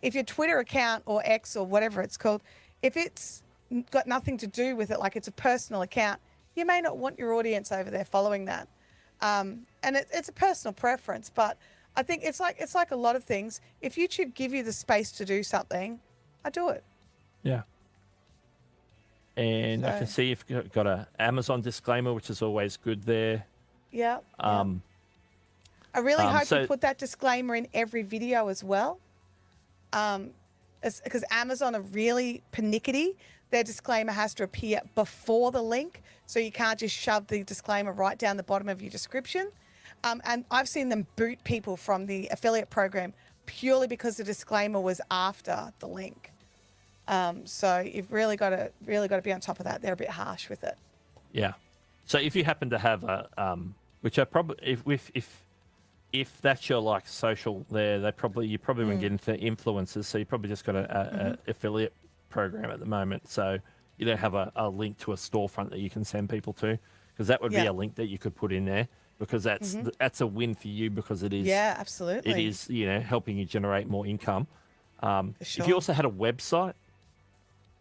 if your Twitter account or X or whatever it's called, if it's got nothing to do with it, like it's a personal account, you may not want your audience over there following that. And it's a personal preference, but I think it's like a lot of things. If YouTube give you the space to do something, I do it. Yeah. And I can So- see you've got a Amazon disclaimer, which is always good there. Yeah. I really hope so- you put that disclaimer in every video as well. Because Amazon are really pernickety. Their disclaimer has to appear before the link, so you can't just shove the disclaimer right down the bottom of your description. And I've seen them boot people from the affiliate program purely because the disclaimer was after the link. So you've really got to be on top of that. They're a bit harsh with it. Yeah. So if you happen to have a, which I probably, if that's your like social there, you probably won't get into influencers. So you probably just got a affiliate program at the moment. So you don't have a link to a storefront that you can send people to, because that would be a link that you could put in there, because that's a win for you, because it is. Yeah, absolutely. It is, helping you generate more income. Sure. If you also had a website,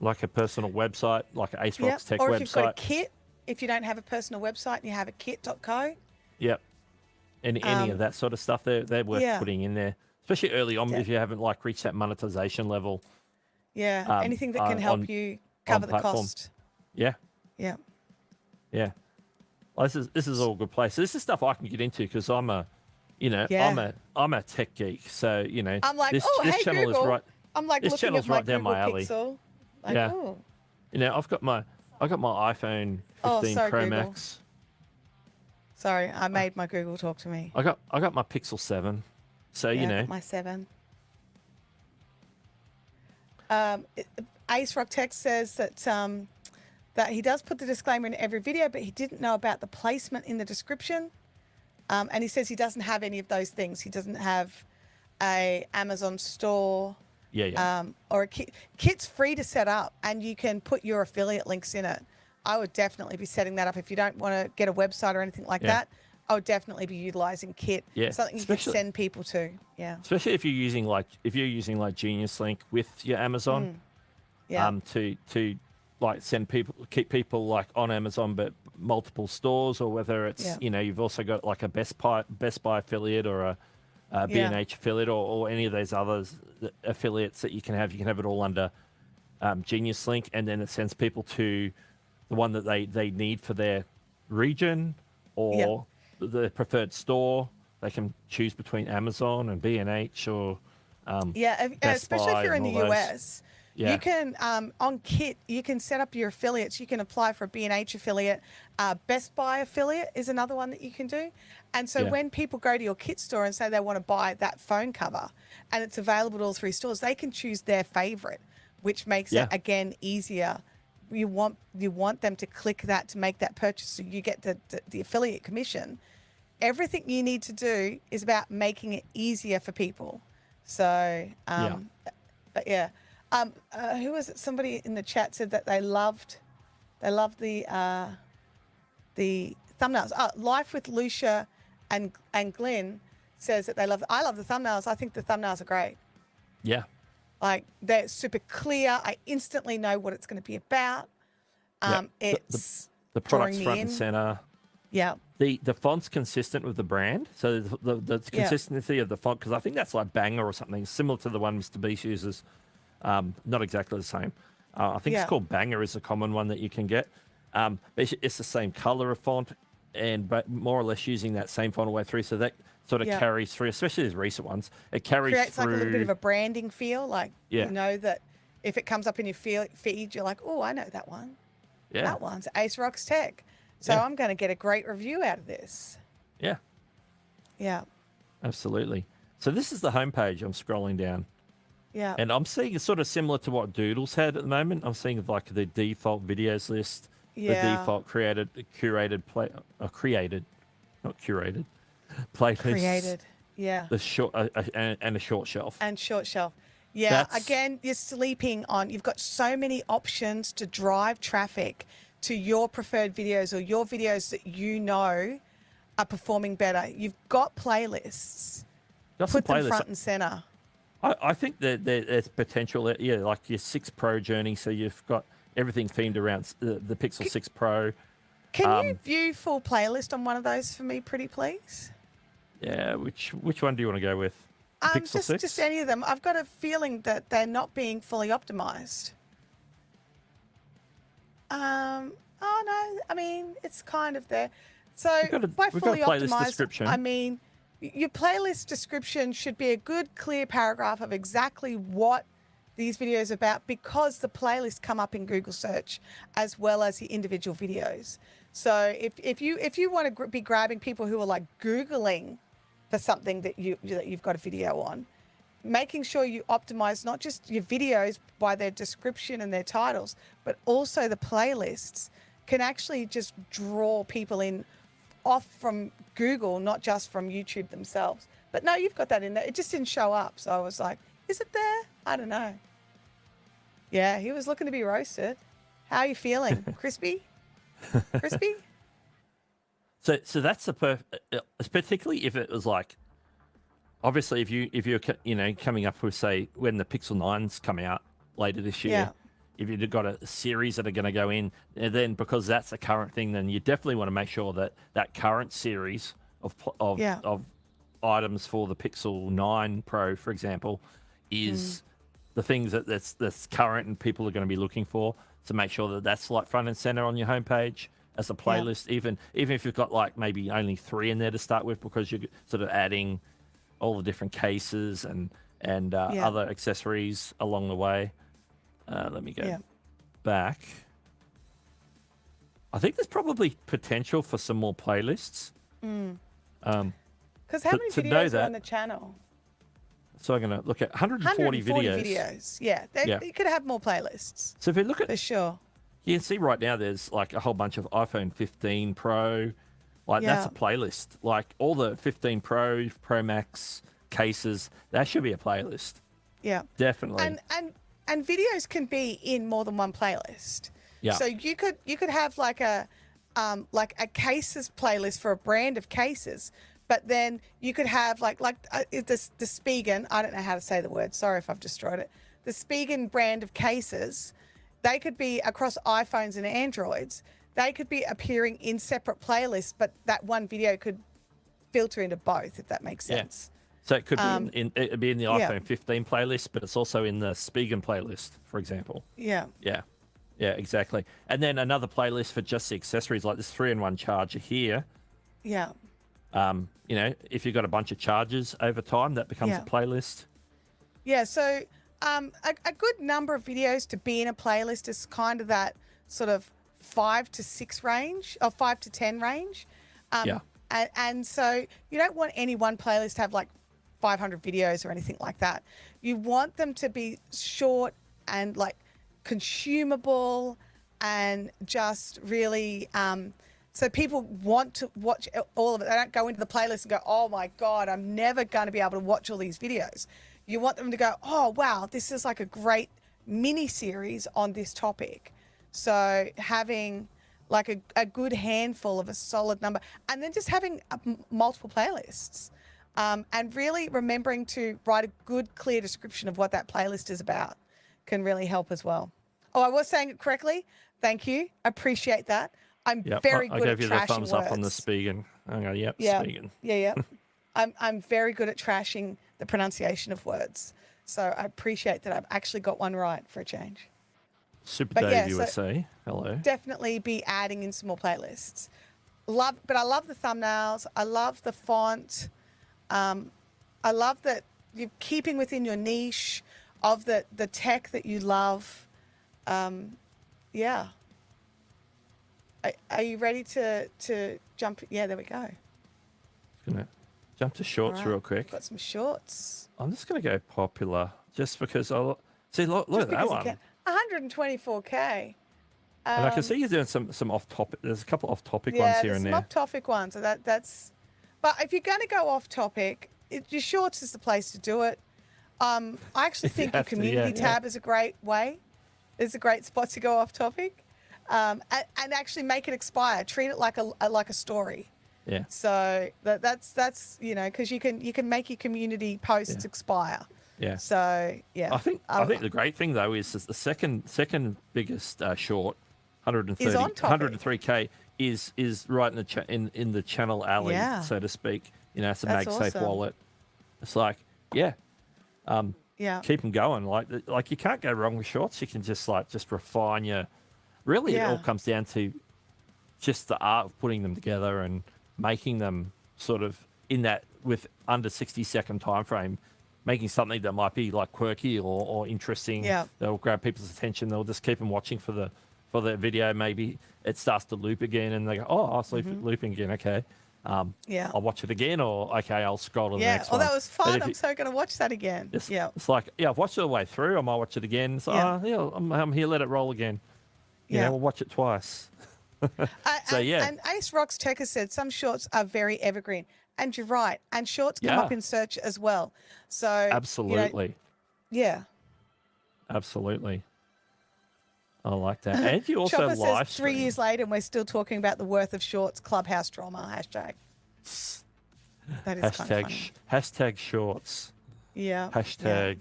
like a personal website, like an Ace Rocks Tech or website. if you've got a kit, if you don't have a personal website and you have a kit.co. Yep. Any of that sort of stuff, they're worth putting in there, especially early on if you haven't like reached that monetization level. Yeah, anything that can help you cover the platform. cost. Yeah. Yeah. Yeah. Well, this is all good place. So this is stuff I can get into, because I'm a tech geek. So I'm like, this hey channel Google. is right. I'm like This looking channel's at my right down Google my alley. Pixel. Like, Yeah. oh. I've got my iPhone 15 sorry, Pro Google. Max. Sorry, I made my Google talk to me. I got my Pixel 7. So I got my 7. Ace Rock Tech says that he does put the disclaimer in every video, but he didn't know about the placement in the description. And he says he doesn't have any of those things. He doesn't have a Amazon store. Yeah. Or a kit. Kit's free to set up, and you can put your affiliate links in it. I would definitely be setting that up. If you don't want to get a website or anything like that, I would definitely be utilizing Kit. Yeah. Something you can send people to. Yeah. Especially if you're using like Genius Link with your Amazon. Yeah. To like keep people like on Amazon, but multiple stores, or whether it's you've also got like a Best Buy affiliate, or a B&H affiliate, or any of those others affiliates that you can have. You can have it all under Genius Link, and then it sends people to the one that they need for their region, or the preferred store. They can choose between Amazon and B&H, or Best especially Buy if you're in and the all those. US. Yeah. You can on Kit, you can set up your affiliates. You can apply for a B&H affiliate. Best Buy affiliate is another one that you can do. And so when people go to your Kit store and say they want to buy that phone cover, and it's available at all 3 stores, they can choose their favorite, which makes it again easier. You want them to click that to make that purchase, so you get the affiliate commission. Everything you need to do is about making it easier for people. So, but yeah. Who was it? Somebody in the chat said that they loved the thumbnails. Life with Lucia and Glenn says that I love the thumbnails. I think the thumbnails are great. Yeah. Like, they're super clear. I instantly know what it's going to be about. It's the product's drawing me front in. and center. Yeah. The font's consistent with the brand, so the consistency of the font, because I think that's like Banger or something similar to the one Mr. Beast uses. Not exactly the same. I think it's called Banger is a common one that you can get. But it's the same color of font, but more or less using that same font all the way through. So that sort of carries through, especially these recent ones. It carries Creates through. like a little bit of a branding feel. Like, you know that if it comes up in your feed, you're like, oh, I know that one. Yeah. That one's Ace Rocks Tech. So I'm going to get a great review out of this. Yeah. Yeah. Absolutely. So this is the homepage. I'm scrolling down. Yeah. And I'm seeing it's sort of similar to what Doodles had at the moment. I'm seeing like the default videos list, the default created playlist. Created. Yeah. The short and a short shelf. And short shelf. Yeah. Again, you're sleeping on. You've got so many options to drive traffic to your preferred videos, or your videos that you know are performing better. You've got playlists. Put them front and center. I think that there's potential. Yeah, like your 6 Pro journey. So you've got everything themed around the Pixel 6 Pro. Can you view full playlist on one of those for me, pretty please? Yeah, which one do you want to go with? The Pixel 6? Just any of them. I've got a feeling that they're not being fully optimized. Oh no, I mean it's kind of there. So by fully optimized, I mean your playlist description should be a good, clear paragraph of exactly what these videos are about, because the playlists come up in Google search as well as the individual videos. So if you want to be grabbing people who are like Googling for something that you've got a video on, making sure you optimize not just your videos by their description and their titles, but also the playlists can actually just draw people in off from Google, not just from YouTube themselves. But no, you've got that in there. It just didn't show up. So I was like, is it there? I don't know. Yeah, he was looking to be roasted. How are you feeling? Crispy? Crispy? So that's the particularly if it was like, obviously if you're coming up with, say, when the Pixel 9s come out later this year, Yeah. if you've got a series that are going to go in, and then because that's a current thing, then you definitely want to make sure that that current series of items for the Pixel 9 Pro, for example, is the things that's current and people are going to be looking for. To make sure that that's like front and center on your homepage as a playlist, even if you've got like maybe only 3 in there to start with, because you're sort of adding all the different cases and other accessories along the way. Let me go back. I think there's probably potential for some more playlists. Because how many videos are on the channel? So I'm going to look at 140 videos. Yeah, you could have more playlists. So if you look at, for sure, you can see right now there's like a whole bunch of iPhone 15 Pro. Like that's a playlist. Like all the 15 Pro, Pro Max cases, that should be a playlist. Yeah, definitely. And videos can be in more than one playlist. Yeah. So you could have like a cases playlist for a brand of cases. But then you could have the Spigen, I don't know how to say the word, sorry if I've destroyed it. The Spigen brand of cases, they could be across iPhones and Androids. They could be appearing in separate playlists, but that one video could filter into both, if that makes sense. So it could be it'd be in the iPhone 15 playlist, but it's also in the Spigen playlist, for example. Yeah, exactly. And then another playlist for just the accessories, like this 3-in-1 charger here. Yeah. If you've got a bunch of chargers over time, that becomes a playlist. Yeah, so a good number of videos to be in a playlist is kind of that sort of 5 to 6 range, or 5 to 10 range. And so you don't want any one playlist to have like 500 videos or anything like that. You want them to be short and like consumable and just really... so people want to watch all of it. They don't go into the playlist and go, oh my God, I'm never going to be able to watch all these videos. You want them to go, oh wow, this is like a great mini series on this topic. So having like a good handful of a solid number, and then just having multiple playlists, and really remembering to write a good, clear description of what that playlist is about can really help as well. Oh, I was saying it correctly. Thank you. Appreciate that. I'm very good at trashing words. I gave you the thumbs up on the Spigen. I go, Spigen. Yeah. I'm very good at trashing the pronunciation of words. So I appreciate that I've actually got one right for a change. Super Dave USA. Hello. Definitely be adding in some more playlists. But I love the thumbnails. I love the font. I love that you're keeping within your niche of the tech that you love. Are you ready to jump? Yeah, there we go. Gonna jump to shorts real quick. Got some shorts. I'm just gonna go popular just because I'll see. Look at that one. 124K. And I can see you're doing some off topic. There's a couple off topic ones here and there. Yeah, off topic ones. So that's. But if you're going to go off topic, your shorts is the place to do it. I actually think your community tab is a great way. It's a great spot to go off topic. And actually make it expire. Treat it like a story. Yeah. So that's because you can make your community posts expire. Yeah. So yeah, I think the great thing though is the second biggest short, Is on topic. 103K is right in the channel alley, Yeah. so to speak. You know, it's a That's MagSafe awesome. wallet. It's like, yeah, yeah, keep them going. Like you can't go wrong with shorts. You can just refine your. Really, it all Yeah. comes down to just the art of putting them together and making them sort of in that with under 60-second time frame, making something that might be like quirky or interesting. Yeah. That'll grab people's attention. They'll just keep them watching for the video. Maybe it starts to loop again, and they go, "Oh, I was looping again. Okay, Yeah. I'll watch it again." Or okay, I'll scroll to the Yeah. next Oh, one. that was But fun. if I'm you- so going to watch that again. It's, Yeah. it's like, yeah, I've watched it all the way through. I might watch it again. It's like, Yeah. yeah, I'm here. Let it roll again. You Yeah. know, we'll watch it twice. So, yeah. And Ace Rocks Tech has said some shorts are very evergreen, and you're right. And shorts come Yeah. up in search as well. So you know, Absolutely. yeah. Absolutely. I like that. And you also Chopper live says 3 years later, and we're still talking about the worth of shorts. Clubhouse drama hashtag. That is kind of funny. Hashtag shorts. Yeah. Hashtag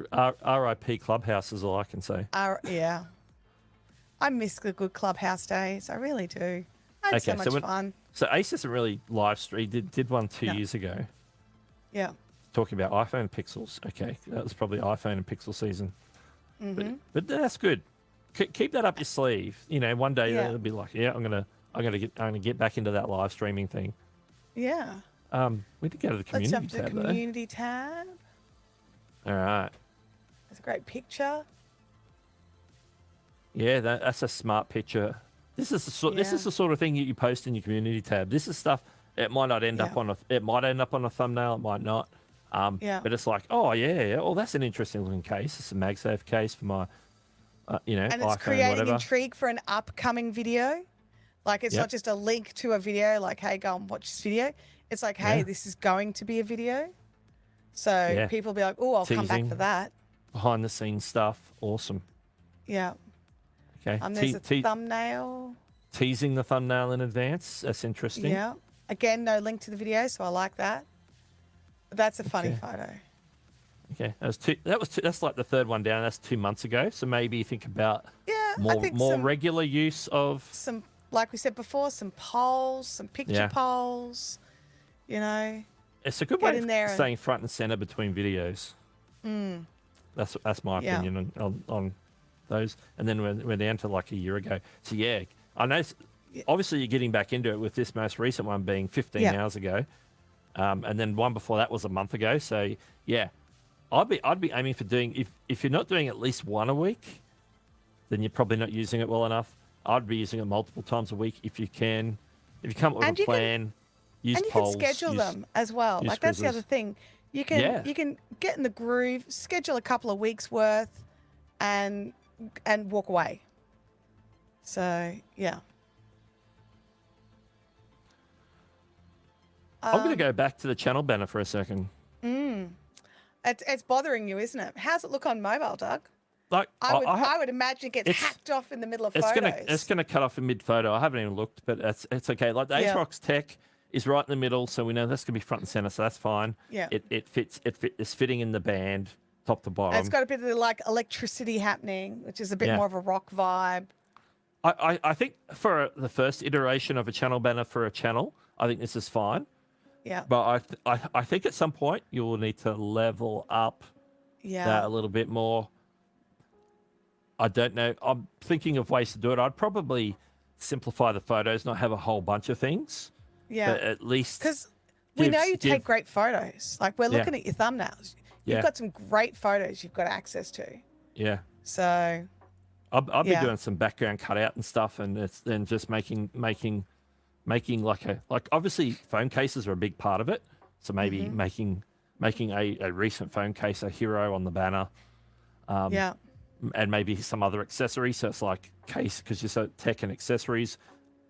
RIP Clubhouse is all I can say. Yeah. I miss the good Clubhouse days. I really do. I had so Okay, much so fun. So Ace doesn't really live stream. Did one 2 No. years ago Yeah. talking about iPhone Pixels. Okay, that was probably iPhone and Pixel season. But that's good. Keep that up your sleeve. You know, one day Yeah. it'll be like, yeah, I'm gonna get back into that live streaming thing. Yeah. We did go to the Let's community jump to the tab though. community tab. All right. It's a great picture. Yeah, that's a smart picture. This is the sort of thing that you post in your community tab. This is stuff. It might not end up Yeah. on a. It might end up on a thumbnail. It might not. Yeah. But it's like, oh yeah. Oh, that's an interesting looking case. It's a MagSafe case for my, you know, And it's iPhone, creating whatever. intrigue for an upcoming video. Like it's Yep. not just a link to a video, like, hey, go and watch this video. It's like, hey, Yeah. this is going to be a video. So Yeah. people be like, oh, I'll come back Teasing. for that. Behind the scenes stuff. Awesome. Yeah. Okay. There's a thumbnail. Teasing the thumbnail in advance. That's interesting. Yeah. Again, no link to the video, so I like that. But that's a funny Okay. photo. Okay. That's like the third one down. That's 2 months ago. So maybe think about Yeah, I more think regular use of. some, like we said before, some polls, some picture Yeah. polls. You know, It's a good Get way in of there and- staying front and center between videos. That's my Yeah. opinion on those. And then we're down to like a year ago. So yeah, I know. Obviously, you're getting back into it with this most recent one being 15 Yeah. hours ago, and then one before that was a month ago. So yeah, I'd be aiming for doing if you're not doing at least one a week, then you're probably not using it well enough. I'd be using it multiple times a week if you can. If you come up with And a you can- plan, use and you polls. can schedule use- them as well. use Like that's the quizzes. other thing. You can Yeah. you can get in the groove, schedule a couple of weeks worth, and walk away. So yeah. I'm going to go back to the channel banner for a second. It's bothering you, isn't it? How's it look on mobile, Doug? Like I would imagine it gets it's- hacked off in the middle of it's photos. gonna cut off in mid photo. I haven't even looked, but it's okay. Like the Yeah. Ace Tech is right in the middle, so we know that's gonna be front and center, so that's fine. Yeah. It's fitting in the band, top to bottom. And it's got a bit of like electricity happening, which is a bit Yeah. more of a rock vibe. I think for the first iteration of a channel banner for a channel, I think this is fine. Yeah. But I think at some point you will need to level up Yeah. that a little bit more. I don't know. I'm thinking of ways to do it. I'd probably simplify the photos, not have a whole bunch of things. Yeah. But at least Because we know you give- take great photos. Like we're Yeah. looking at your thumbnails. You've Yeah. got some great photos you've got access to. Yeah. So I'll be Yeah. doing some background cutout and stuff, and it's then just making like obviously phone cases are a big part of it. So maybe Mm-hmm. making a recent phone case a hero on the banner, yeah. and maybe some other accessories. So it's like case because you're so tech and accessories.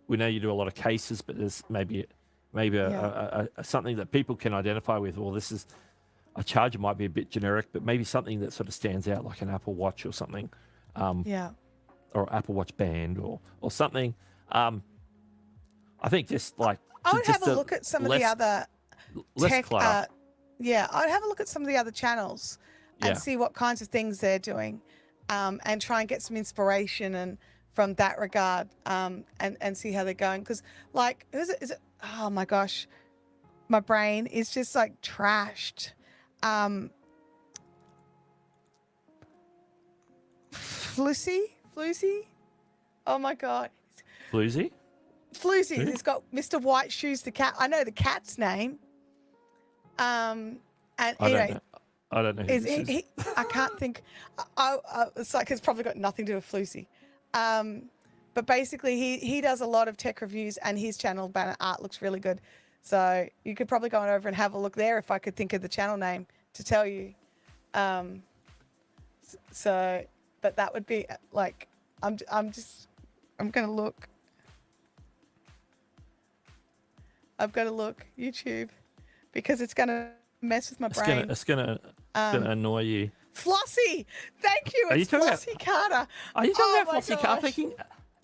We know you do a lot of cases, but there's maybe a something that people can identify with. Well, this is a charger might be a bit generic, but maybe something that sort of stands out, like an Apple Watch or something. Yeah. Or Apple Watch band or something. I think just like I would just have a look at some of the less- other less tech clutter. Yeah, I'd have a look at some of the other channels and Yeah. see what kinds of things they're doing, and try and get some inspiration and from that regard, and see how they're going. Because like, who's it? Is it? Oh my gosh, my brain is just like trashed. Floozy. Oh my god, Floozy? Floozy. Who? He's got Mr. White Shoes the cat. I know the cat's name. And I anyway, don't know. I don't know who this is. I can't think. It's like it's probably got nothing to do with Floozy. But basically, he does a lot of tech reviews, and his channel banner art looks really good. So you could probably go on over and have a look there if I could think of the channel name to tell you. But that would be like, I'm gonna look. I've got to look YouTube because it's gonna mess with my brain. It's gonna annoy you. Flossie, thank you. Are you It's talking Flossie Carter. Are you talking Oh about my Flossie Carter? gosh. Thinking,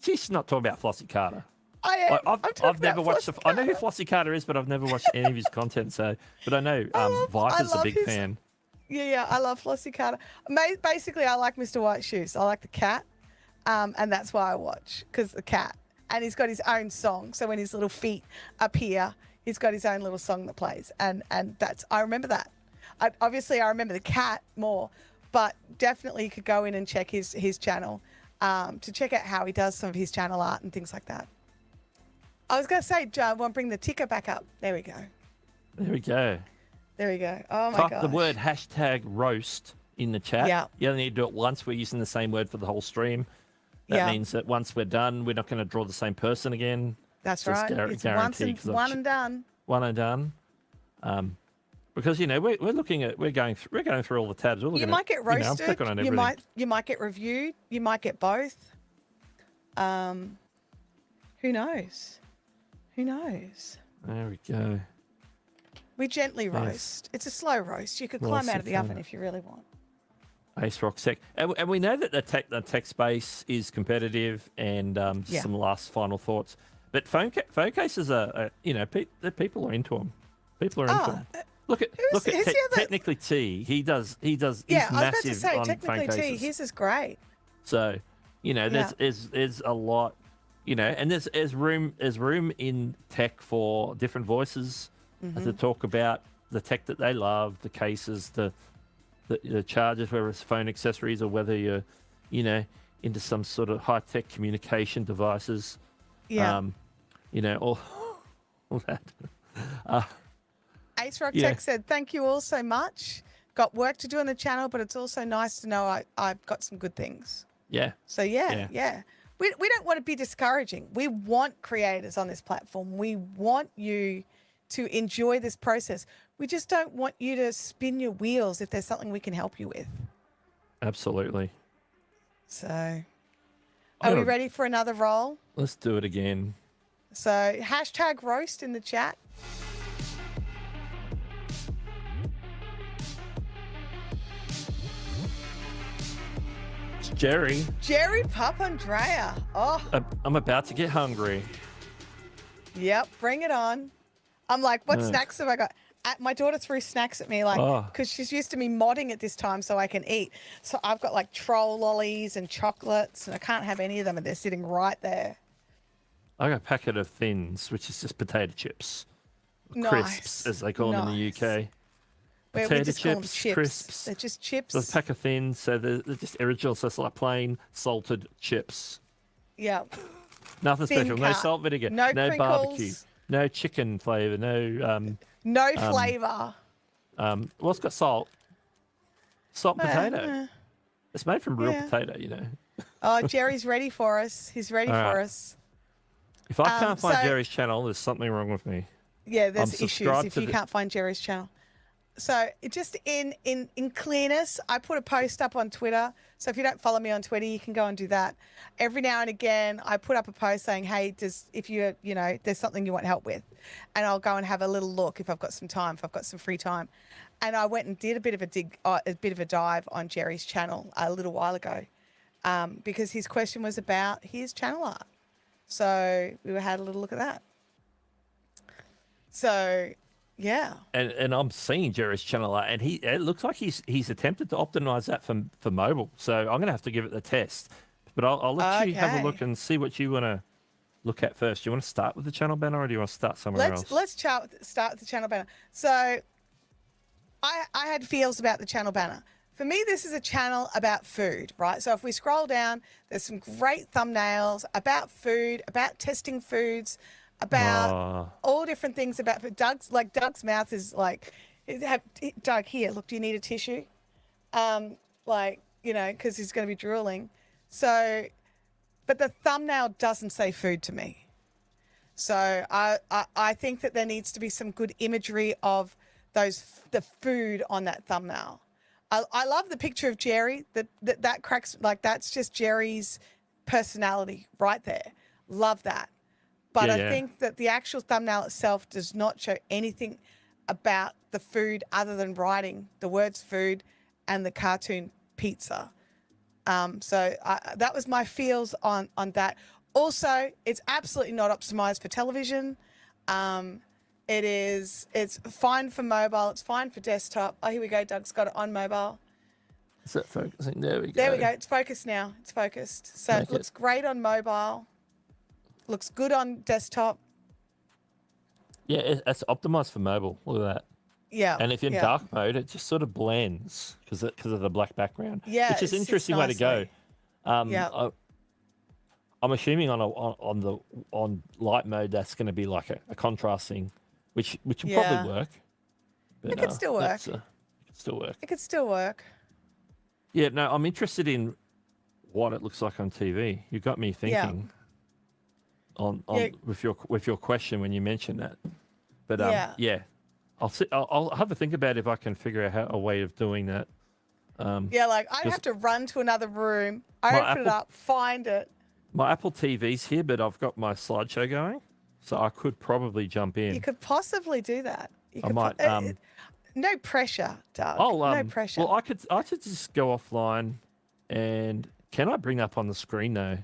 she's not talking about Flossie Carter. I am. Like, I'm talking I've never about watched. Flossie I know who Carter. Flossie Carter is, but I've never watched any of his content. So, but I know Viper's a love big his- fan. Yeah, I love Flossie Carter. Basically, I like Mr. White Shoes. I like the cat, and that's why I watch, because the cat. And he's got his own song. So when his little feet appear, he's got his own little song that plays, and that's, I remember that. Obviously, I remember the cat more, but definitely you could go in and check his channel, to check out how he does some of his channel art and things like that. I was going to say, John, want to bring the ticker back up. There we go. There we go. There we go. Oh my Type gosh. the word #roast in the chat. Yeah. You only need to do it once. We're using the same word for the whole stream. That Yeah. means that once we're done, we're not going to draw the same person again. That's Just right. It's guarantee, 'cause I've one and done. One and done. Because we're looking at we're going through all the tabs. We're looking You might get I'm roasted. clicking on You everything. might get reviewed. You might get both. Who knows? Who knows? There we go. We gently Yes. roast. It's a slow roast. You could Well, climb out of the it's, oven if you really want. Ace Rock Tech, and we know that the tech space is competitive. And just Yeah. some last final thoughts. But phone cases are people are into them. People are into them. Look at who's the other- technically T. He does. He's Yeah, I was about to massive say, on phone technically, cases. his is great. So, there's a lot, and there's room in tech for different voices to talk about the tech that they love, the cases, the chargers, whether it's phone accessories or whether you're, into some sort of high tech communication devices. Yeah. All that. Ace Rock yeah. Tech said, "Thank you all so much. Got work to do on the channel, but it's also nice to know I've got some good things." Yeah. So yeah. We don't want to be discouraging. We want creators on this platform. We want you to enjoy this process. We just don't want you to spin your wheels if there's something we can help you with. Absolutely. So, are we Yeah. ready for another roll? Let's do it again. So, #roast in the chat. It's Jerry. Jerry Papandrea. Oh, I'm about to get hungry. yep. Bring it on. I'm like, what Ugh. snacks have I got? My daughter threw snacks at me, like, Oh. because she's used to me modding at this time so I can eat. So I've got like troll lollies and chocolates, and I can't have any of them, and they're sitting right there. I got a packet of Thins, which is just potato chips. Nice. Crisps, as they call them in the Nice. UK. We Potato just call them chips, chips. crisps. They're just chips. So a pack of Thins, so they're just original, so it's like plain salted chips. Yeah. Nothing Thin special. No cut. salt, vinegar. No No barbecue. crinkles. No chicken flavour. No. No flavor. Well, it's got salt. Salt and potato. It's made from real yeah. potato. Oh, Jerry's ready for us. He's ready All for right. us. If I can't find so- Jerry's channel, there's something wrong with me. Yeah, there's I'm issues subscribed if to you the- can't find Jerry's channel. So just in clearness, I put a post up on Twitter. So if you don't follow me on Twitter, you can go and do that. Every now and again, I put up a post saying, "Hey, there's something you want help with," and I'll go and have a little look if I've got some time, if I've got some free time. And I went and did a bit of a dive on Jerry's channel a little while ago, because his question was about his channel art. So we had a little look at that. So, Yeah. And I'm seeing Jerry's channel art, and it looks like he's attempted to optimize that for mobile. So I'm gonna have to give it the test. But I'll let you have a look Okay. and see what you want to look at first. Do you want to start with the channel banner, or do you want to start somewhere else? Let's start with the channel banner. So I had feels about the channel banner. For me, this is a channel about food, right? So if we scroll down, there's some great thumbnails about food, about testing foods, about all different things about food. Doug's mouth is like, Doug, here, look, do you need a tissue? Like, you know, because he's going to be drooling. So, but the thumbnail doesn't say food to me. So I think that there needs to be some good imagery of the food on that thumbnail. I love the picture of Jerry. That cracks, like, that's just Jerry's personality right there. Love that. But I think that the actual thumbnail itself does not show anything about the food other than writing the words food and the cartoon pizza. So that was my feels on that. Also, it's absolutely not optimized for television. It's fine for mobile. It's fine for desktop. Oh, here we go. Doug's got it on mobile. Is it focusing? There we go. There we go. It's focused now. It's focused. So it looks great on mobile. Looks good on desktop. Yeah, it's optimized for mobile. Look at that. Yeah. And if you're in dark mode, it just sort of blends because of the black background. Yeah, which is an interesting way to go. I'm assuming on light mode that's going to be like a contrasting, which will probably work. But, it could still work. It could still work. It could still work. Yeah, no, I'm interested in what it looks like on TV. You got me thinking with your question when you mentioned that. But I'll have a think about if I can figure out a way of doing that. Like I'd have to run to another room. I open it up, find it. My Apple TV's here, but I've got my slideshow going, so I could probably jump in. You could possibly do that. I might. No pressure, Doug. No pressure. Well, I could just go offline, and can I bring up on the screen though,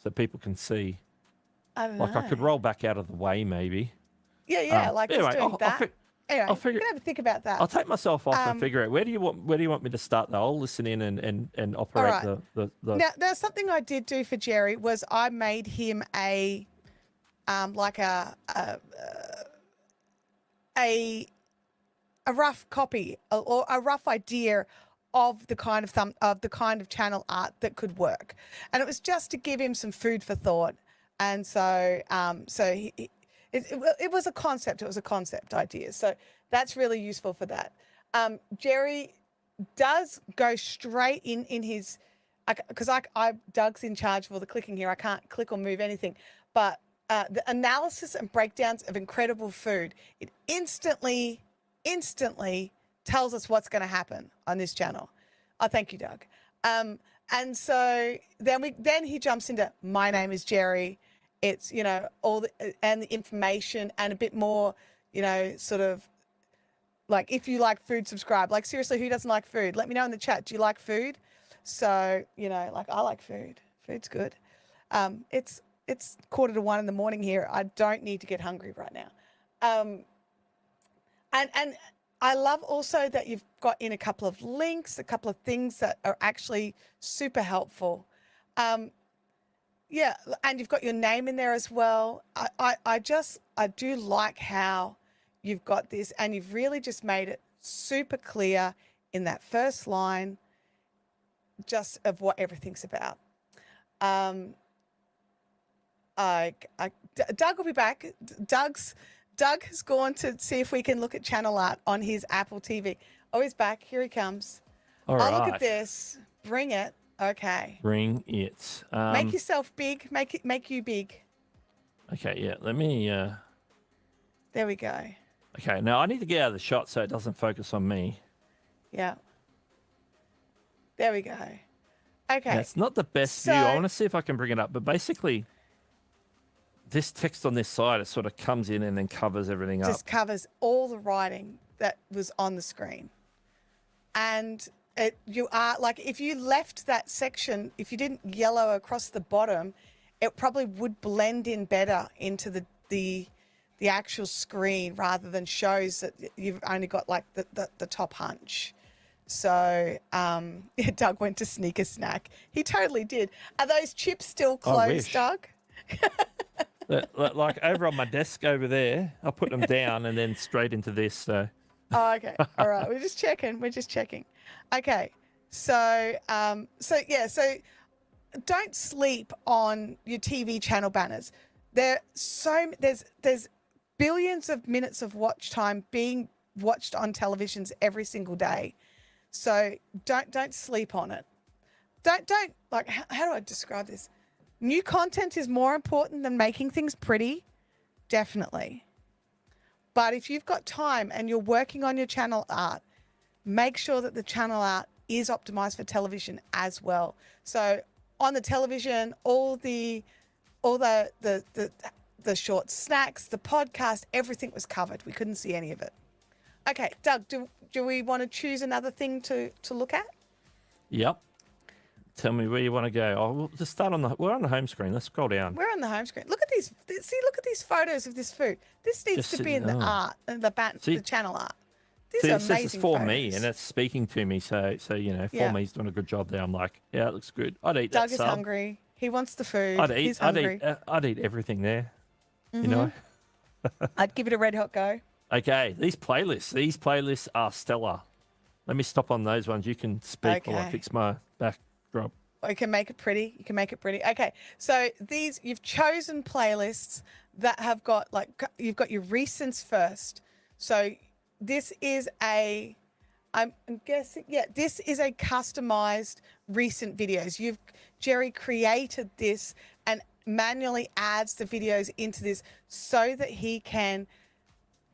so people can see? I don't know. Like I could roll back out of the way, maybe. Yeah, like anyway, just doing that. Anyway, I'll figure. You can have a think about that. I'll take myself off and figure out where do you want me to start though? I'll listen in and operate the. Now something I did do for Jerry was I made him a rough copy or a rough idea of the kind of channel art that could work, and it was just to give him some food for thought. And so it was a concept. It was a concept idea. So that's really useful for that. Jerry does go straight in his, because Doug's in charge of all the clicking here. I can't click or move anything, but the analysis and breakdowns of incredible food, it instantly tells us what's going to happen on this channel. Oh, thank you, Doug. And so then he jumps into my name is Jerry. It's, all the information and a bit more, sort of like, if you like food, subscribe. Like, seriously, who doesn't like food? Let me know in the chat. Do you like food? So, like, I like food. Food's good. It's 1:45 in the morning here. I don't need to get hungry right now. And I love also that you've got in a couple of links, a couple of things that are actually super helpful. And you've got your name in there as well. I do like how you've got this, and you've really just made it super clear in that first line, just of what everything's about. Doug will be back. Doug has gone to see if we can look at channel art on his Apple TV. Oh, he's back. Here he comes. Look at this. Bring it. Okay. Bring it. Make yourself big. Make you big. Okay, yeah. Let me. There we go. Okay, now I need to get out of the shot so it doesn't focus on me. Yeah. There we go. Okay. Now, it's not the best view. I want to see if I can bring it up, but basically, this text on this side, it sort of comes in and then covers everything up. Just covers all the writing that was on the screen, and you are like, if you left that section, if you didn't yellow across the bottom, it probably would blend in better into the the actual screen rather than shows that you've only got like the top hunch. So yeah, Doug went to sneak a snack. He totally did. Are those chips still closed, wish. Doug? Like over on my desk over there, I put them down and then straight into this. So Oh, okay. All right. We're just checking. Okay. So, so don't sleep on your TV channel banners. There's billions of minutes of watch time being watched on televisions every single day. So don't sleep on it. Don't like, how do I describe this? New content is more important than making things pretty. Definitely. But if you've got time and you're working on your channel art, make sure that the channel art is optimized for television as well. So on the television, all the short snacks, the podcast, everything was covered. We couldn't see any of it. Okay, Doug, do we want to choose another thing to look at? Yep. Tell me where you want to go. Oh, we'll just start we're on the home screen. Let's scroll down. We're on the home screen. Look at these. Look at these photos of this food. This needs to be in the art and the channel art. These are amazing this is for photos. me, and it's speaking to me. So for me, he's doing a good job there. I'm like, yeah, it looks good. I'd eat that. Doug is hungry. He wants the food. He's I'd hungry. I'd eat everything there. You know. I'd give it a red hot go. Okay, these playlists are stellar. Let me stop on those ones. You can speak while I fix my backdrop. Or you can make it pretty. Okay, so you've chosen playlists that have got you've got your recents first. So this is I'm guessing, this is a customized recent videos. Jerry created this and manually adds the videos into this so that he can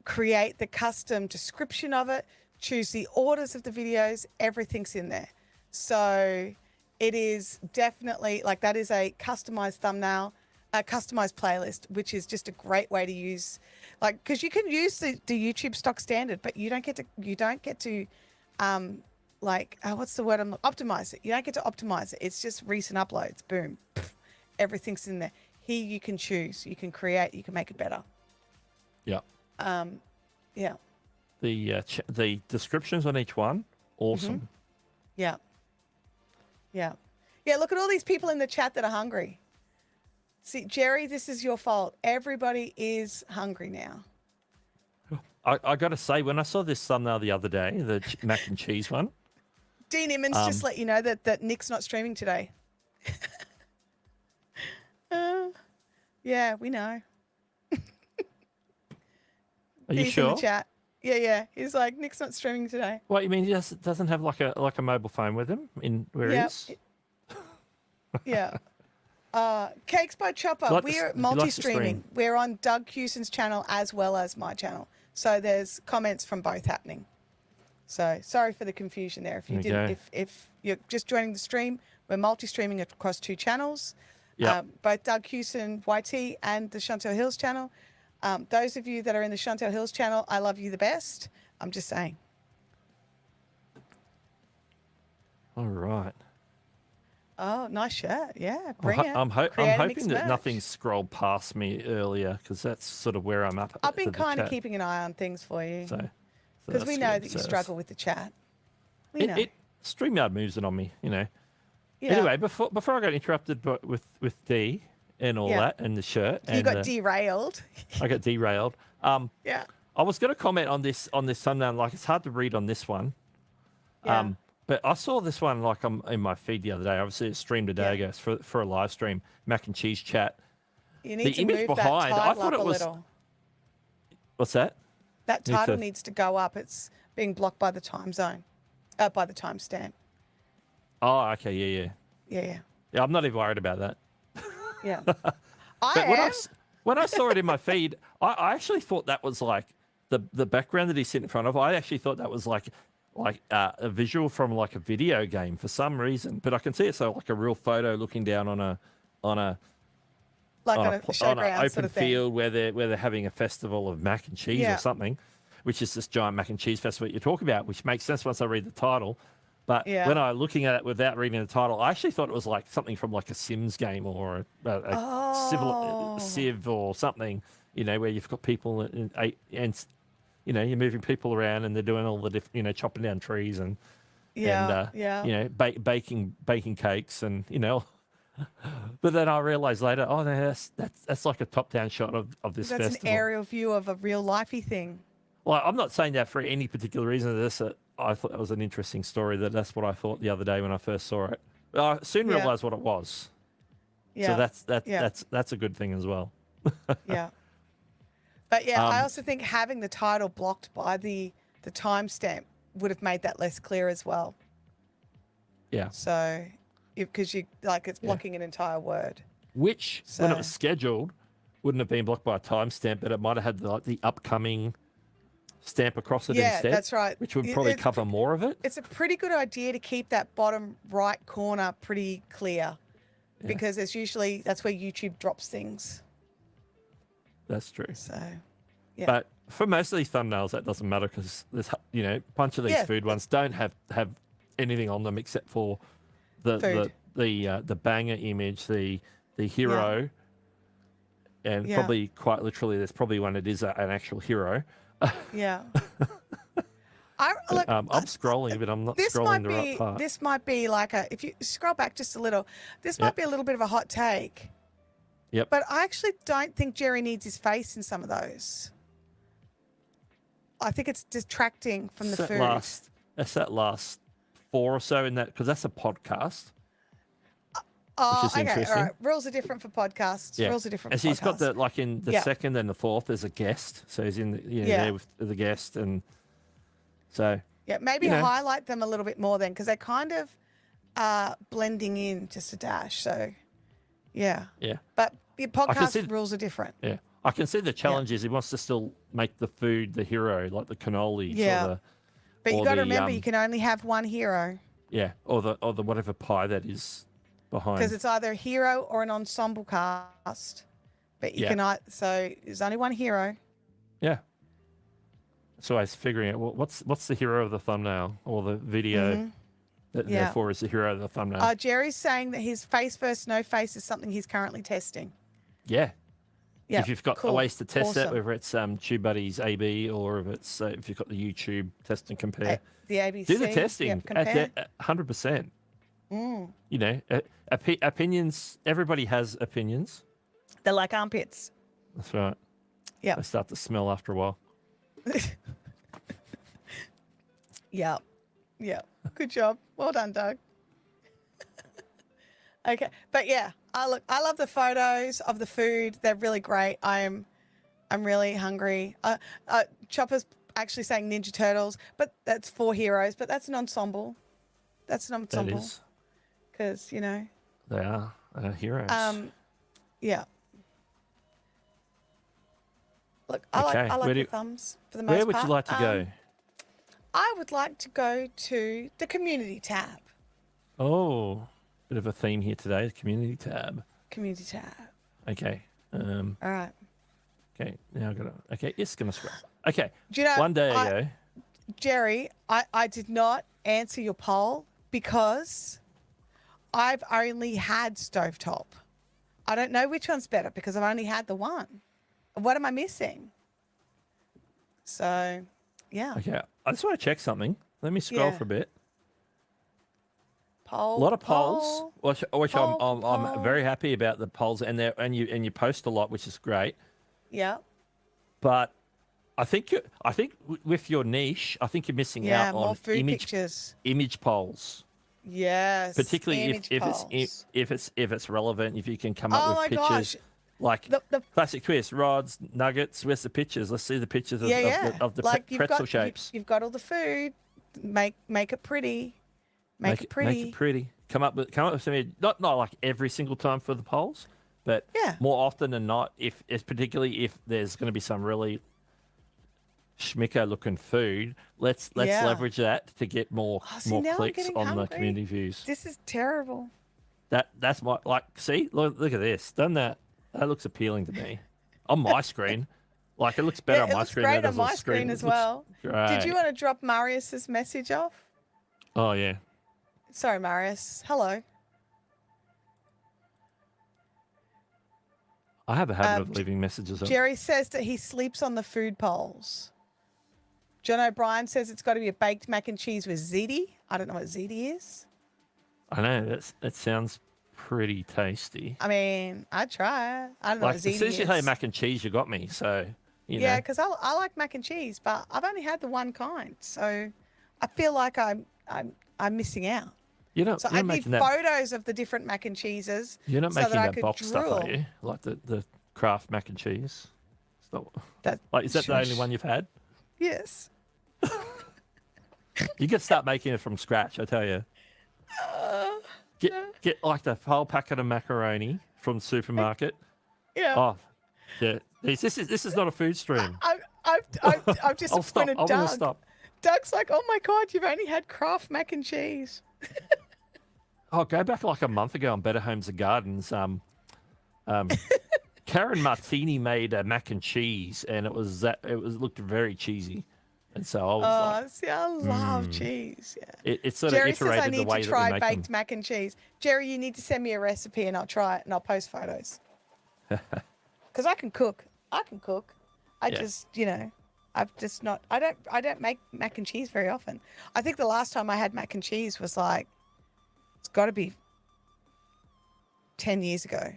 create the custom description of it, choose the orders of the videos, everything's in there. So it is definitely that is a customized thumbnail, a customized playlist, which is just a great way to use, because you can use the YouTube stock standard, but you don't get to what's the word? Optimize it. You don't get to optimize it. It's just recent uploads. Boom. Pff, everything's in there. Here you can choose, you can create, you can make it better. Yeah. Yeah. The descriptions on each one, awesome. Yeah. Yeah. Yeah, look at all these people in the chat that are hungry. See, Jerry, this is your fault. Everybody is hungry now. I got to say, when I saw this thumbnail the other day, the mac and cheese one. Dean Emmons just let you know that Nick's not streaming today. Yeah, we know. Are you He's sure? in the chat. Yeah. He's like, Nick's not streaming today. What, you mean he doesn't have like a mobile phone with him in where he is? Yeah. Cakes by Chopper. We're multi-streaming. We're on Doug Hewson's channel as well as my channel. So there's comments from both happening. So sorry for the confusion there. If you're just joining the stream, we're multi-streaming across two channels. Yep. Both Doug Hewson YT and the Chantelle Hills channel. Those of you that are in the Chantelle Hills channel, I love you the best. I'm just saying. All right. Oh, nice shirt. Yeah, bring it. I'm Create a hoping mixed that merch. nothing scrolled past me earlier, because that's sort of where I'm up. I've been kind of keeping an eye on things for you. Because we know that you struggle with the chat. We know. StreamYard moves it on me, Yeah. Anyway, before I got interrupted with D and all that and the shirt. You got derailed. I got derailed. Yeah. I was going to comment on this thumbnail. Like, it's hard to read on this one. Yeah. But I saw this one in my feed the other day. Obviously, it streamed a day ago for a live stream, mac and cheese chat. You need the to image move behind, that I title thought up it was. a little. What's that? That title needs to go up. It's being blocked by the time zone, by the timestamp. Oh, okay, yeah. Yeah. Yeah, I'm not even worried about that. Yeah. When I saw it in my feed, I actually thought that was like the background that he's sitting in front of. I actually thought that was like a visual from like a video game for some reason. But I can see it's like a real photo looking down on a showground open sort of field where they're having a festival of mac and cheese or something, which is this giant mac and cheese festival that you talk about, which makes sense once I read the title. But when I was looking at it without reading the title, I actually thought it was like something from like a Sims game or a Civ or something. you know, where you've got people and you know, you're moving people around and they're doing all the you know, chopping down trees and Yeah. Yeah. you know, baking cakes and you know. But then I realised later, oh, no, that's like a top-down shot of this That's festival. an aerial view of a real lifey thing. Well, I'm not saying that for any particular reason. I thought that was an interesting story. That's what I thought the other day when I first saw it. I soon Yeah. realised what it was. Yeah. So yeah. that's a good thing as well. Yeah. But yeah, I Um, also think having the title blocked by the timestamp would have made that less clear as well. Yeah. So, because you like it's Yeah. blocking an entire word. Which, when it So- was scheduled, wouldn't have been blocked by a timestamp, but it might have had the upcoming stamp across it Yeah, instead. that's right. Which would probably cover more of it. It's a pretty good idea to keep that bottom right corner pretty clear, Yeah. because that's where YouTube drops things. That's true. So, yeah. But for most of these thumbnails, that doesn't matter because there's, you know, a bunch of these Yeah. food ones don't have anything on them except for the banger image, the hero, and Yeah. probably quite literally, there's probably one that is an actual hero. Yeah. I'm scrolling, but I'm not scrolling the right part. This might be like if you scroll back just a little, this might Yep. be a little bit of a hot take. Yep. But I actually don't think Jerry needs his face in some of those. I think it's distracting from the food. That's that last 4 or so in that, because that's a podcast. Oh, which is okay. All interesting. right. Rules are different for podcasts. Yeah. Rules are different And for so he's got podcasts. like in the second and the fourth, there's a guest. So he's in there with the guest. And so. Yeah, maybe you know. highlight them a little bit more then, because they're kind of blending in just a dash. So, yeah. Yeah. But your podcast rules are different. Yeah. I can see the challenge is he wants to still make the food the hero, like the cannolis. Yeah. But you or got to the, remember, you can only have one hero, Yeah. Or the whatever pie that is behind. because it's either a hero or an ensemble cast. But you Yeah. so there's only one hero. Yeah. So I was figuring out what's the hero of the thumbnail or the video that Yeah. therefore is the hero of the thumbnail. Jerry's saying that his face versus no face is something he's currently testing. Yeah. Yeah. If you've got cool. ways to test that, Awesome. whether it's TubeBuddies AB or if it's if you've got the YouTube test and compare, The ABC. do the testing Yep, compare. at 100%. You know, opinions. Everybody has opinions. They're like armpits. That's right. Yeah. They start to smell after a while. Yeah. Yeah. Good job. Well done, Doug. Okay. But yeah, I love the photos of the food. They're really great. I'm really hungry. Chopper's actually saying Ninja Turtles, but that's 4 heroes, but that's an ensemble. That's an That ensemble. is. Because, you know. They are heroes. Yeah. Look, I like the thumbs for the most part. Where would you like to go? I would like to go to the community tab. Oh, bit of a theme here today. Community tab. Community tab. Okay. All right. Okay. Now I got to. Okay. It's gonna scroll. Okay. Do you know, One day ago. Jerry, I did not answer your poll because I've only had stovetop. I don't know which one's better because I've only had the one. What am I missing? So, yeah. Okay. I just want to check something. Let me scroll Yeah. for a bit. Poll. A lot of polls, which Poll, I'm poll. very happy about the polls, and you post a lot, which is great. Yeah. But I think with your niche, I think you're missing Yeah. out More on food pictures. image polls, Yes. particularly image polls. if it's relevant. If you can come Oh up my with pictures gosh. like The classic twist, rods, nuggets. Where's the pictures? Let's see the pictures of, of the like you've pretzel got, shapes. You've got all the food. Make it pretty. Make it pretty. Make it pretty. Come up with something. Not like every single time for the polls, but Yeah. more often than not, if particularly if there's going to be some really schmicker looking food, let's Yeah. leverage that to get more See, now I'm clicks getting on the hungry. community views. This is terrible. That's my see look at this. Done that. That looks appealing to me on my screen. Like it looks better Yeah, on it my looks screen. great than it on does my the screen as It looks well. Great. Did you want to drop Marius's message off? Oh yeah. Sorry, Marius. Hello. I have a habit of leaving messages on. Jerry says that he sleeps on the food polls. John O'Brien says it's got to be a baked mac and cheese with ziti. I don't know what ziti is. I know that sounds pretty tasty. I mean, I'd try it. I don't know what As ziti soon as you is. say mac and cheese, you got me. So you Yeah, know. because I like mac and cheese, but I've only had the one kind, so I feel like I'm missing out. You're not, So you're I not need making that. photos of the different mac and cheeses. You're not so making that I that could box stuff, drool. are you? Like the Kraft mac and cheese. It's not, That, is that the only shush. one you've had? Yes. You could start making it from scratch. I tell you. Get like the whole packet of macaroni from the supermarket. Yeah. Oh, yeah. This is not a food stream. I've just I'll stop. disappointed I'm Doug. gonna stop. Doug's like, oh my God, you've only had Kraft mac and cheese. Oh, go back like a month ago on Better Homes and Gardens. Karen Martini made a mac and cheese, and it looked very cheesy, and so I was like, See, I love cheese. Yeah. it sort Jerry of says I iterated the need way to that we try make baked them. mac and cheese. Jerry, you need to send me a recipe and I'll try it and I'll post photos. Because I can cook. I Yeah. just, I've just not. I don't make mac and cheese very often. I think the last time I had mac and cheese was like, it's got to be 10 years ago.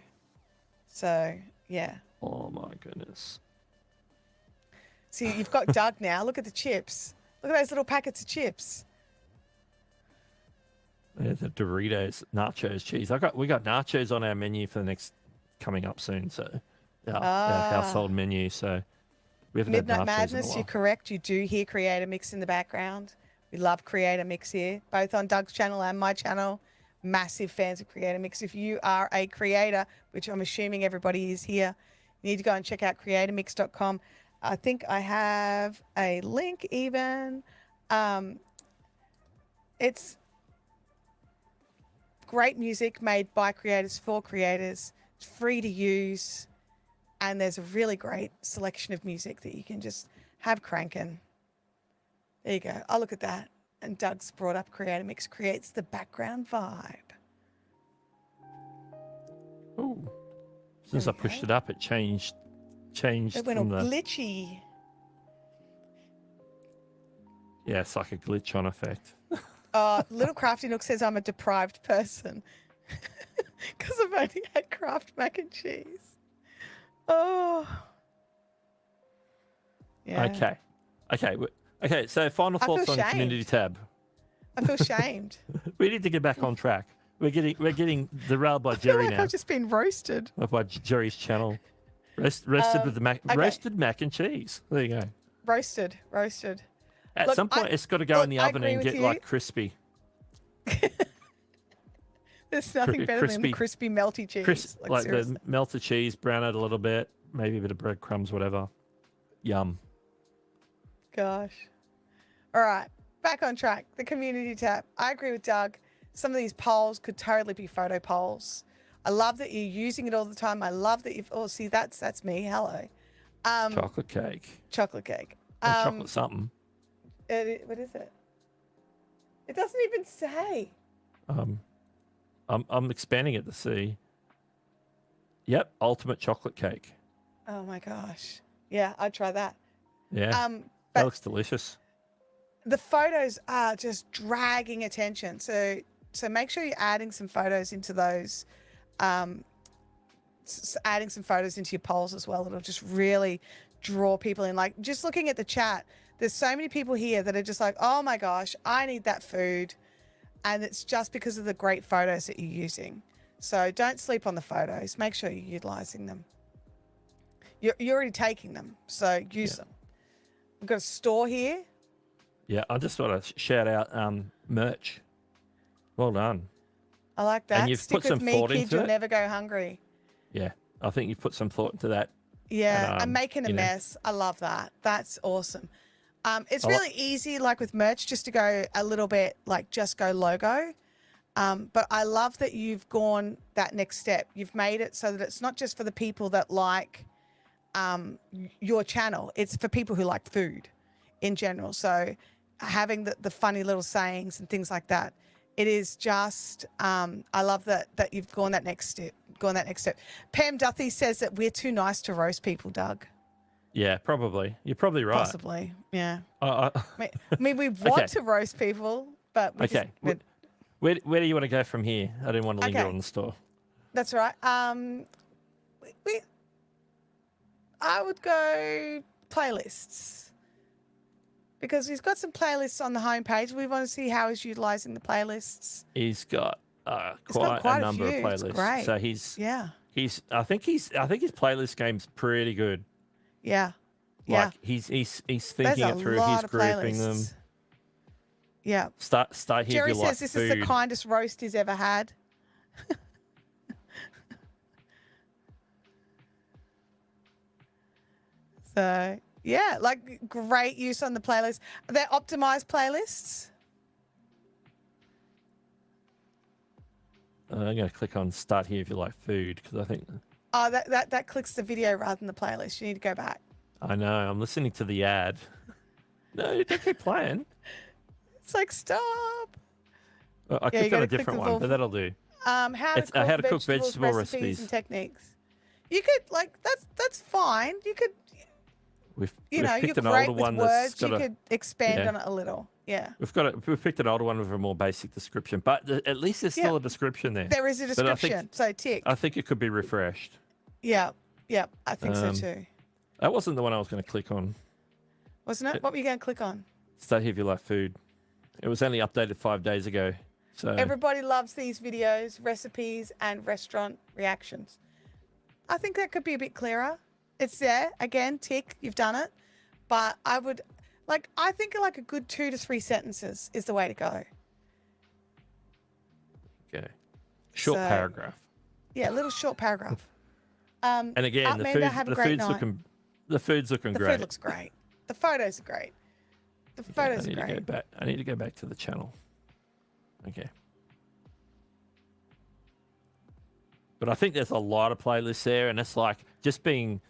So yeah. Oh my goodness. See, you've got Doug now. Look at the chips. Look at those little packets of chips. Yeah, the Doritos nachos cheese. We got nachos on our menu for the next coming up soon. So our household menu. So we haven't had Midnight nachos in a Madness, while. you're correct. You do hear Creator Mix in the background. We love Creator Mix here, both on Doug's channel and my channel. Massive fans of Creator Mix. If you are a creator, which I'm assuming everybody is here, you need to go and check out creatormix.com. I think I have a link even. It's great music made by creators for creators. It's free to use. And there's a really great selection of music that you can just have cranking. There you go. Oh, look at that. And Doug's brought up Creator Mix, creates the background vibe. Ooh. As soon as I pushed it up, it changed It went all from the... glitchy. Yeah, it's like a glitch on effect. Little Crafty Nook says I'm a deprived person because I've only had Kraft mac and cheese. Oh. Yeah. Okay. So final I feel thoughts on shamed. community tab. I feel shamed. We need to get back on track. We're getting derailed by I feel Jerry like now. I've just been roasted. By Jerry's channel. Roasted with the okay. roasted mac and cheese. There you go. Roasted. At Look, some point, it's got to go in the I oven agree and with get you. like crispy. There's nothing better than crispy melty cheese. Like seriously. the melted cheese, brown it a little bit, maybe a bit of breadcrumbs, whatever. Yum. Gosh. All right. Back on track. The community tab. I agree with Doug. Some of these polls could totally be photo polls. I love that you're using it all the time. I love that you've... Oh, see, that's me. Hello. Chocolate cake. Chocolate cake. Or chocolate something. What is it? It doesn't even say. I'm expanding it to see. Yep, ultimate chocolate cake. Oh my gosh. Yeah, I'd try that. Yeah, that But looks delicious. the photos are just dragging attention. So make sure you're adding some photos into those. Adding some photos into your polls as well. It'll just really draw people in. Like just looking at the chat, there's so many people here that are just like, oh my gosh, I need that food. And it's just because of the great photos that you're using. So don't sleep on the photos. Make sure you're utilizing them. You're already taking them, so use them. We've got a store here. Yeah, I just want to shout out merch. Well done. I like that. And you've Stick put with some me, thought kid. into You'll it. never go hungry. Yeah, I think you've put some thought into that. Yeah, And, I'm making a you know. mess. I love that. That's awesome. It's really easy, like with merch, just to go a little bit, like just go logo. But I love that you've gone that next step. You've made it so that it's not just for the people that like your channel. It's for people who like food in general. So having the funny little sayings and things like that It is just, I love that you've gone that next step. Pam Duthie says that we're too nice to roast people, Doug. Yeah, probably. You're probably right. Possibly, yeah. Uh, I mean, we want to roast people, but okay. Where do you want to go from here? I didn't want to linger on the store. That's right. I would go playlists because he's got some playlists on the homepage. We want to see how he's utilising the playlists. He's got quite a number of playlists. It's great. So I think his playlist game's pretty good. Yeah. Like he's thinking it through. He's grouping them. Yeah. Start here. Jerry if you says like this food. is the kindest roast he's ever had. So yeah, like great use on the playlist. They're optimized playlists. I'm going to click on start here if you like food because I think. Oh, that clicks the video rather than the playlist. You need to go back. I know. I'm listening to the ad. No, don't keep playing. It's like stop. Well, I clicked on a different one, but that'll do. How to cook vegetable recipes and techniques. You could that's fine. You could. We've you're picked an great older with one words. that's got You could expand on it a little. Yeah. We've picked an older one with a more basic description, but at least there's still a description there. There is a description, so tick. I think it could be refreshed. Yeah, I think so too. That wasn't the one I was going to click on. Wasn't it? What were you going to click on? Start here if you like food. It was only updated 5 days ago. So everybody loves these videos, recipes, and restaurant reactions. I think that could be a bit clearer. It's there again. Tick. You've done it. But I would I think like a good 2 to 3 sentences is the way to go. Okay. Short paragraph. Yeah, a little short paragraph. And again, the food's looking great. The food looks great. The photos are great. The photos are great. I need to go back to the channel. Okay. But I think there's a lot of playlists there, and it's like just being,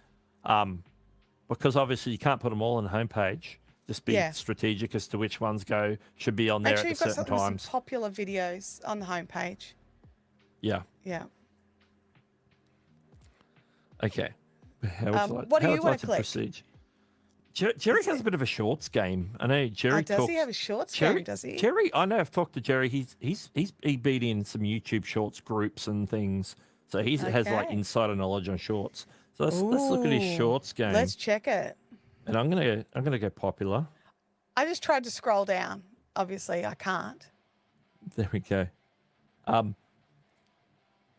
because obviously you can't put them all on the homepage. Just be strategic as to which ones should be on there at certain times. Some popular videos on the homepage. Yeah. Yeah. Okay. What do you want to click? Proceed? Jerry has a bit of a shorts game. I know Jerry talks. Does he have a shorts game? Does he? Jerry, I know. I've talked to Jerry. He beat in some YouTube shorts groups and things, so he has like insider knowledge on shorts. So let's look at his shorts game. Let's check it. And I'm gonna go popular. I just tried to scroll down. Obviously, I can't. There we go.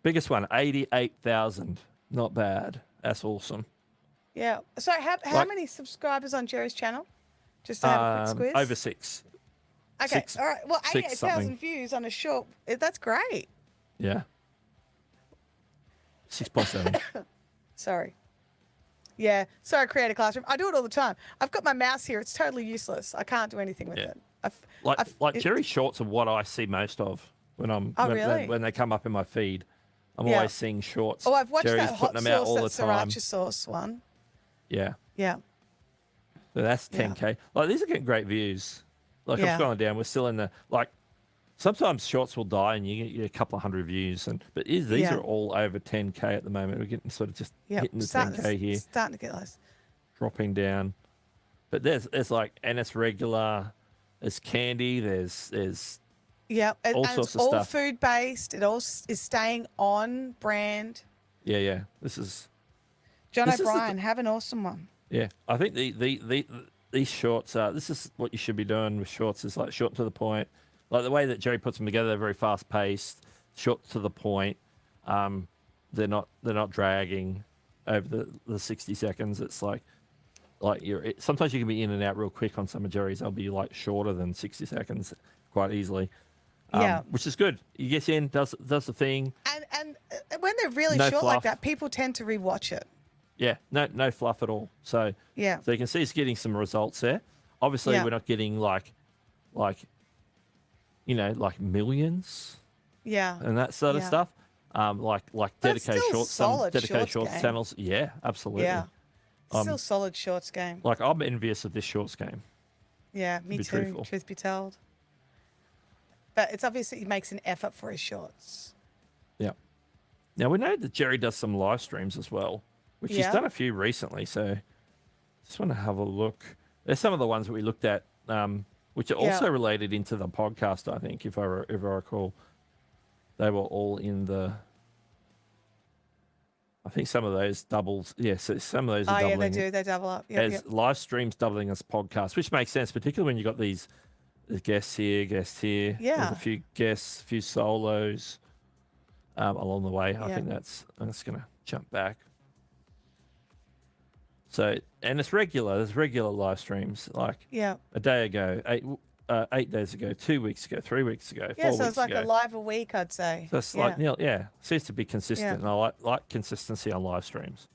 Biggest one, 88,000. Not bad. That's awesome. Yeah. So how many subscribers on Jerry's channel? Just to have a quick squiz. Over 6. Okay. All right. Well, 88,000 views on a short. That's great. Yeah. 6.7. Sorry. Yeah. Sorry, Creator Classroom. I do it all the time. I've got my mouse here. It's totally useless. I can't do anything with it. Jerry's shorts are what I see most of when they come up in my feed. I'm always seeing shorts. Oh, I've watched Jerry's that hot putting them out all sauce, the that time. sriracha sauce one. Yeah. Yeah. So that's 10K. Like these are getting great views. Like I'm scrolling down, we're still in the sometimes shorts will die and you get a couple of hundred views, but these are all over 10K at the moment. We're getting sort of just hitting the 10K here. Starting to get those. Dropping down. But there's and it's regular, there's candy, there's and sorts it's of all stuff. food based. It all is staying on brand. Yeah. This is John O'Brien, have an awesome one. Yeah. I think these shorts this is what you should be doing with shorts, is like short to the point. Like the way that Jerry puts them together, they're very fast paced, short to the point. They're not dragging over the 60 seconds. It's like sometimes you can be in and out real quick on some of Jerry's. They'll be like shorter than 60 seconds quite easily. Which is good. He gets in, does the thing. And when they're really short like that, people tend to rewatch it. Yeah, no fluff at all. So you can see he's getting some results there. Obviously, we're not getting like millions. Yeah. And that sort of stuff. Like dedicated shorts channels. Yeah, absolutely. Yeah. Still solid shorts game. Like I'm envious of this shorts game. Yeah, me too. Truthful. Truth be told. but it's obvious that he makes an effort for his shorts. Yeah. Now, we know that Jerry does some live streams as well, which he's Yeah. done a few recently. So just want to have a look. There's some of the ones that we looked at, which are also related into the podcast, I think, if I recall. They were all in the... I think some of those doubles... Yes, so some of those are Oh, yeah, doubling. they do. They double up. As Yep. live streams doubling as podcasts, which makes sense, particularly when you've got these guests here. There's Yeah. a few guests, a few solos along the way. I Yeah. think I'm just going to jump back. So, and it's regular. There's regular live streams, like Yeah. a day ago, 8 days ago, 2 weeks ago, 3 weeks ago, 4 Yeah, so weeks it's like ago. a live a week, I'd say. So it's like, seems to be consistent. And I like consistency on live streams.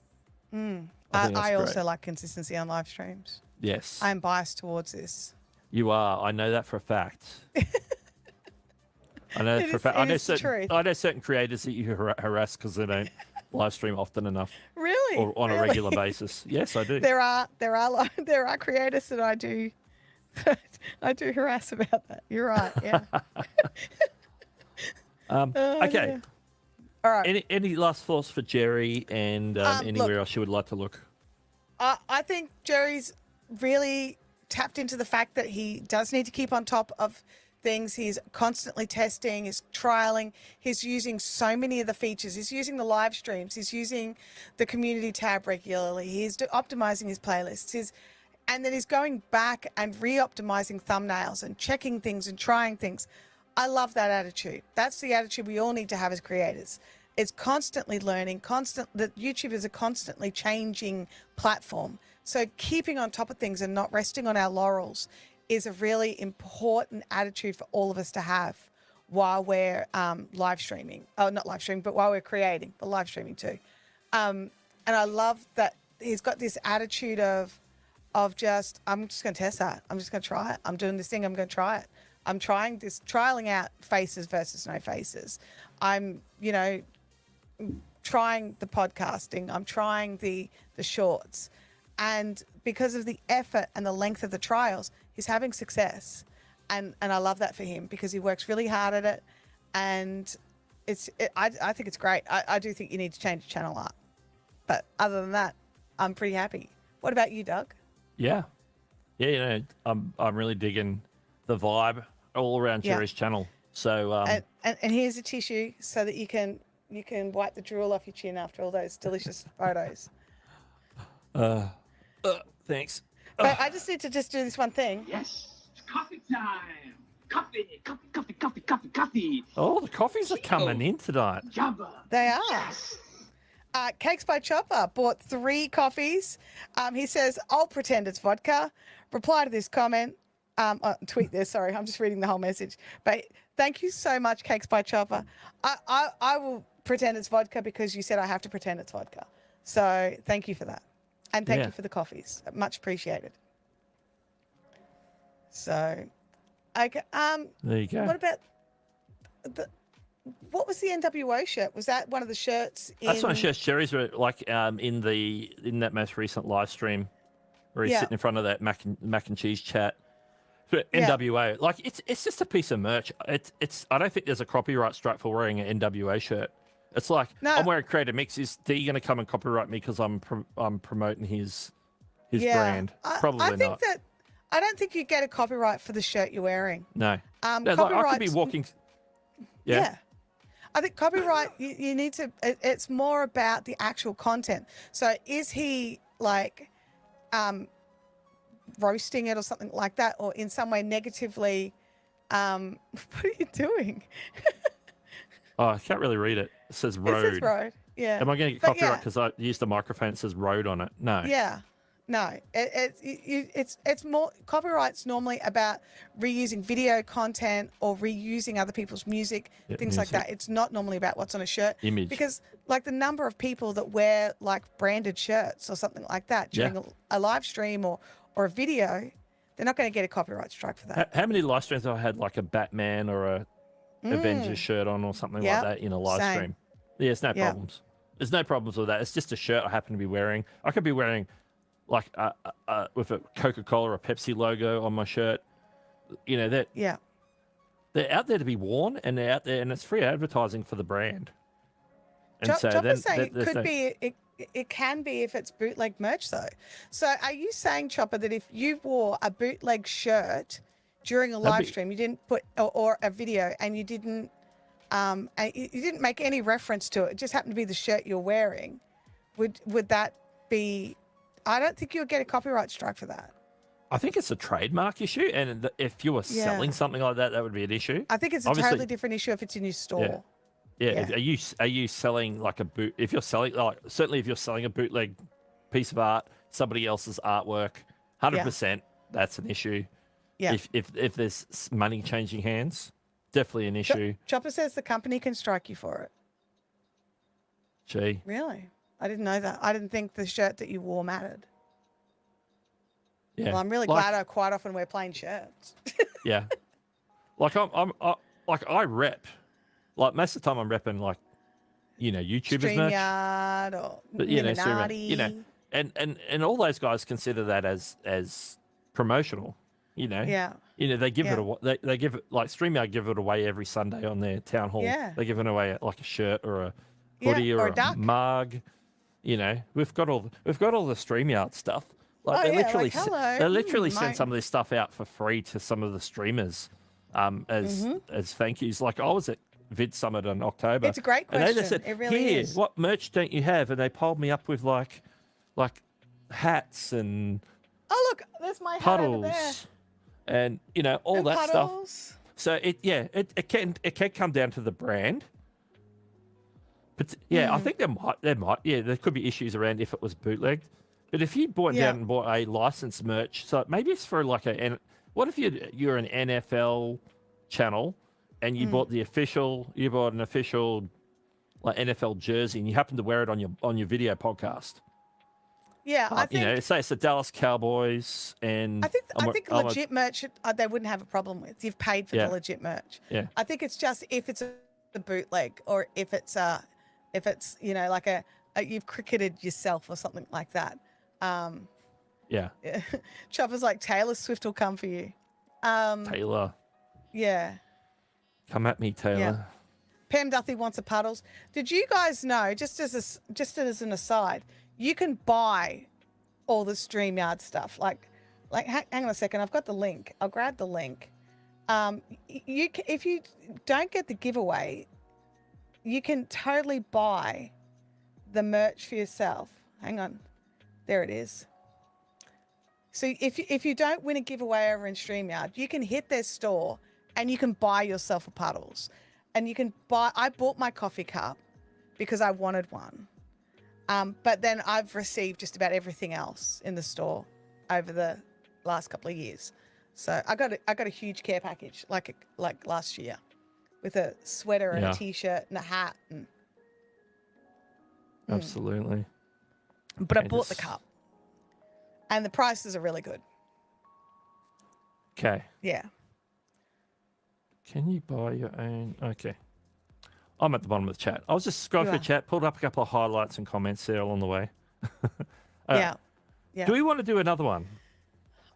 I think that's I also great. like consistency on live streams. Yes. I'm biased towards this. You are. I know that for a fact. I know that for a fact. It is the truth. I know certain creators that you harass because they don't live stream often enough Really? or on a Really? regular basis. Yes, I do. There are creators that I do harass about that. You're right. Yeah. Okay. dear. All right. Any last thoughts for Jerry and anywhere look, else you would like to look? I think Jerry's really tapped into the fact that he does need to keep on top of things. He's constantly testing, he's trialing, he's using so many of the features. He's using the live streams, he's using the community tab regularly, he's optimizing his playlists, and then he's going back and re-optimizing thumbnails and checking things and trying things. I love that attitude. That's the attitude we all need to have as creators. It's constantly learning, that YouTube is a constantly changing platform. So keeping on top of things and not resting on our laurels is a really important attitude for all of us to have while we're live streaming. Oh, not live streaming, but while we're creating, but live streaming too. And I love that he's got this attitude of just, I'm just going to test that. I'm just going to try it. I'm doing this thing. I'm going to try it. I'm trialing out faces versus no faces. I'm, trying the podcasting. I'm trying the shorts. And because of the effort and the length of the trials, he's having success. And I love that for him because he works really hard at it. And I think it's great. I do think you need to change the channel art. But other than that, I'm pretty happy. What about you, Doug? Yeah. Yeah, I'm really digging the vibe all around Jerry's channel. So and here's a tissue so that you can wipe the drool off your chin after all those delicious photos. thanks. But I just need to do this one thing. Yes, it's coffee time. Coffee. Oh, the coffees are coming in tonight. Jabba. They are. Yes. Cakes by Chopper bought 3 coffees. He says, I'll pretend it's vodka. Reply to this comment. Tweet this, sorry. I'm just reading the whole message. But thank you so much, Cakes by Chopper. I will pretend it's vodka because you said I have to pretend it's vodka. So thank you for that. And thank you for the coffees. Much appreciated. So, okay. There you go. What about what was the NWO shirt? Was that one of the shirts? That's one of the shirts Jerry's were like in that most recent live stream where he's sitting in front of that mac and cheese chat. But NWO, like it's just a piece of merch. It's I don't think there's a copyright strike for wearing an NWO shirt. It's like I'm wearing Creator Mix. Is he going to come and copyright me because I'm promoting his brand? Probably I think not. I don't think you get a copyright for the shirt you're wearing. No. No, like, I could be walking. Yeah. I think copyright, you need to, it's more about the actual content. So is he like roasting it or something like that, or in some way negatively, what are you doing? Oh, I can't really read it. It says road. It says road, yeah. Am I going to get copyright because I used the microphone that says road on it? No. Yeah. No, it's more copyright's normally about reusing video content or reusing other people's music, things like that. It's not normally about what's on a shirt. Image. Because like the number of people that wear like branded shirts or something like that during a live stream or a video, they're not going to get a copyright strike for that. How many live streams have I had like a Batman or a Avengers shirt on or something like that in a live stream? Yeah, there's no problems. There's no problems with that. It's just a shirt I happen to be wearing. I could be wearing like with a Coca-Cola or a Pepsi logo on my shirt, that they're out there to be worn, and they're out there, and it's free advertising for the brand. And so Chopper's then saying it there's could no, be, it can be if it's bootleg merch though. So are you saying, Chopper, that if you wore a bootleg shirt during a That'd live be- stream, you didn't put, or a video, and you didn't make any reference to it, it just happened to be the shirt you're wearing, would that be, I don't think you would get a copyright strike for that. I think it's a trademark issue, and if you were selling something like that, that would be an issue. I think it's a Obviously- totally different issue if it's in your store. Yeah. Yeah. Are you selling like a boot? If you're selling, like, certainly if you're selling a bootleg piece of art, somebody else's artwork, 100%, that's an issue. Yeah. If there's money changing hands, definitely an issue. Chopper says the company can strike you for it. Gee, Really? I didn't know that. I didn't think the shirt that you wore mattered. yeah. Well, I'm really Like- glad I quite often wear plain shirts. Yeah. Like I rep, like most of the time I'm repping like, YouTubers merch. StreamYard or But Illuminati. and all those guys consider that as promotional, Yeah. They give Yeah. it away. They give it, like StreamYard give it away every Sunday on their town hall. Yeah. They give it away like a shirt or a Yeah, hoodie or or a duck. mug. We've got all the StreamYard stuff. Like Oh, they yeah, literally like, hello. they literally Mm, send mate. some of this stuff out for free to some of the streamers, as thank yous. Like I was at Vid Summit in October. It's a great And they question. just said, It really "Here, is." what merch don't you have?" And they polled me up with like hats and Oh, look, there's my hat over there. puddles, and all And that stuff. puddles. So it can come down to the brand. But I think there could be issues around if it was bootlegged. But if you bought Yeah. down and bought a licensed merch, so maybe it's for like what if you're an NFL channel and you bought an official like NFL jersey and you happen to wear it on your video podcast. Yeah, I think Say it's the Dallas Cowboys, and I think I'm a- legit merch they wouldn't have a problem with. You've paid for Yeah. the legit merch. Yeah. I think it's just if it's a bootleg or if it's like a you've cricketed yourself or something like that. Yeah, Chopper's like Taylor Swift will come for you. Taylor, Yeah. come at me, Taylor. Pam Duthie wants a puddles. Did you guys know, just as an aside, you can buy all the StreamYard stuff. Like hang on a second, I've got the link. I'll grab the link. If you don't get the giveaway, you can totally buy the merch for yourself. Hang on, there it is. So if you don't win a giveaway over in StreamYard, you can hit their store and you can buy yourself a puddles. And you can buy, I bought my coffee cup because I wanted one. But then I've received just about everything else in the store over the last couple of years. So I got a huge care package like last year with a sweater and a t-shirt and a hat and Absolutely. but I Okay, bought the this- cup. And the prices are really good. Okay. Yeah. Can you buy your own? Okay. I'm at the bottom of the chat. I was just scrolling You through are. chat, pulled up a couple of highlights and comments there along the way. Yeah. Yeah. Do we want to do another one?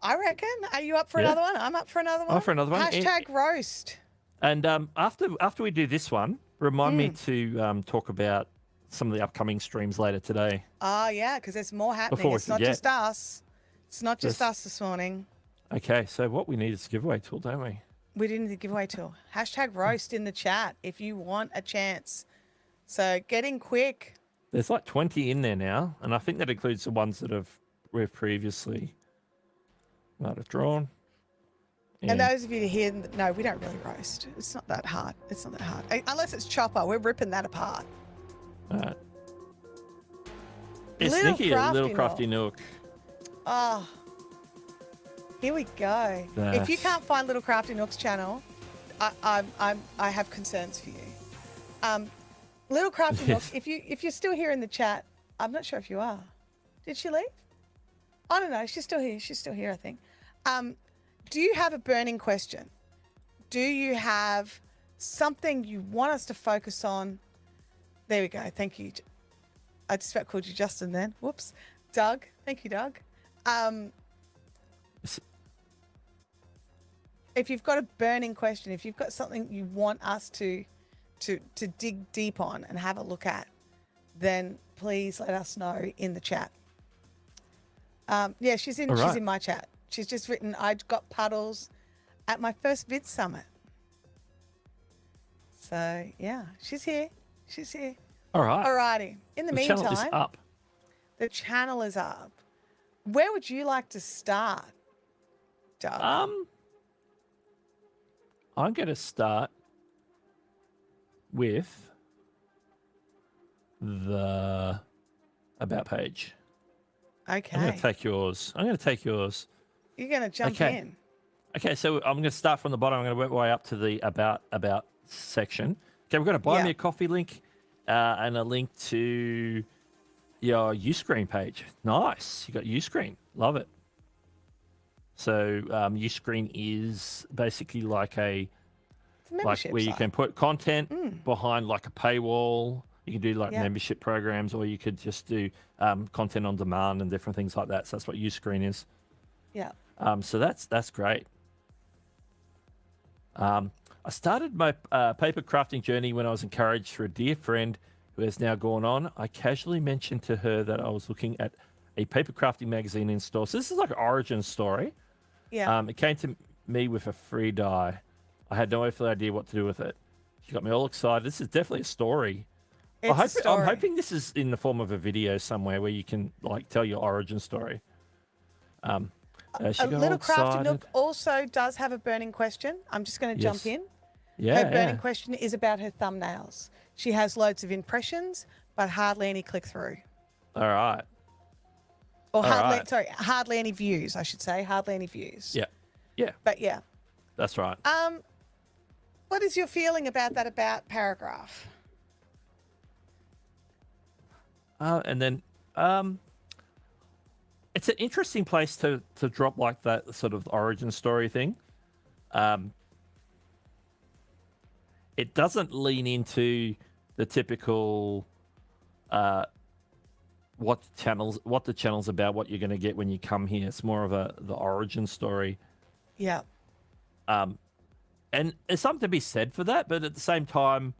I reckon. Are you up for Yeah. another one? I'm up for another one. Up for another one. Hashtag roast. And after we do this one, remind me to talk about some of the upcoming streams later today. Oh, yeah, because there's more happening. Before we It's not forget. just us. It's not just There's- us this morning. Okay, so what we need is a giveaway tool, don't we? We didn't need the giveaway tool. Hashtag roast in the chat if you want a chance. So get in quick. There's like 20 in there now, and I think that includes the ones that we've previously might have drawn. And those of you here, no, we don't really roast. It's not that hard. It's not that hard. Unless it's Chopper. We're ripping that apart. It's Little Nikki, a little crafty nook. Oh, here we go. If you That's- can't find Little Crafty Nook's channel, I have concerns for you. Little Crafty Nook, if you're still here in the chat, I'm not sure if you are. Did she leave? I don't know. She's still here. She's still here, I think. Do you have a burning question? Do you have something you want us to focus on? There we go. Thank you. I just about called you Justin then. Whoops. Doug. Thank you, Doug. if you've got a burning question, if you've got something you want us to dig deep on and have a look at, then please let us know in the chat. Yeah, she's in my chat. She's just written, I got puddles at my first vid summit. So yeah, she's here. She's here. All right. Alrighty. In the channel is meantime, up. the channel is up. Where would you like to start, Doug? I'm going to start with the about page. Okay. I'm going to take yours. You're going to jump in. Okay, so I'm going to start from the bottom. I'm going to work my way up to the about section. Okay, we've got a buy me a coffee link and a link to your Uscreen page. Nice. You got Uscreen. Love it. So Uscreen is basically like a membership where you site. can put content behind like a paywall. You can do like membership programs, or you could just do content on demand and different things like that. So that's what Uscreen is. Yeah. So that's great. I started my paper crafting journey when I was encouraged through a dear friend who has now gone on. I casually mentioned to her that I was looking at a paper crafting magazine in store. So this is like an origin story. Yeah. It came to me with a free die. I had no earthly idea what to do with it. She got me all excited. This is definitely a story. It's a story. I'm hoping this is in the form of a video somewhere where you can like tell your origin story. A Little Crafty Nook also does have a burning question. I'm just going to jump in. Yeah. Her burning question is about her thumbnails. She has loads of impressions, but hardly any click through. All right. Or hardly any views, I should say. Hardly any views. Yeah. Yeah. But yeah. That's right. What is your feeling about that about paragraph? And then it's an interesting place to drop like that sort of origin story thing. It doesn't lean into the typical what the channel's about, what you're going to get when you come here. It's more of the origin story. Yeah. And there's something to be said for that, but at the same time,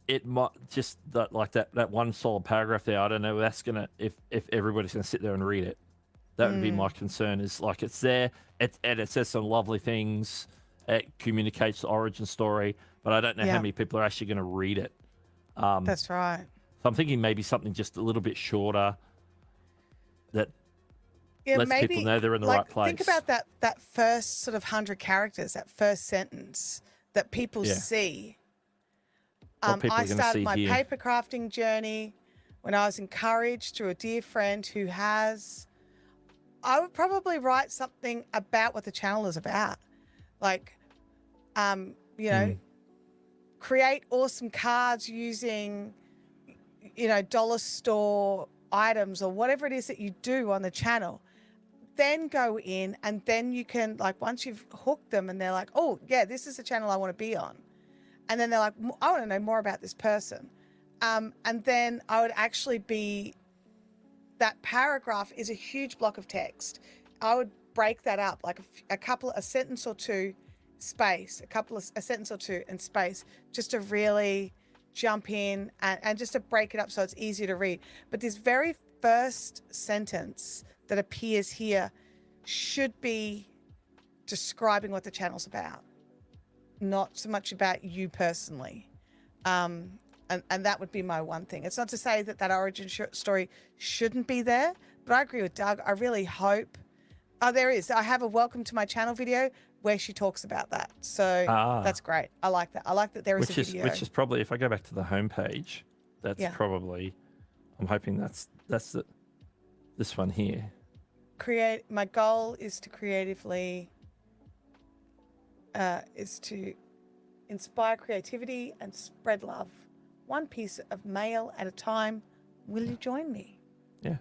it might just that one solid paragraph there. I don't know. That's gonna if everybody's gonna sit there and read it, that would be my concern. Is like it's there, and it says some lovely things. It communicates the origin story, but I don't know how many people are actually going to read it. That's right. So I'm thinking maybe something just a little bit shorter that lets people know they're in the right place. Think about that first sort of 100 characters, that first sentence that people see. I started my paper crafting journey when I was encouraged through a dear friend who has. I would probably write something about what the channel is about, like, create awesome cards using, dollar store items or whatever it is that you do on the channel. Then go in and then you can, like, once you've hooked them and they're like, oh yeah, this is the channel I want to be on. And then they're like, I want to know more about this person. And then I would actually be, that paragraph is a huge block of text. I would break that up, like a sentence or two, space, a sentence or two and space, just to really jump in and just to break it up so it's easier to read. But this very first sentence that appears here should be describing what the channel's about, not so much about you personally. And that would be my one thing. It's not to say that origin story shouldn't be there, but I agree with Doug. I really hope. Oh, there is. I have a welcome to my channel video where she talks about that. So that's great. I like that. I like that there is a video. Which is probably, if I go back to the homepage, that's probably, I'm hoping that's this one here. My goal is to creatively, is to inspire creativity and spread love. One piece of mail at a time. Will you join me? Yeah.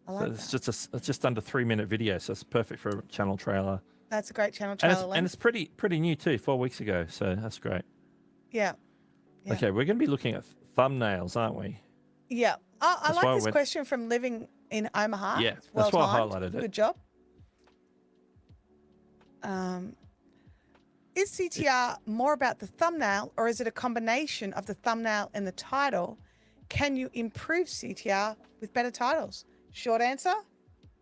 I like it's just under 3-minute video, so it's perfect for a channel trailer. That's a great channel trailer. And it's pretty new too, 4 weeks ago, so that's great. Yeah. Okay, we're going to be looking at thumbnails, aren't we? Yeah. Oh, I like this question from Living in Omaha. Yeah, that's why I highlighted it. Good job. Is CTR more about the thumbnail, or is it a combination of the thumbnail and the title? Can you improve CTR with better titles? Short answer,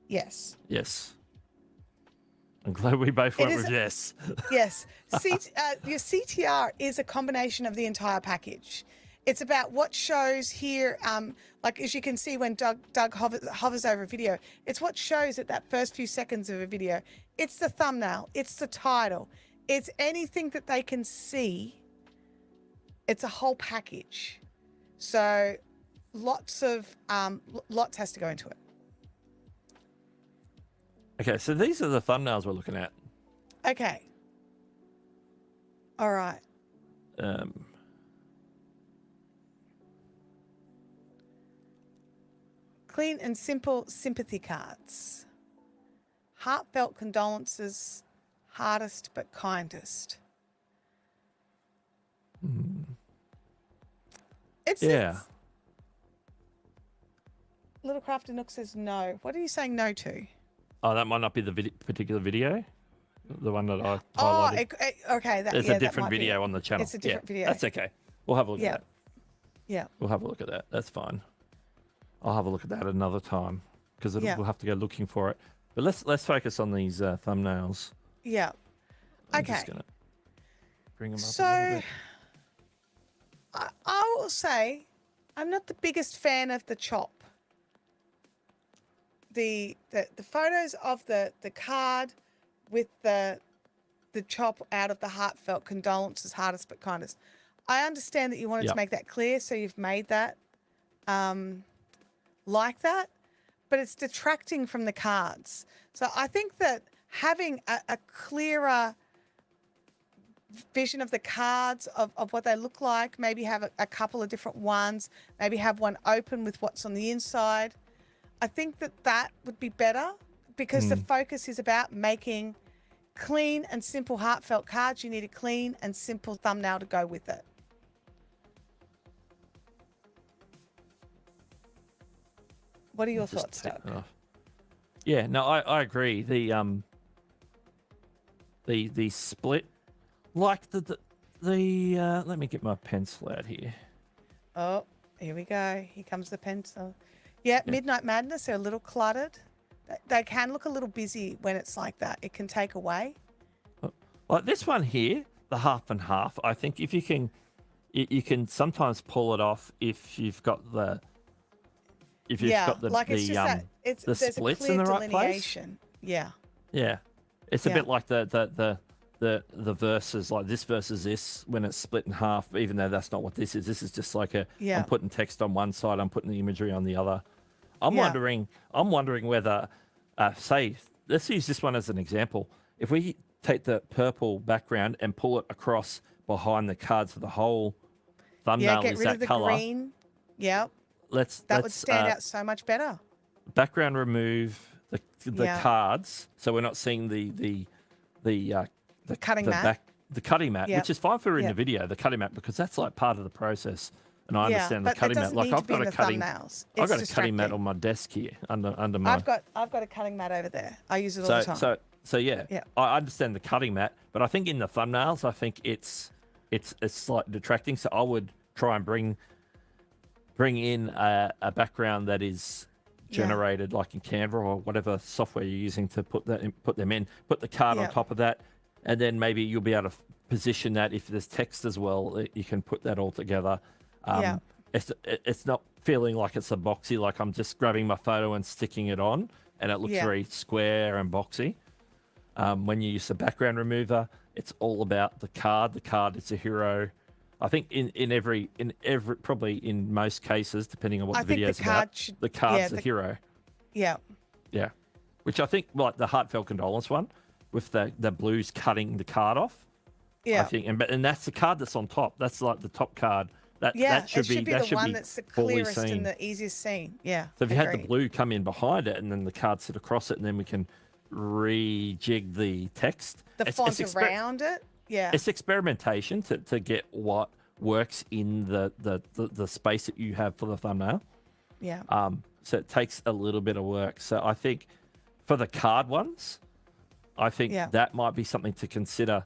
yes. Yes. I'm glad we both went with yes. Yes. Your CTR is a combination of the entire package. It's about what shows here, like as you can see when Doug hovers over a video, it's what shows at that first few seconds of a video. It's the thumbnail, it's the title, it's anything that they can see. It's a whole package. So lots has to go into it. Okay, so these are the thumbnails we're looking at. Okay. All right. Clean and simple sympathy cards. Heartfelt condolences, hardest but kindest. It's Little Crafty Nook says no. What are you saying no to? Oh, that might not be the particular video. The one that I highlighted. Okay. There's a different video on the channel. It's a different video. That's okay. We'll have a look at that. Yeah. We'll have a look at that. That's fine. I'll have a look at that another time because we'll have to go looking for it. But let's focus on these thumbnails. Yeah. I'm Okay. just gonna bring them up a little So bit. I will say I'm not the biggest fan of the chop. The photos of the card with the chop out of the heartfelt condolences, hardest but kindest. I understand that you wanted to make that clear, so you've made that like that, but it's detracting from the cards. So I think that having a clearer vision of the cards, of what they look like, maybe have a couple of different ones, maybe have one open with what's on the inside. I think that would be better because the focus is about making clean and simple heartfelt cards. You need a clean and simple thumbnail to go with it. What are your thoughts, Doug? Yeah, no, I agree. The split, like the let me get my pencil out here. Oh, here we go. Here comes the pencil. Yeah, Midnight Madness, they're a little cluttered. They can look a little busy when it's like that. It can take away. Like this one here, the half and half, I think if you can sometimes pull it off if you've got the like it's just that the there's splits a clear in the right place. Yeah. Yeah. It's a bit like the verses, like this versus this when it's split in half, even though that's not what this is. This is just like I'm putting text on one side, I'm putting the imagery on the other. I'm wondering whether, say, let's use this one as an example. If we take the purple background and pull it across behind the card so the whole thumbnail get is rid that of the color. Green. Yeah. Let's would stand out so much better. Background remove the cards, so we're not seeing the cutting mat. The cutting mat, which is fine for in the video, the cutting mat, because that's like part of the process. And I understand the cutting mat. Like I've got a cutting mat on my desk here under my. I've got a cutting mat over there. I use it all the time. So I understand the cutting mat, but I think in the thumbnails, I think it's slightly detracting. So I would try and bring in a background that is generated like in Canva or whatever software you're using to put them in. Put the card on top of that, and then maybe you'll be able to position that. If there's text as well, you can put that all together. It's not feeling like it's a boxy, like I'm just grabbing my photo and sticking it on, and it looks very square and boxy. When you use the background remover, it's all about the card. The card is a hero. I think in every probably in most cases, depending on what the video is about, the card's the hero. Yeah. Yeah. Which I think like the heartfelt condolence one with the blues cutting the card off. Yeah. I think and that's the card that's on top. That's like the top card. That should be the one that's the clearest and the easiest seen. Yeah. So if you had the blue come in behind it and then the card sit across it, and then we can rejig the text. The font around it. Yeah. It's experimentation to get what works in the space that you have for the thumbnail. Yeah. So it takes a little bit of work. So I think for the card ones, I think Yeah. that might be something to consider.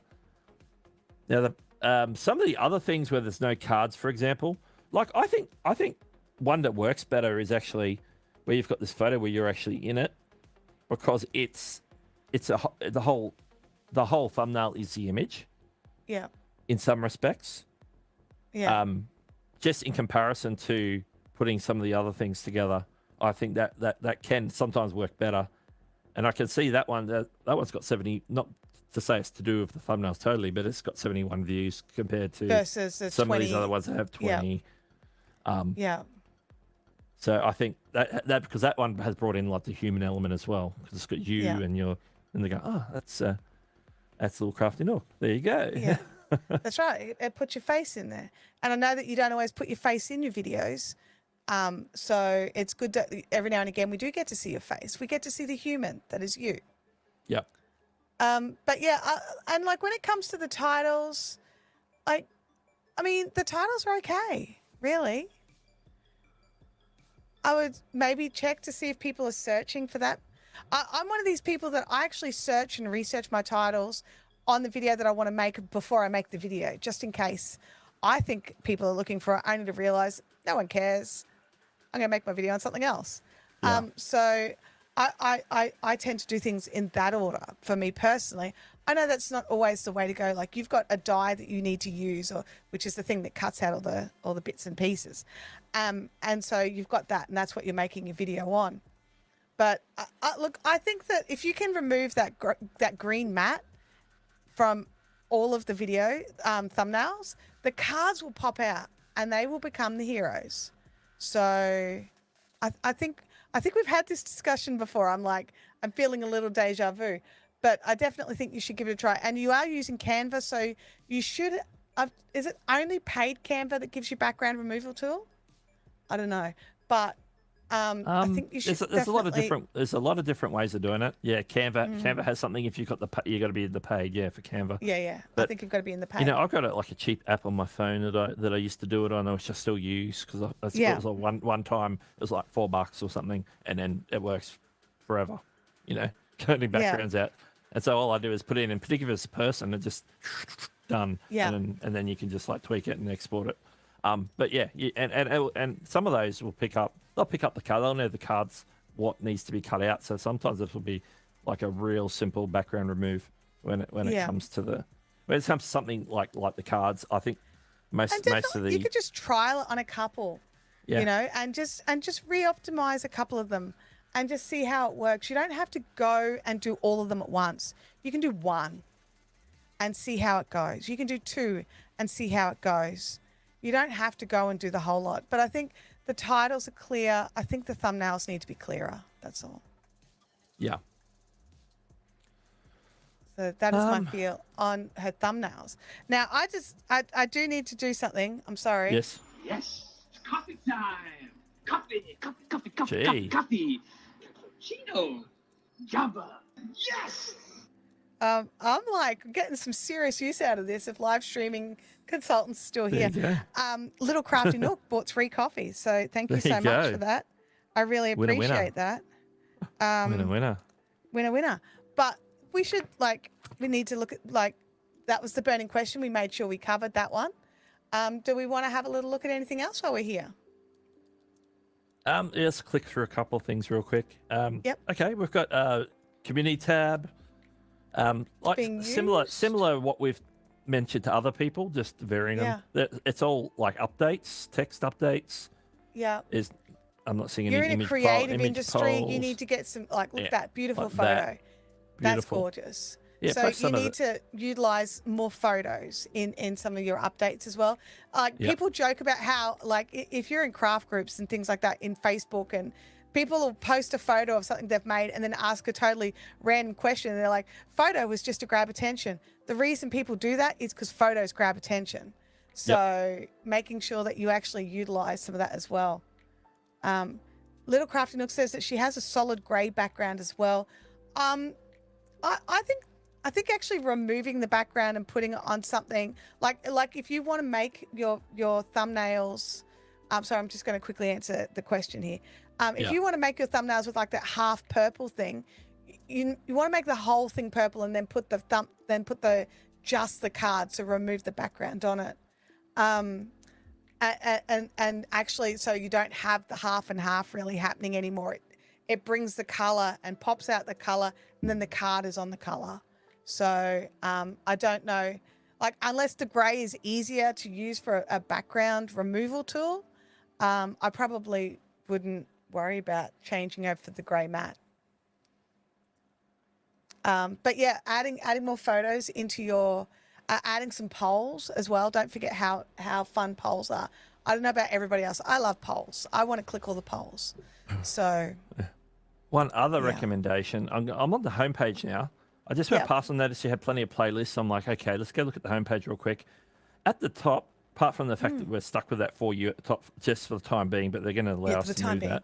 Now, some of the other things where there's no cards, for example, like I think one that works better is actually where you've got this photo where you're actually in it, because the whole thumbnail is the image Yeah. in some respects. Yeah. Just in comparison to putting some of the other things together, I think that can sometimes work better. And I can see that one. That one's got 70. Not to say it's to do with the thumbnails totally, but it's got 71 views compared to Versus the some 20. of these other ones that have 20. Yeah. So I think that because that one has brought in like the human element as well, because it's got you Yeah. and they go, oh, that's little crafty nook. There you go. Yeah. That's right. It puts your face in there. And I know that you don't always put your face in your videos. So it's good that every now and again we do get to see your face. We get to see the human that is you. Yep. But yeah, and like when it comes to the titles, like, I mean, the titles are okay, really. I would maybe check to see if people are searching for that. I'm one of these people that I actually search and research my titles on the video that I want to make before I make the video, just in case I think people are looking for it, only to realize no one cares. I'm going to make my video on something else. Yeah. So I tend to do things in that order for me personally. I know that's not always the way to go. Like you've got a die that you need to use, or which is the thing that cuts out all the bits and pieces. And so you've got that, and that's what you're making your video on. But look, I think that if you can remove that green mat from all of the video thumbnails, the cards will pop out and they will become the heroes. So I think we've had this discussion before. I'm feeling a little deja vu, but I definitely think you should give it a try. And you are using Canva, so you should. Is it only paid Canva that gives you background removal tool? I don't know, but I think you should. There's a lot of different ways of doing it. Yeah, Canva has something. If you've got you got to be in the paid. Yeah, for Canva. Yeah. But, I think you've got to be in the paid. You know, I've got a cheap app on my phone that I used to do it on, which I still use because it was like one time it was like $4 or something, and then it works forever. You know, turning backgrounds out, and so all I do is put in particular as a person and just done. Yeah. And then you can just like tweak it and export it. But yeah, and some of those will pick up. They'll pick up the card. They'll know the cards what needs to be cut out. So sometimes this will be like a real simple background remove when it comes to something like the cards. I think most of the you could just trial it on a couple, you know, and just re-optimize a couple of them and just see how it works. You don't have to go and do all of them at once. You can do one and see how it goes. You can do two and see how it goes. You don't have to go and do the whole lot. But I think the titles are clear. I think the thumbnails need to be clearer. That's all. Yeah. So that is my feel on her thumbnails. Now, I do need to do something. I'm sorry. Yes. Yes, it's coffee time. Coffee. Gee. Coffee. Cappuccino. Java. Yes. I'm like getting some serious use out of this if live streaming consultants still here. Little Crafty Nook bought 3 coffees. So thank you so much for that. I really appreciate that. Winner. But we need to look at that was the burning question. We made sure we covered that one. Do we want to have a little look at anything else while we're here? Let's click through a couple of things real quick. Yep. Okay, we've got community tab. Like similar what we've mentioned to other people, just varying them. It's all like updates, text updates. Yeah. I'm not seeing You're any in a image creative industry. polls. You need to get some look at that beautiful like photo. that. That's Beautiful. gorgeous. Yeah, so you need to utilize more photos in some of your updates as well. People joke about how if you're in craft groups and things like that in Facebook, and people will post a photo of something they've made and then ask a totally random question. And they're like, photo was just to grab attention. The reason people do that is because photos grab attention. So making sure that you actually utilize some of that as well. Little Crafty Nook says that she has a solid grey background as well. I think actually removing the background and putting it on something like if you want to make your thumbnails. I'm sorry, I'm just going to quickly answer the question here. If you want to make your thumbnails with like that half purple thing, you want to make the whole thing purple and then put just the card, so remove the background on it. And actually, so you don't have the half and half really happening anymore. It brings the color and pops out the color, and then the card is on the color. So I don't know, like, unless the gray is easier to use for a background removal tool, I probably wouldn't worry about changing over to the gray matte. But yeah, adding more photos into your, adding some polls as well. Don't forget how fun polls are. I don't know about everybody else. I love polls. I want to click all the polls. So one other recommendation, I'm on the homepage now. I just went past and noticed you had plenty of playlists. I'm like, okay, let's go look at the homepage real quick. At the top, apart from the fact that we're stuck with that for you at the top just for the time being, but they're going to allow us to move that.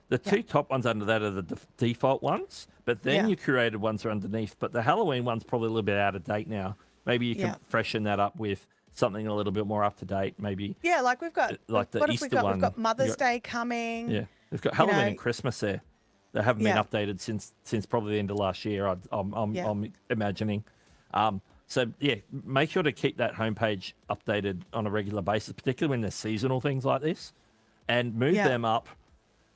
The two top ones under that are the default ones, but then your curated ones are underneath. But the Halloween one's probably a little bit out of date now. Maybe you can freshen that up with something a little bit more up to date. Maybe like we've got like the Easter one. We've got Mother's Day coming. Yeah, we've got Halloween and Christmas there. They haven't been updated since probably the end of last year. I'm imagining. So yeah, make sure to keep that homepage updated on a regular basis, particularly when there's seasonal things like this, and move them up.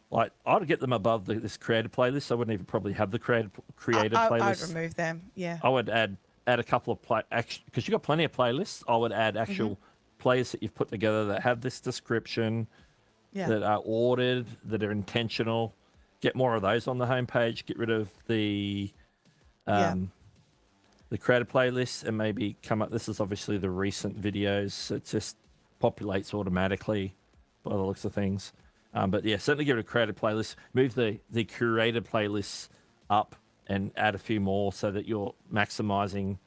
Like, I'd get them above this creator playlist. I wouldn't even probably have the creator playlist. I'd remove them. Yeah. I would add a couple of because you've got plenty of playlists. I would add actual playlists that you've put together that have this description, that are ordered, that are intentional. Get more of those on the homepage. Get rid of the creator playlist and maybe come up. This is obviously the recent videos. It just populates automatically by the looks of things. But yeah, certainly get rid of creator playlists. Move the curated playlists up and add a few more so that you're maximizing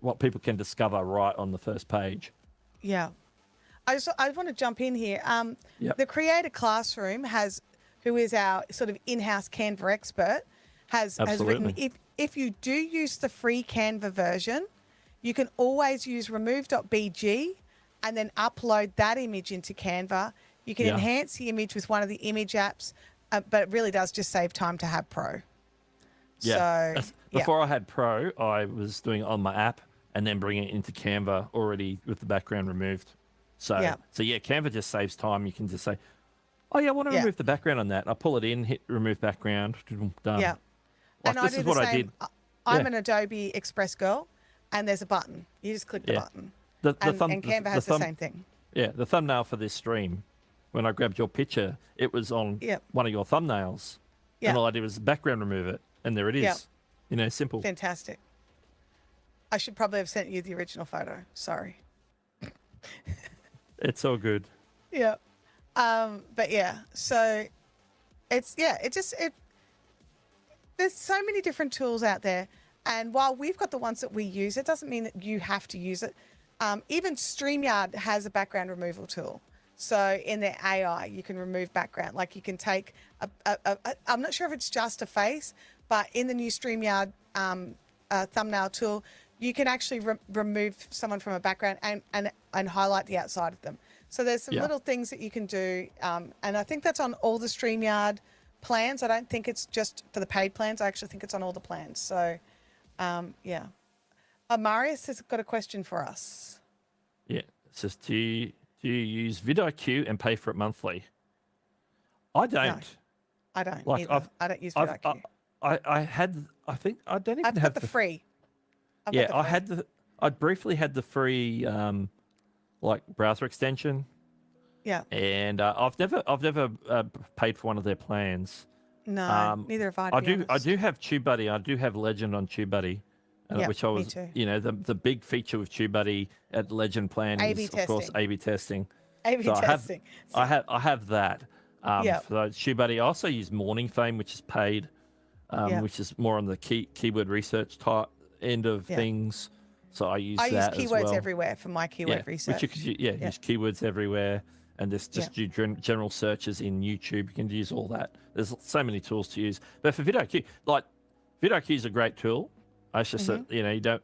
what people can discover right on the first page. Yeah. I want to jump in here. The Creator Classroom who is our sort of in-house Canva expert, has written, if you do use the free Canva version, you can always use remove.bg and then upload that image into Canva. You can enhance the image with one of the image apps, but it really does just save time to have Pro. Yeah. So, before I had Pro, I was doing it on my app and then bringing it into Canva already with the background removed. So Canva just saves time. You can just say, oh, yeah, I want to remove the background on that. I pull it in, hit remove background, done. Yeah. Like, and this is what I did. I'm an Adobe Express girl, and there's a button. You just click the button. And Canva has the same thing. Yeah, the thumbnail for this stream, when I grabbed your picture, it was on one of your thumbnails. Yeah. And all I did was background remove it, and there it is. Yeah. You know, simple. Fantastic. I should probably have sent you the original photo. Sorry. It's all good. Yeah. But yeah, so there's so many different tools out there. And while we've got the ones that we use, it doesn't mean that you have to use it. Even StreamYard has a background removal tool. So in their AI, you can remove background. Like, you can take I'm not sure if it's just a face, but in the new StreamYard thumbnail tool, you can actually remove someone from a background and highlight the outside of them. So there's some little things that you can do. And I think that's on all the StreamYard plans. I don't think it's just for the paid plans. I actually think it's on all the plans. So, Marius has got a question for us. Yeah. It says, do you use vidIQ and pay for it monthly? I don't. No, I don't. Like, I don't use vidIQ. I don't even have the free. I briefly had the free browser extension. Yeah. And I've never paid for one of their plans. No, neither have I. I do have TubeBuddy. I do have Legend on TubeBuddy, which I was, the big feature with TubeBuddy at Legend plan is of course A/B testing. A/B testing. I have that. So TubeBuddy. I also use Morning Fame, which is paid, which is more on the keyword research type end of things. So I use that as well. I use keywords everywhere for my keyword research. Use keywords everywhere. And just do general searches in YouTube. You can use all that. There's so many tools to use. But for vidIQ, vidIQ is a great tool. It's just that,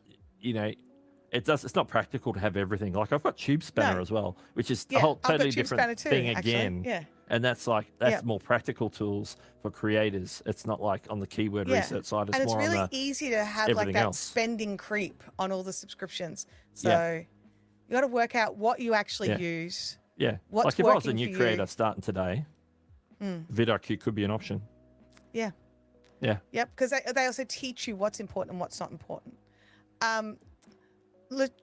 It's not practical to have everything. Like I've got Tube Spanner No. as well, which is a Yeah, whole I've got totally Tube Spanner different too, thing actually. again. Yeah. And that's Yeah. more practical tools for creators. It's not like on the keyword Yeah. research side. It's And it's more really on the easy to have like everything that else. spending creep on all the subscriptions. So Yeah. you got to work out what you actually Yeah. use. Yeah. What's Like if I was a working new for you. creator starting today, vidIQ could be an option. Yeah. Yeah. Yep. Because they also teach you what's important and what's not important.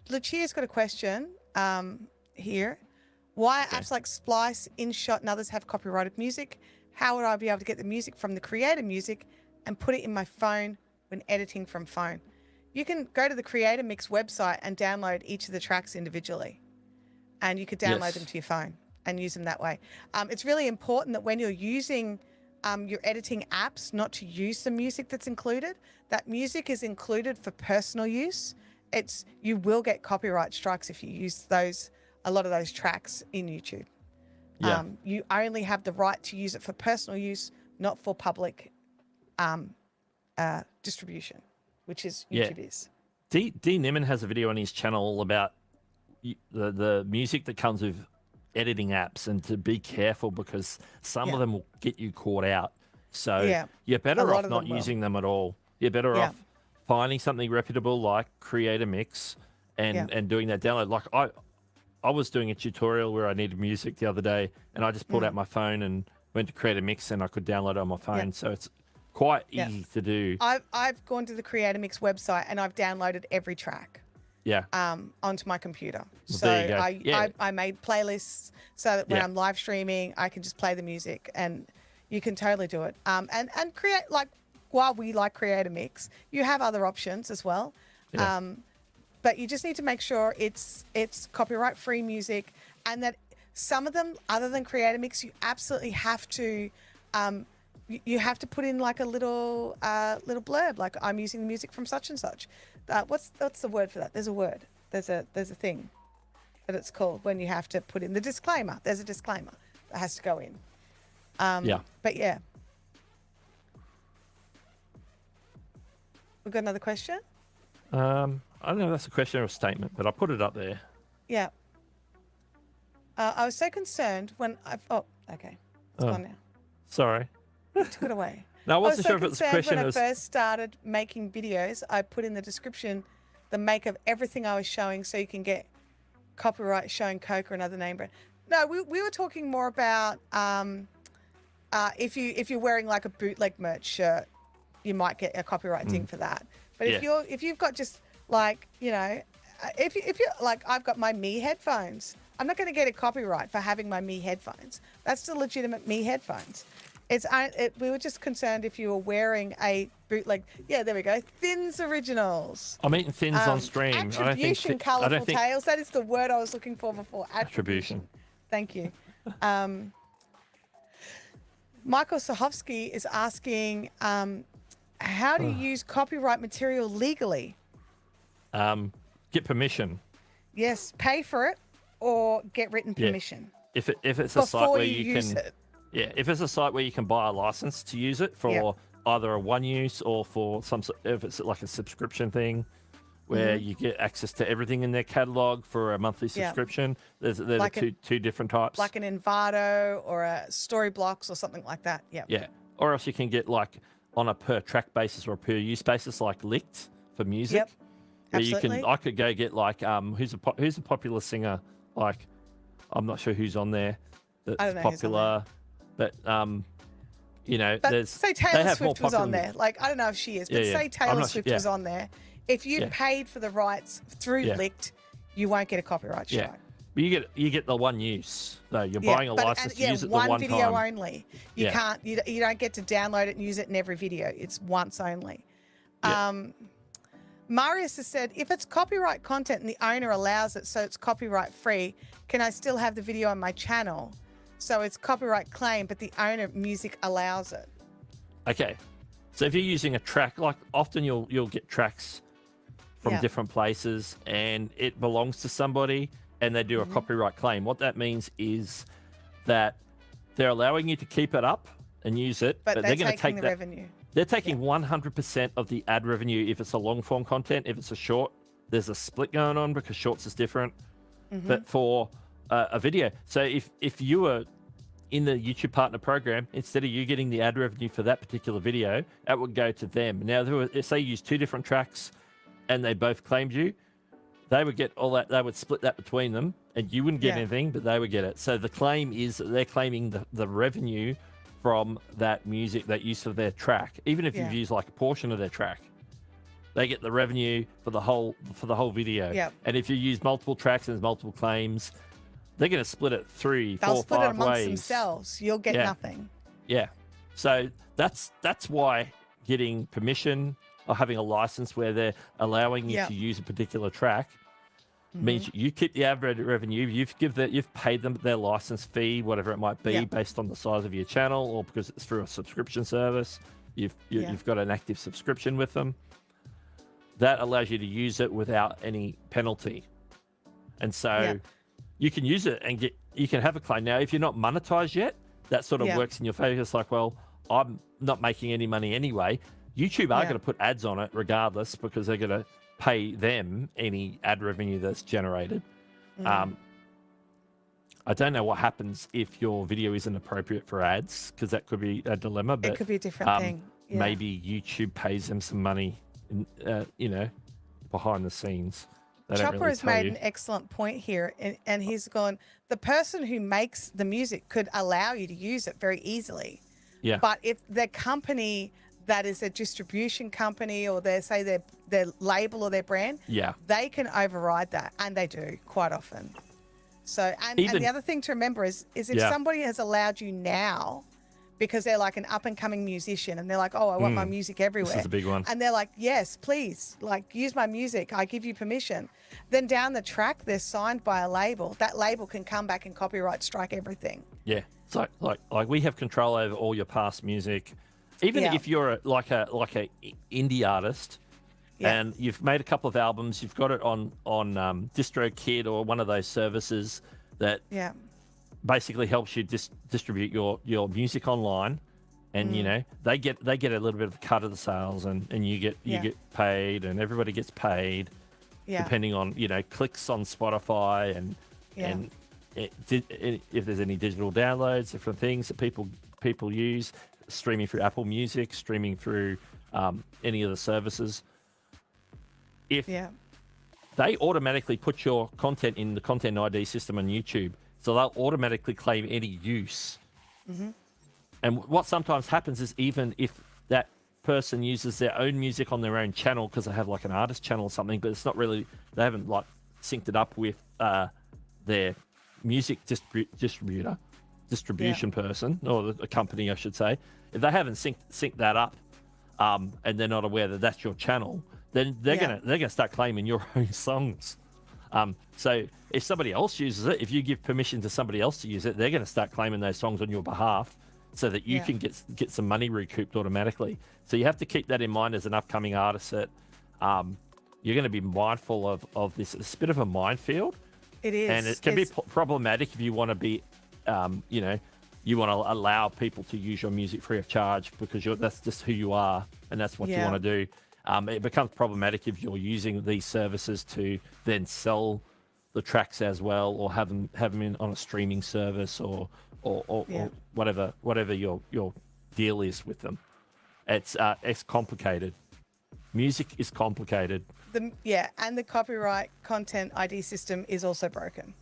Lucia's got a question here. Why apps like Splice, InShot, and others have copyrighted music? How would I be able to get the music from the creator music and put it in my phone when editing from phone? You can go to the Creator Mix website and download each of the tracks individually. And you could download them to your phone and use them that way. It's really important that when you're using your editing apps, not to use the music that's included. That music is included for personal use. You will get copyright strikes if you use a lot of those tracks in YouTube. Yeah. You only have the right to use it for personal use, not for public distribution, which is YouTube is. D Niman has a video on his channel all about the music that comes with editing apps, and to be careful because some of them will get you caught out. So you're better off not using them at all. You're better off finding something reputable like Creator Mix and doing that download. Like I was doing a tutorial where I needed music the other day, and I just pulled out my phone and went to Creator Mix, and I could download it on my phone. So it's quite easy to do. I've gone to the Creator Mix website and I've downloaded every track. Yeah. Onto my computer. Well, So there you go. I made playlists so that when I'm live streaming, I can just play the music, and you can totally do it. And create, like, while we like Creator Mix, you have other options as well. Yeah. But you just need to make sure it's copyright free music, and that some of them, other than Creator Mix, you absolutely have to you have to put in like a little blurb, like I'm using the music from such and such. What's the word for that? There's a word. There's a thing that it's called when you have to put in the disclaimer. There's a disclaimer that has to go in. But yeah. We've got another question. I don't know if that's a question or a statement, but I put it up there. Yeah. I was so concerned when okay. It's gone now. Sorry. You took it away. No, I I was wasn't so sure if it was a concerned question. when It I was, first started making videos. I put in the description the make of everything I was showing, so you can get copyright showing Coke or another name brand. No, we were talking more about if you're wearing like a bootleg merch shirt, you might get a copyright ding for that. But if you've got just like, you know, if you're like, I've got my Me headphones, I'm not going to get a copyright for having my Me headphones. That's the legitimate Me headphones. We were just concerned if you were wearing a bootleg. Yeah, there we go. Thins Originals. I'm eating Thins on stream. Attribution, colourful tales. That is the word I was looking for before. Attribution. Thank you. Michael Sahovsky is asking, how do you use copyright material legally? Get permission. Yes, pay for it or get written permission. If it's a site where you use can, it. if it's a site where you can buy a license to use it for either a one use or for if it's like a subscription thing, where you get access to everything in their catalog for a monthly subscription. There's Like two different types. Like an Envato or a Storyblocks or something like that. Yeah. Yeah. Or else you can get like on a per track basis or a per use basis, like Licked for music. Yep. Where Absolutely. I could go get like who's a popular singer, like I'm not sure who's on there that's I don't know who's on popular, but you know, But there's say they Taylor have more Swift was on popular- there. Like, I don't know if she is, but Yeah, say I'm Taylor not Swift sure- was on there. If you paid for the rights through Licked, you won't get a copyright strike. Yeah. But you get the one use. though. You're buying a license to use it the one video time. only. You can't. You don't get to download it and use it in every video. It's once only. Yeah. Marius has said, if it's copyright content and the owner allows it, so it's copyright free, can I still have the video on my channel? So it's copyright claim, but the owner music allows it. Okay. So if you're using a track, like often you'll get tracks from different places and it belongs to somebody and they do a copyright claim. What that means is that they're allowing you to keep it up and use it, But they're they're going to taking take the that. revenue. They're taking 100% of the ad revenue if it's a long form content. If it's a short there's a split going on because shorts is different. But for a video, so if you were in the YouTube partner program, instead of you getting the ad revenue for that particular video, that would go to them. Now, if they use 2 different tracks and they both claimed you, they would get all that. They would split that between them, and you wouldn't get anything, but they would get it. So the claim is that they're claiming the revenue from that music, that use of their track, even if you've used like a portion of their track. They get the revenue for the whole video. Yep. And if you use multiple tracks and there's multiple claims, they're going to split it 3, 4, 5 ways. They'll split it amongst themselves. You'll get nothing. Yeah. So that's why getting permission or having a license where they're allowing you to use a particular track means you keep the ad revenue. You've paid them their license fee, whatever it might be, based on the size of your channel, or because it's through a subscription service. You've got an active subscription with them. That allows you to use it without any penalty, and so you can use it and you can have a claim. Now, if you're not monetized yet, that sort of works in your favor. It's like, well, I'm not making any money anyway. YouTube are going to put ads on it regardless, because they're going to pay them any ad revenue that's generated. I don't know what happens if your video isn't appropriate for ads, because that could be a dilemma. But it could be a different thing. Yeah. Maybe YouTube pays them some money, behind the scenes. Chopper has made an excellent point here, and he's gone, the person who makes the music could allow you to use it very easily. Yeah. But if the company that is a distribution company, or their label or their brand, they can override that, and they do quite often. So, and the other thing to remember is if somebody has allowed you now because they're like an up and coming musician, and they're like, oh, I want my music everywhere. This is a big one. And they're like, yes, please, like, use my music. I give you permission. Then down the track, they're signed by a label. That label can come back and copyright strike everything. Yeah. So like we have control over all your past music. Even if you're like a indie artist, and you've made a couple of albums, you've got it on DistroKid or one of those services that basically helps you distribute your music online, and they get a little bit of a cut of the sales, and you get paid, and everybody gets paid, depending on clicks on Spotify and if there's any digital downloads, different things that people use. Streaming through Apple Music, streaming through any of the services. If they automatically put your content in the Content ID system on YouTube, so they'll automatically claim any use. And what sometimes happens is, even if that person uses their own music on their own channel, because they have like an artist channel or something, but it's not really, they haven't like synced it up with their music distribution person, or a company, I should say. If they haven't synced that up, and they're not aware that that's your channel, then they're gonna start claiming your own songs. So if somebody else uses it, if you give permission to somebody else to use it, they're gonna start claiming those songs on your behalf, so that you can get some money recouped automatically. So you have to keep that in mind as an upcoming artist, that you're going to be mindful of this. It's a bit of a minefield. It is, and it can be problematic if you want to be, you want to allow people to use your music free of charge, because that's just who you are, and that's what you want to do. It becomes problematic if you're using these services to then sell the tracks as well, or have them in on a streaming service, or whatever your deal is with them. It's complicated. Music is complicated. And the copyright content ID system is also broken.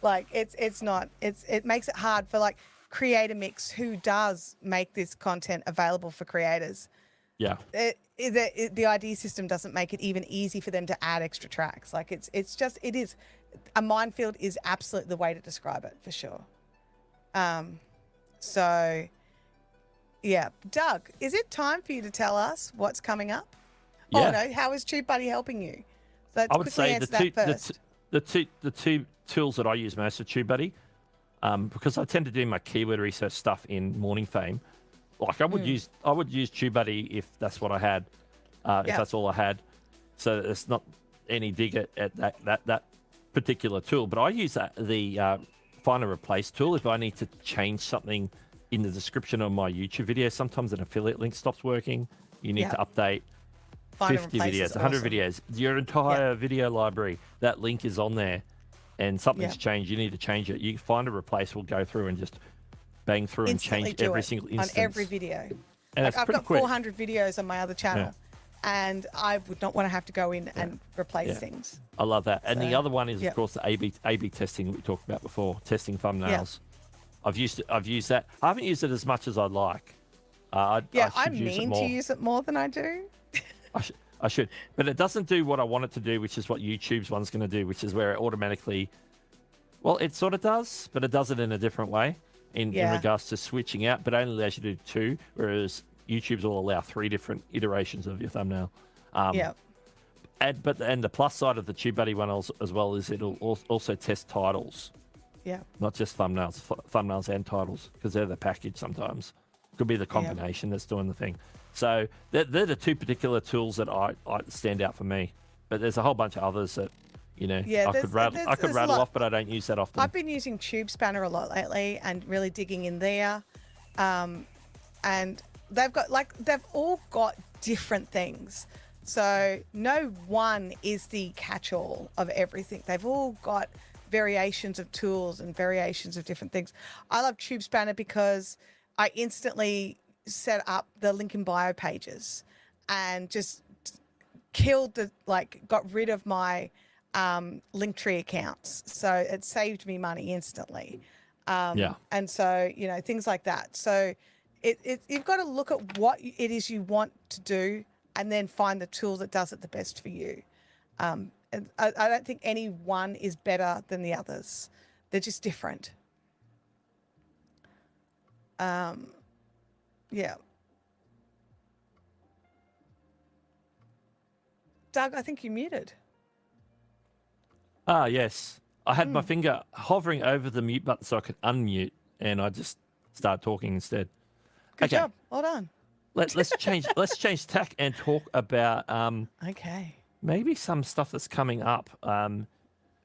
Like it makes it hard for like Creator Mix, who does make this content available for creators. Yeah. The ID system doesn't make it even easy for them to add extra tracks. Like it is a minefield is absolutely the way to describe it, for sure. So yeah, Doug, is it time for you to tell us what's coming up? Yeah. Oh no, how is TubeBuddy helping you? So I would say the two tools that I use most are TubeBuddy, because I tend to do my keyword research stuff in Morning Fame. Like I would use TubeBuddy if that's what I had, if that's all I had. So it's not any dig at that particular tool, but I use the find and replace tool if I need to change something in the description of my YouTube video. Sometimes an affiliate link stops working. You need to update find and 50 replace videos, is 100 awesome. videos. Your entire video library, that link is on there, and something's Yeah. changed. You need to change it. You find a replace. We'll go through and just bang through Instantly and change do every it single on instance. every video. And Like it's I've pretty got quick. 400 videos on my other channel, and I would not want to have to go in and replace Yeah. things. I love that. And the So, other one is, yeah. of course, the A/B testing that we talked about before, testing thumbnails. I've used that. I haven't used it as much as I'd like. I I'm should use it mean more. to use it more than I do. I should, but it doesn't do what I want it to do, which is what YouTube's one's going to do, which is where it automatically. Well, it sort of does, but it does it in a different way in regards to switching out, but only allows you to do 2, whereas YouTube's will allow 3 different iterations of your thumbnail. Yeah. And the plus side of the TubeBuddy one as well is it'll also test titles, Yeah. not just thumbnails and titles, because they're the package sometimes. Could be the combination that's doing the thing. So they're the 2 particular tools that I stand out for me. But there's a whole bunch of others that, I could rattle off, but I don't use that often. I've been using Tube Spanner a lot lately and really digging in there. And they've all got different things. So no one is the catch-all of everything. They've all got variations of tools and variations of different things. I love Tube Spanner because I instantly set up the link in bio pages and just got rid of my Linktree accounts. So it saved me money instantly. And so, things like that. So you've got to look at what it is you want to do and then find the tool that does it the best for you. And I don't think any one is better than the others. They're just different. Yeah. Doug, I think you muted. Ah, yes. I had my finger hovering over the mute button so I could unmute, and I just started talking instead. Good job. Well done. Let's change tack and talk about Okay. maybe some stuff that's coming up.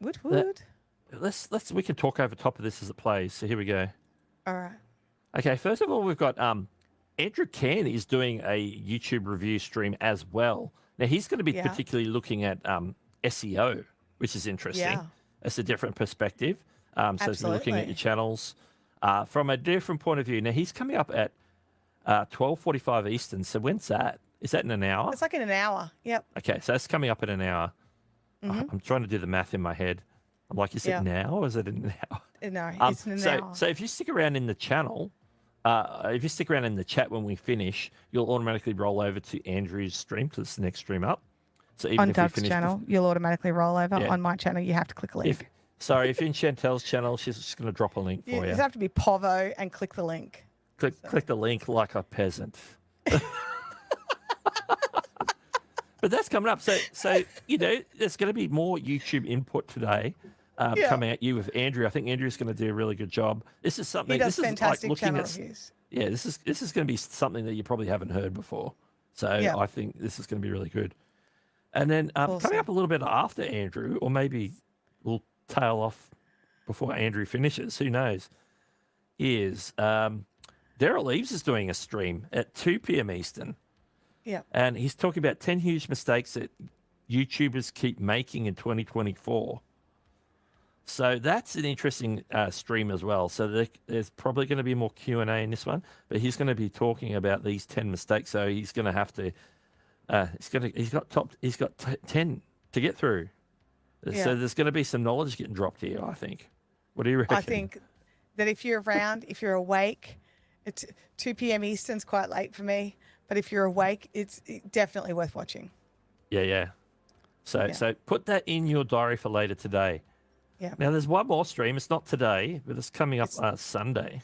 Would. We can talk over top of this as it plays. So here we go. All right. Okay, first of all, we've got Andrew Ken is doing a YouTube review stream as well. Now he's going to be particularly looking at SEO, which is interesting. Yeah. It's a different perspective. So he's looking at Absolutely. your channels from a different point of view. Now he's coming up at 12:45 Eastern. So when's that? Is that in an hour? It's like in an hour. Yep. Okay, so that's coming up in an hour. I'm trying to do the math in my head. I'm like, is it now or is it in an hour? No, it's in an hour. So if you stick around in the channel, if you stick around in the chat when we finish, you'll automatically roll over to Andrew's stream, to this next stream up. So even On if Doug's we finish channel, you'll automatically roll over. Yeah. On my channel, you have to click a link. if you're in Chantelle's channel, she's just going to drop a link for You you. just have to be Povo and click the link. Click the link like a peasant. But that's coming up. So there's going to be more YouTube input today coming at you with Andrew. I think Andrew's going to do a really good job. This is something. He does this fantastic is like looking channel at. reviews. Yeah, this is going to be something that you probably haven't heard before. So I think this is going to be really good. And then coming up a little bit after Andrew, or maybe we'll tail off before Andrew finishes. Who knows? Is Daryl Eves is doing a stream at 2 p.m. Eastern. Yeah. And he's talking about 10 huge mistakes that YouTubers keep making in 2024. So that's an interesting stream as well. So there's probably going to be more Q&A in this one, but he's going to be talking about these 10 mistakes. So he's going to have to, he's got 10 to get through. Yeah. So there's going to be some knowledge getting dropped here, I think. What do you reckon? I think that if you're around, if you're awake, it's 2 p.m. Eastern's quite late for me, but if you're awake, it's definitely worth watching. Yeah. So put that in your diary for later today. Yeah. Now there's one more stream. It's not today, but it's coming up Sunday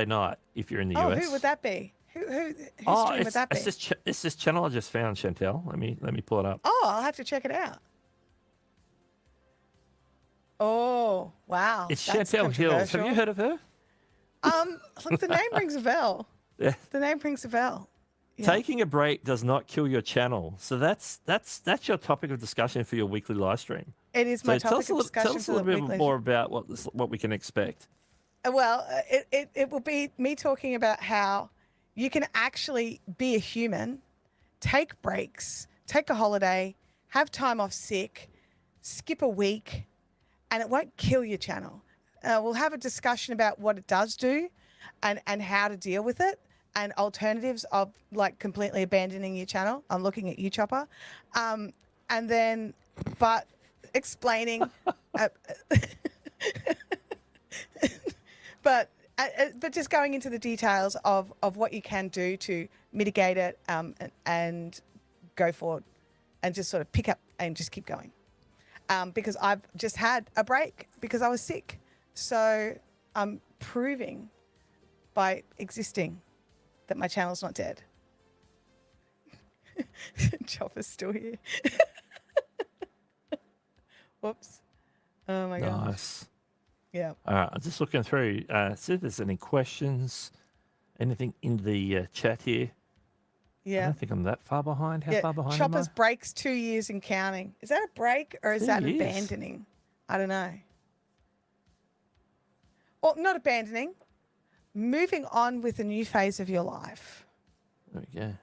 night if you're in the US. Who would that be? Whose stream would that be? It's this channel I just found, Chantelle. Let me pull it up. Oh, I'll have to check it out. Oh, wow. It's That's Chantelle Hills. Have you controversial. heard of her? Look, the name rings a bell. Yeah. The name rings a bell. Yeah. Taking a break does not kill your channel. So that's your topic of discussion for your weekly live stream. It is my topic of discussion tell us for a the little bit weekly. more about what we can expect. Well, it will be me talking about how you can actually be a human take breaks, take a holiday, have time off sick, skip a week, and it won't kill your channel. We'll have a discussion about what it does do and how to deal with it and alternatives of like completely abandoning your channel. I'm looking at you, Chopper. And then, but explaining, but just going into the details of what you can do to mitigate it and go forward and just sort of pick up and just keep going. Because I've just had a break because I was sick. So I'm proving by existing that my channel's not dead. Chopper's still here. Whoops. Oh my gosh. Nice. Yeah. All right, I'm just looking through. See if there's any questions, anything in the chat here. I Yeah. don't think I'm that far behind. How far behind Chopper's am breaks 2 years and counting. Is that a break or is 2 that years? abandoning? I don't know. Well, not abandoning. Moving on with a new phase of your life. I? There we go.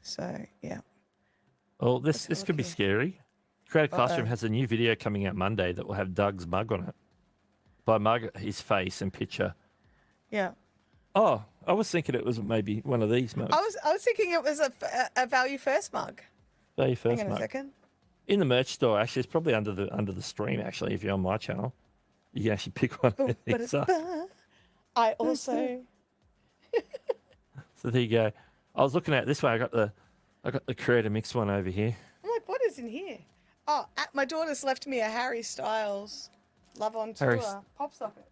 So, yeah. Well, this Let's have a could be look here. scary. Creative Classroom Uh-oh. has a new video coming out Monday that will have Doug's mug on it. By mug, his face and picture. Yeah. Oh, I was thinking it was maybe one of these mugs. I was thinking it was a value first mug. Value first Hang on mug. a second. In the merch store, actually, it's probably under the stream. Actually, if you're on my channel, you can actually pick one of these up. I also. So there you go. I was looking at it this way. I got the Creator Mix one over here. I'm like, what is in here? Oh, my daughter's left me a Harry Styles Love on Tour Harry's- pop socket.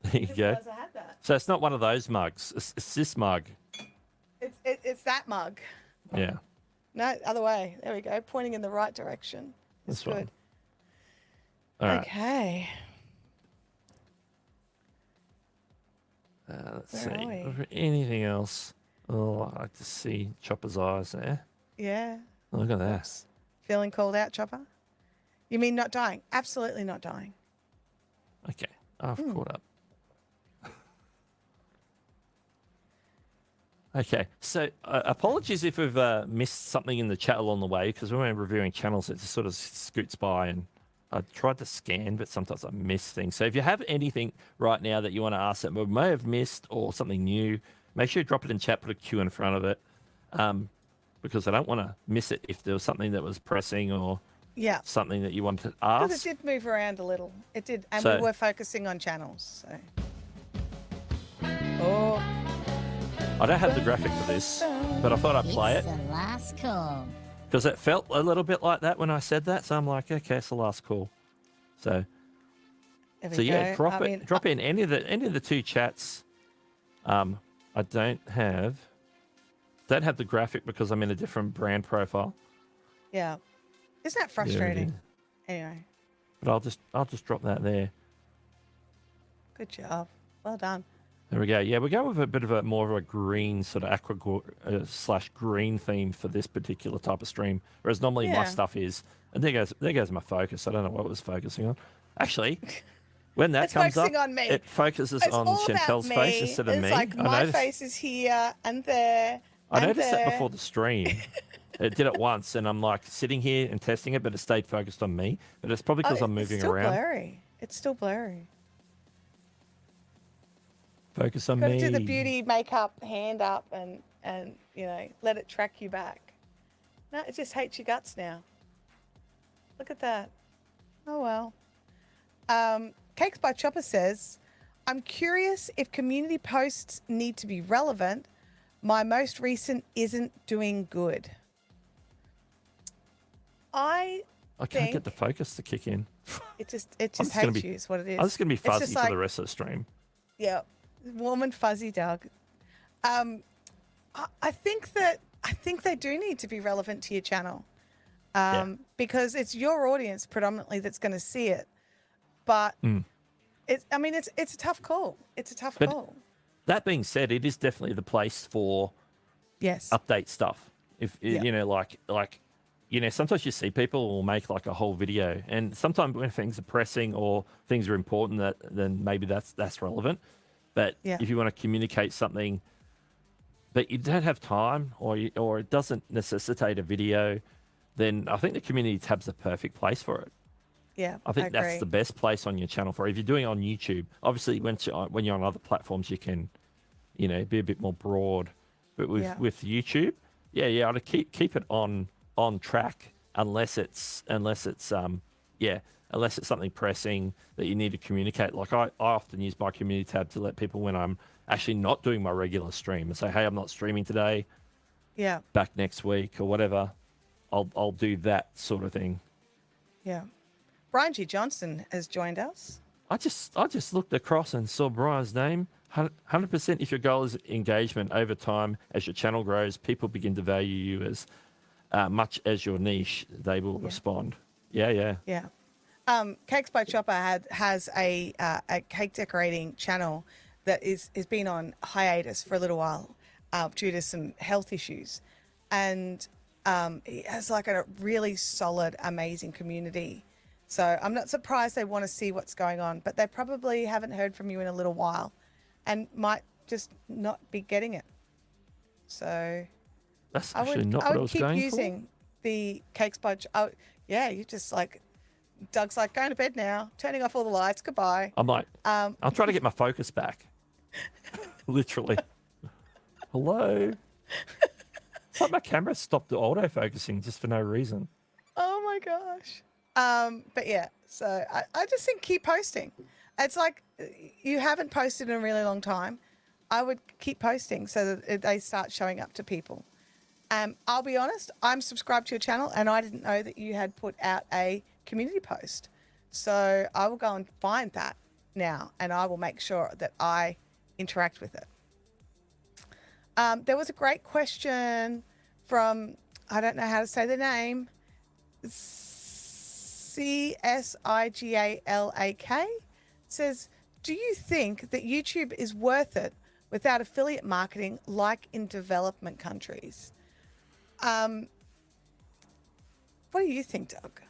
There you Didn't go. realize I had that. So it's not one of those mugs. It's this mug. It's that mug. Yeah. No, other way. There we go. Pointing in the right direction. It's This one. good. All right. Okay. Let's Where see. are we? Was there anything else? Oh, I like to see Chopper's eyes there. Yeah. Look at that. Oops. Feeling called out, Chopper? You mean not dying? Absolutely not dying. Okay. I've caught up. Okay, so apologies if we've missed something in the chat along the way, because when we're reviewing channels, it just sort of scoots by, and I tried to scan, but sometimes I miss things. So if you have anything right now that you want to ask that we may have missed or something new, make sure you drop it in chat, put a Q in front of it, because I don't want to miss it if there was something that was pressing or Yeah. something that you wanted to Because ask. it did move around a little. It did. And So- we were focusing on channels. So. Oh. I don't have the graphic for this, but I thought I'd play it. It's the last call. Because it felt a little bit like that when I said that, so I'm like, okay, it's the last call. So, There we so yeah, go. I mean, drop in any of the two chats. I don't have the graphic because I'm in a different brand profile. Yeah. Isn't that There it frustrating? is. Anyway, But I'll just drop that there. good job. Well done. There we go. Yeah, we're going with a bit of a more of a green sort of aqua slash green theme for this particular type of stream, whereas normally my Yeah. stuff is. And there goes my focus. I don't know what it was focusing on. Actually, when that It's comes up, focusing on me. it focuses It's on all about Chantelle's me. face instead of it's me. like my face is here and there. I and noticed there. that before the stream. It did it once, and I'm like sitting here and testing it, but it stayed focused on me. But it's probably because I'm moving It's still around. blurry. It's still blurry. Focus on Got me. to do the beauty makeup hand up and let it track you back. No, it just hates your guts now. Look at that. Oh well. Cakes by Chopper says, I'm curious if community posts need to be relevant. My most recent isn't doing good. I can't think- get the focus to kick in. It just just gonna hates be- you is what it is. I'm just going to be It's fuzzy just for like- the rest of the stream. Yeah, warm and fuzzy, Doug. I think they do need to be relevant to your channel, because it's your audience predominantly that's going to see it. But it's a tough call. It's a tough But- call. That being said, it is definitely the place for Yes. update stuff. If Yeah. sometimes you see people will make like a whole video, and sometimes when things are pressing or things are important, then maybe that's relevant. But Yeah. if you want to communicate something but you don't have time, or it doesn't necessitate a video, then I think the community tab's the perfect place for it. Yeah, I think that's agree. the best place on your channel for it. If you're doing it on YouTube, obviously when you're on other platforms, you can, be a bit more broad. But with YouTube, I'd keep it on track unless it's something pressing that you need to communicate. Like I often use my community tab to let people when I'm actually not doing my regular stream and say, hey, I'm not streaming today. Yeah. Back next week or whatever. I'll do that sort of thing. Yeah. Brian G. Johnson has joined us. I just looked across and saw Brian's name. 100% if your goal is engagement over time, as your channel grows, people begin to value you as much as your niche, they will respond. Yeah. Cakes by Chopper has a cake decorating channel that is been on hiatus for a little while due to some health issues. And he has like a really solid, amazing community. So I'm not surprised they want to see what's going on, but they probably haven't heard from you in a little while and might just not be getting it. So that's actually not what I was going for. I would keep using the Cakes by you just like, Doug's like, going to bed now, turning off all the lights, goodbye. I'm like, I'm trying to get my focus back. Literally. Hello? It's like my camera stopped auto-focusing just for no reason. Oh my gosh. But yeah, so I just think keep posting. It's like you haven't posted in a really long time. I would keep posting so that they start showing up to people. I'll be honest, I'm subscribed to your channel and I didn't know that you had put out a community post. So I will go and find that now and I will make sure that I interact with it. There was a great question from, I don't know how to say the name, CSIGALAK. Says, do you think that YouTube is worth it without affiliate marketing like in development countries? What do you think, Doug?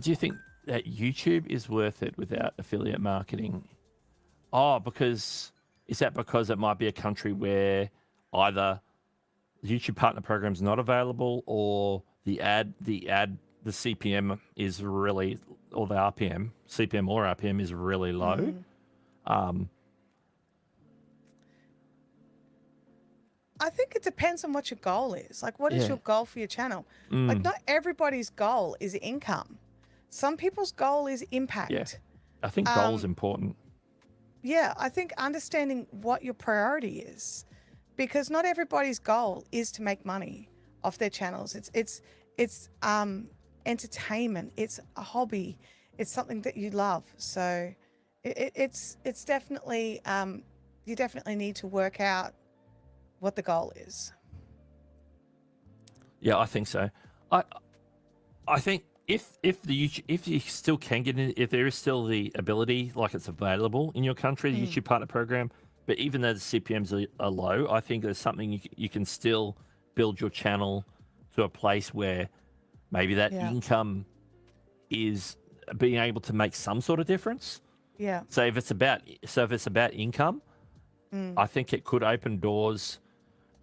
Do you think that YouTube is worth it without affiliate marketing? Is that because it might be a country where either the YouTube partner program is not available or the CPM is really, or the CPM or RPM is really low? I think it depends on what your goal is. Like, what is your goal for your channel? Like, not everybody's goal is income. Some people's goal is impact. Yeah, I think goal is important. Yeah, I think understanding what your priority is, because not everybody's goal is to make money off their channels. It's entertainment. It's a hobby. It's something that you love. So it's definitely you definitely need to work out what the goal is. Yeah, I think so. I think if you still can get in, if there is still the ability, like it's available in your country, the YouTube partner program, but even though the CPMs are low, I think there's something you can still build your channel to a place where maybe that income is being able to make some sort of difference. Yeah. So if it's about income, I think it could open doors.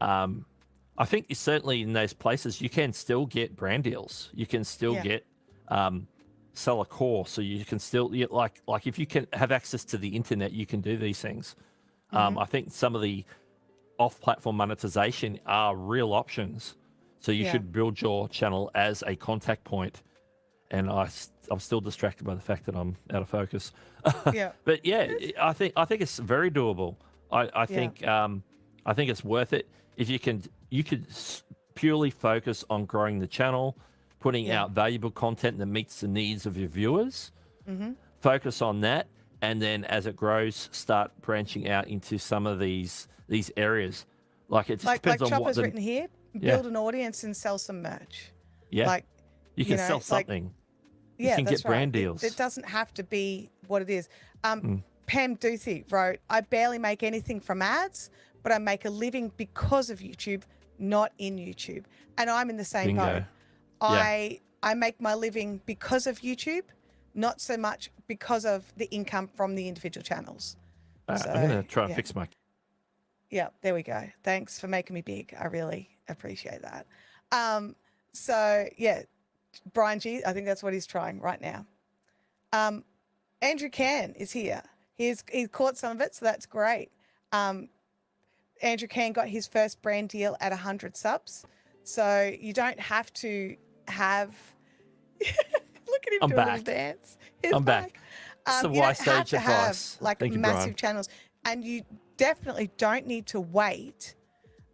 I think certainly in those places you can still get brand deals. You can still get sell a course, so you can still like if you can have access to the internet, you can do these things. I think some of the off-platform monetization are real options. So you should build your channel as a contact point. And I'm still distracted by the fact that I'm out of focus. Yeah. But yeah, I think it's very doable. I think it's worth it if you could purely focus on growing the channel, putting out valuable content that meets the needs of your viewers. Focus on that, and then as it grows, start branching out into some of these areas. Like it just depends on Chopper's what written here. Build an audience and sell some merch. Yeah, like you can sell something. You can get brand deals. It doesn't have to be what it is. Pam Duthie wrote, I barely make anything from ads, but I make a living because of YouTube, not in YouTube. And I'm in the same boat. I make my living because of YouTube, not so much because of the income from the individual channels. I'm going to try and fix my... Yeah, there we go. Thanks for making me big. I really appreciate that. So yeah, Brian G, I think that's what he's trying right now. Andrew Can is here. He's caught some of it, so that's great. Andrew Can got his first brand deal at 100 subs. So you don't have to have look at him I'm doing a back. little dance. He's I'm back. It's the you don't wise have sage to have advice. like Thank you, massive Brian. channels, and you definitely don't need to wait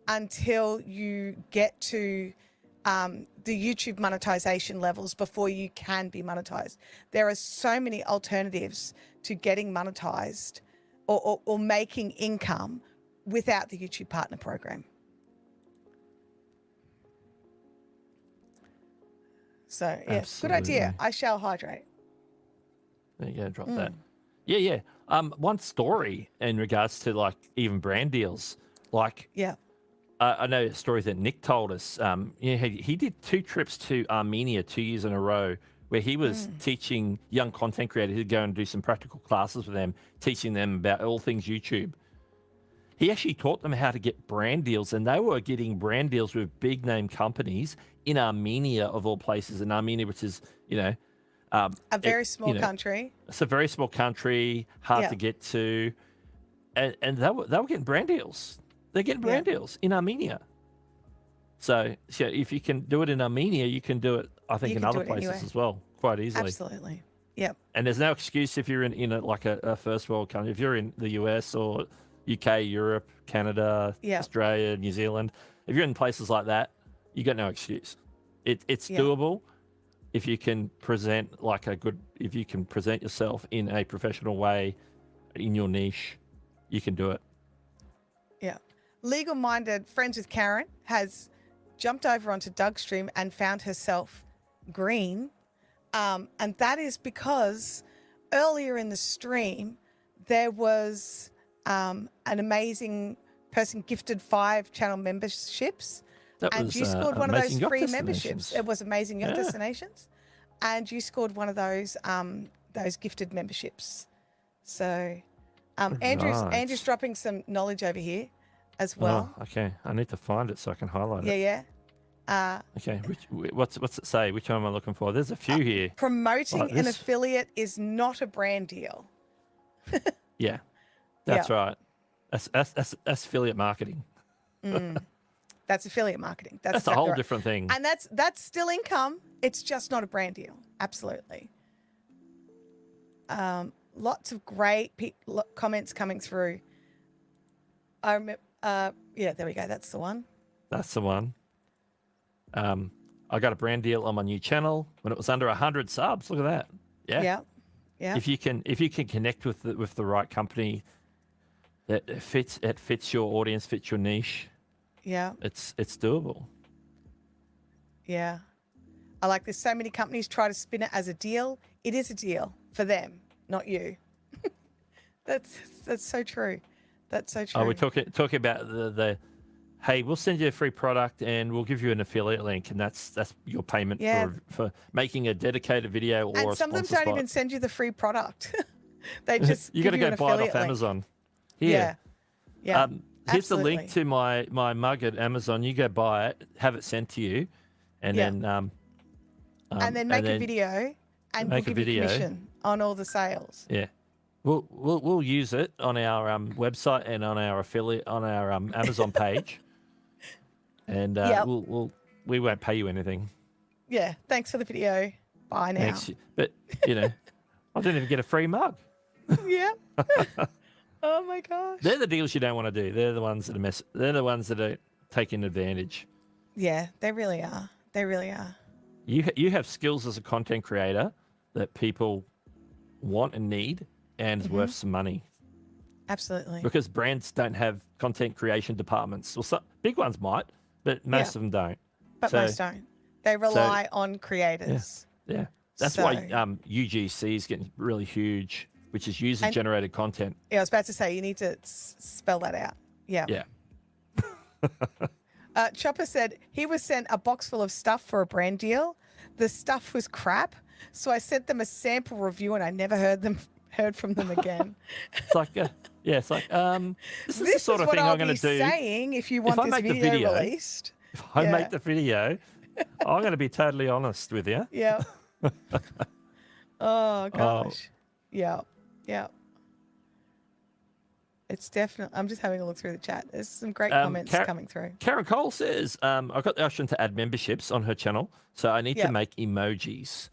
until you get to the YouTube monetization levels before you can be monetized. There are so many alternatives to getting monetized or making income without the YouTube Partner Program. So yes, good idea. Absolutely. I shall hydrate. There you go, drop that. Yeah. One story in regards to like even brand deals. Like Yeah. I know a story that Nick told us. He did 2 trips to Armenia 2 years in a row where he was teaching young content creators to go and do some practical classes with them, teaching them about all things YouTube. He actually taught them how to get brand deals, and they were getting brand deals with big name companies in Armenia, of all places. In Armenia, which is, A very small country. It's a very small country, hard to get to, and they were getting brand deals. They're getting brand deals in Armenia. So if you can do it in Armenia, you can do it, I think, in other places as well, quite easily. Absolutely. Yep. And there's no excuse if you're in a first world country. If you're in the US or UK, Europe, Canada, Australia, New Zealand, if you're in places like that, you got no excuse. It's doable if you can present if you can present yourself in a professional way in your niche, you can do it. Yeah. Legal Minded Friends with Karen has jumped over onto Doug's stream and found herself green. And that is because earlier in the stream, there was an amazing person gifted 5 channel memberships. And you scored one of those free memberships. It was Amazing Yacht Destinations. And you scored one of those gifted memberships. So Andrew's dropping some knowledge over here as well. Oh, okay. I need to find it so I can highlight it. Yeah. Okay. What's it say? Which one am I looking for? There's a few here. Promoting Like an this. affiliate is not a brand deal. Yeah. That's right. That's affiliate marketing. That's affiliate marketing. That's a exactly whole right. different thing. And that's still income. It's just not a brand deal. Absolutely. Lots of great comments coming through. I remember. There we go. That's the one. That's the one. I got a brand deal on my new channel when it was under 100 subs. Look at that. Yeah. Yeah. If you can connect with the right company that fits your audience, fits your niche. Yeah. It's doable. Yeah. I like there's so many companies try to spin it as a deal. It is a deal for them, not you. That's so true. That's so true. Oh, we're talking about the hey, we'll send you a free product and we'll give you an affiliate link, and that's your payment for making a dedicated video or and some of them don't even send you the free product. They just you got to go buy it off Amazon. Here. Yeah. Here's the link to my mug at Amazon. You go buy it, have it sent to you, and then make a video and we'll give you commission on all the sales. Yeah. We'll use it on our website and on our affiliate on our Amazon page, and we won't pay you anything. Yeah, thanks for the video. Bye now. Thanks. But I didn't even get a free mug. Yeah. Oh my gosh. They're the deals you don't want to do. They're the ones that are They're the ones that are taking advantage. Yeah, they really are. They really are. You have skills as a content creator that people want and need, and is worth some money. Absolutely. Because brands don't have content creation departments. Well, some big ones might, but most of them don't. But most don't. They rely on creators. Yeah. That's why UGC is getting really huge, which is user-generated content. Yeah, I was about to say, you need to spell that out. Yeah. Yeah. Chopper said he was sent a box full of stuff for a brand deal. The stuff was crap, so I sent them a sample review, and I never heard heard from them again. It's like, yeah, it's like, this is the This sort is of what thing I'll I'm going be to do. saying if you want I this make the video, video- released. If I Yeah. make the video, I'm going to be totally honest with you. Yeah. Oh gosh. Yeah. Yeah. It's definitely. I'm just having a look through the chat. There's some great comments coming through. Karen Cole says, I got the option to add memberships on her channel, so I need to Yep. make emojis.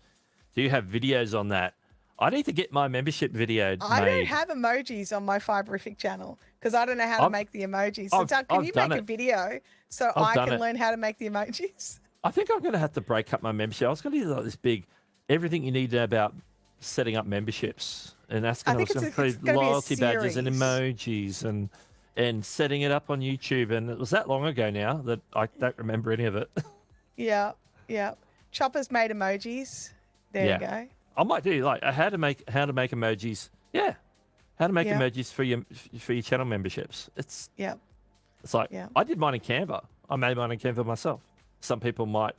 Do you have videos on that? I need to get my membership video I made. don't have emojis on my Fiberific channel because I don't know how to make the emojis. So, Doug, can you make a video so I can learn how to make the emojis? I think I'm going to have to break up my membership. I was going to do like this big, everything you need to know about setting up memberships, and that's going to include loyalty badges and emojis and setting it up on YouTube. And it was that long ago now that I don't remember any of it. Yeah, yeah. Chopper's made emojis. There you go. I might do like how to make emojis. Yeah, how to make emojis for your channel memberships. It's like I did mine in Canva. I made mine in Canva myself. Some people might.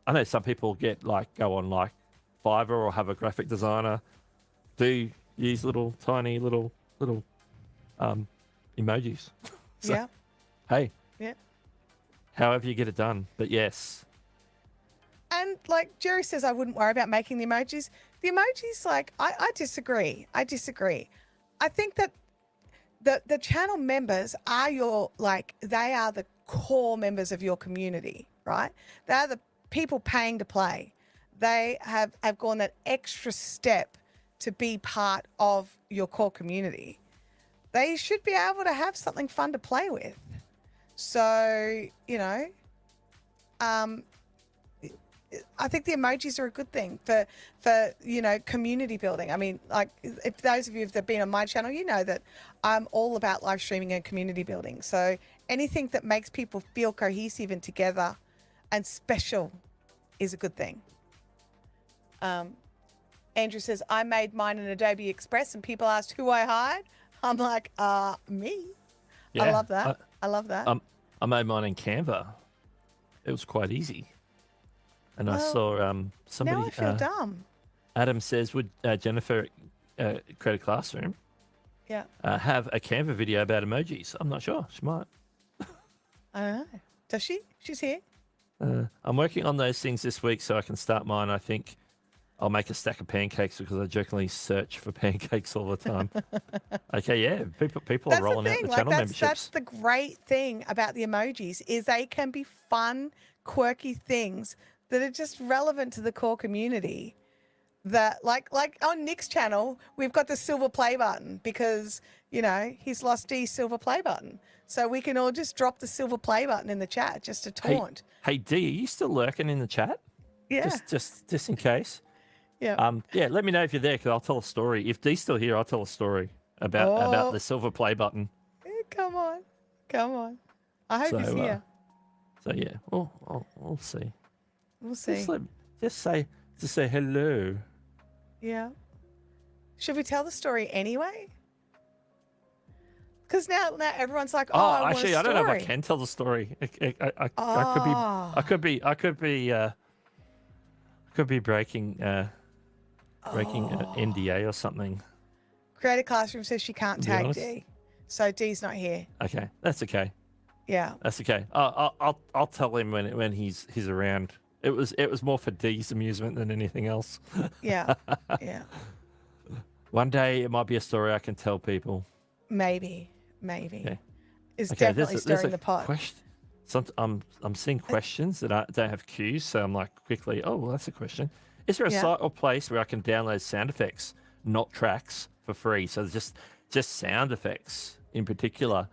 I know some people get like go on like Fiverr or have a graphic designer use little tiny little emojis. So, hey. Yeah. However you get it done, but yes. And like Jerry says, I wouldn't worry about making the emojis. The emojis, like, I disagree. I think that the channel members are they are the core members of your community, right? They are the people paying to play. They have gone that extra step to be part of your core community. They should be able to have something fun to play with. So, I think the emojis are a good thing for community building. I mean, like, if those of you that have been on my channel, you know that I'm all about live streaming and community building. So anything that makes people feel cohesive and together and special is a good thing. Andrew says, I made mine in Adobe Express and people asked who I hired. I'm like, me. Yeah, I love that. I love that. I made mine in Canva. It was quite easy. And I saw somebody. Now I feel dumb. Adam says, would Jennifer create a classroom? Yeah. Have a Canva video about emojis? I'm not sure. She might. I don't know. Does she? She's here. I'm working on those things this week so I can start mine. I think I'll make a stack of pancakes because I jokingly search for pancakes all the time. Okay, yeah. People are rolling out the channel memberships. That's the great thing about the emojis is they can be fun, quirky things that are just relevant to the core community. That like on Nick's channel, we've got the silver play button because, he's lost D's silver play button. So we can all just drop the silver play button in the chat just to taunt. Hey D, are you still lurking in the chat? Yeah. Just in case. Yeah. Yeah, let me know if you're there because I'll tell a story. If D's still here, I'll tell a story about the silver play button. Come on. I hope he's here. So yeah, we'll see. We'll see. Just say hello. Yeah. Should we tell the story anyway? Because now everyone's like, I want actually, a I don't know if I story. can tell the story. I could be breaking NDA or something. Creative Classroom says she can't be tag honest. D, so D's not here. Okay, that's okay. Yeah. That's okay. I'll tell him when he's around. It was more for D's amusement than anything else. Yeah. Yeah. One day it might be a story I can tell people. Maybe. Okay. It's definitely stirring the pot. I'm seeing questions that I don't have cues, so I'm like quickly, well, that's a question. Is there a site or place where I can download sound effects, not tracks, for free? So just sound effects in particular.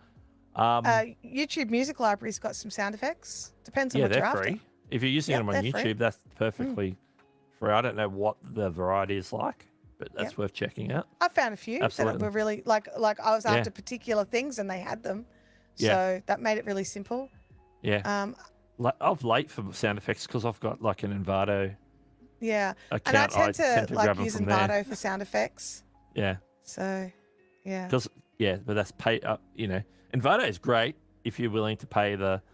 YouTube Music Library's got some sound effects. Depends on what you're after. Free. If you're using them on YouTube, free. that's perfectly free. I don't know what the variety is like, but that's worth checking out. I found a few that were really like I was after particular things and they had them. So that made it really simple. Yeah. I'm late for sound effects because I've got like an Envato. Yeah. Account. And I tend to like grab use them Envato for sound effects. Yeah. So, yeah. Because but that's pay up. Envato is great if you're willing to pay but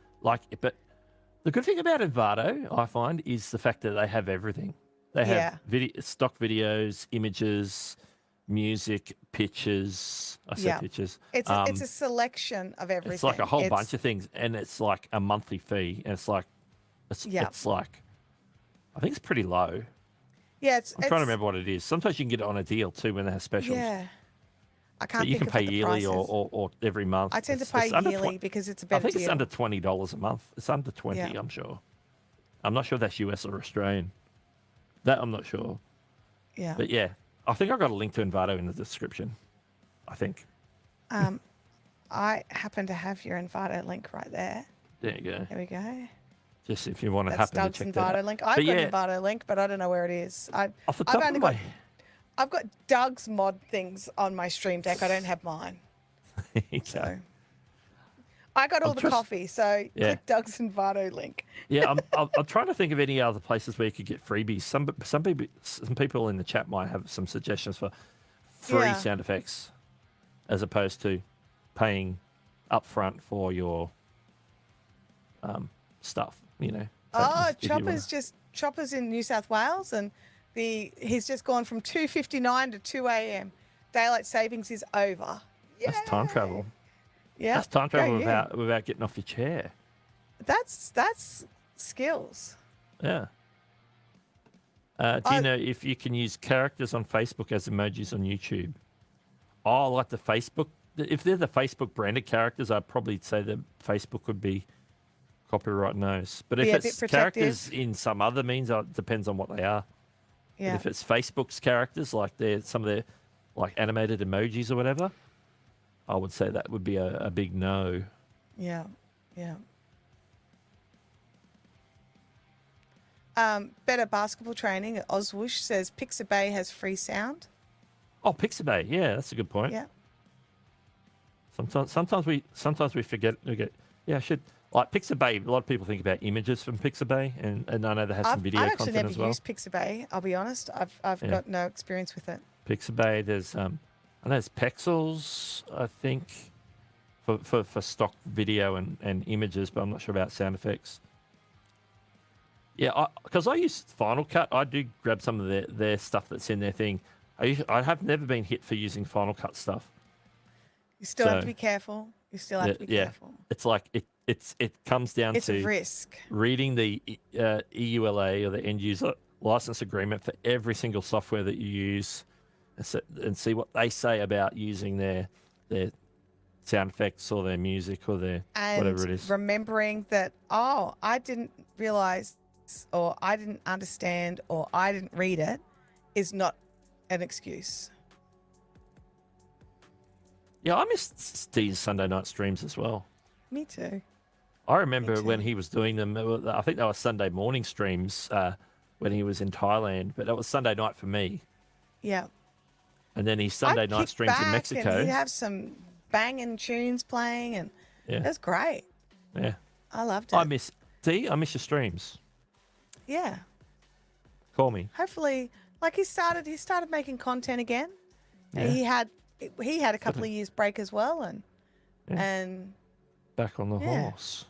the good thing about Envato, I find, is the fact that they have everything. They have stock videos, images, music, pictures. I said Yeah. pictures. It's a selection of everything. It's like a whole bunch of things, and it's like a monthly fee, and it's like, Yeah. it's like, I think it's pretty low. Yeah, I'm trying to remember what it is. Sometimes you can get it on a deal too when they have specials. Yeah. I can't But you think can of pay what the yearly price is. or every month. I tend to It's pay under yearly because it's a better I think deal. it's under $20 a month. It's under 20, Yeah. I'm sure. I'm not sure if that's US or Australian. That I'm not sure. Yeah. But yeah, I think I got a link to Envato in the description. I think. I happen to have your Envato link right there. There you go. There we go. Just if you want to That's happen Doug's to check that Envato out. link. I've But got yeah, an Envato link, but I don't know where it is. off the top of my I've got Doug's mod things on my stream deck. I don't have mine. So I got all the coffee. So click Doug's Envato link. Yeah, I'm trying to think of any other places where you could get freebies. Some people in the chat might have some suggestions for free sound effects, as opposed to paying upfront for your stuff. You know. Oh, Chopper's in New South Wales, and he's just gone from 2:59 to 2 a.m. Daylight savings is over. That's time travel. Yeah, that's time travel without getting off your chair. That's skills. Yeah. Do you know if you can use characters on Facebook as emojis on YouTube? Oh, like the Facebook. If they're the Facebook branded characters, I'd probably say that Facebook would be copyright knows. But if it's characters in some other means, it depends on what they are. Yeah. But if it's Facebook's characters, like some of their like animated emojis or whatever, I would say that would be a big no. Yeah. Yeah. Better basketball training at Oswoosh says Pixabay has free sound. Oh, Pixabay. Yeah, that's a good point. Yeah. Sometimes we forget. Yeah, I should. Like Pixabay, a lot of people think about images from Pixabay, and I know that has some video content as well. I've actually never used Pixabay. I'll be honest. I've got no experience with it. Pixabay. There's I know there's Pexels, I think, for stock video and images, but I'm not sure about sound effects. Yeah, because I use Final Cut. I do grab some of their stuff that's in their thing. I have never been hit for using Final Cut stuff. You still have to be careful. You still have to be careful. It's like it comes down to a risk. Reading the EULA or the end user license agreement for every single software that you use, and see what they say about using their sound effects or their music or their whatever it is. Remembering that, I didn't realize, or I didn't understand, or I didn't read it, is not an excuse. Yeah, I missed Steve's Sunday night streams as well. Me too. I remember when he was doing them. I think they were Sunday morning streams when he was in Thailand, but that was Sunday night for me. Yeah. And then his Sunday night streams in Mexico. And he'd have some banging tunes playing, and it was great. Yeah. I loved it. I miss your streams. Yeah. Call me. Hopefully, like he started making content again. Yeah. He had a couple of years break as well, and back on the horse.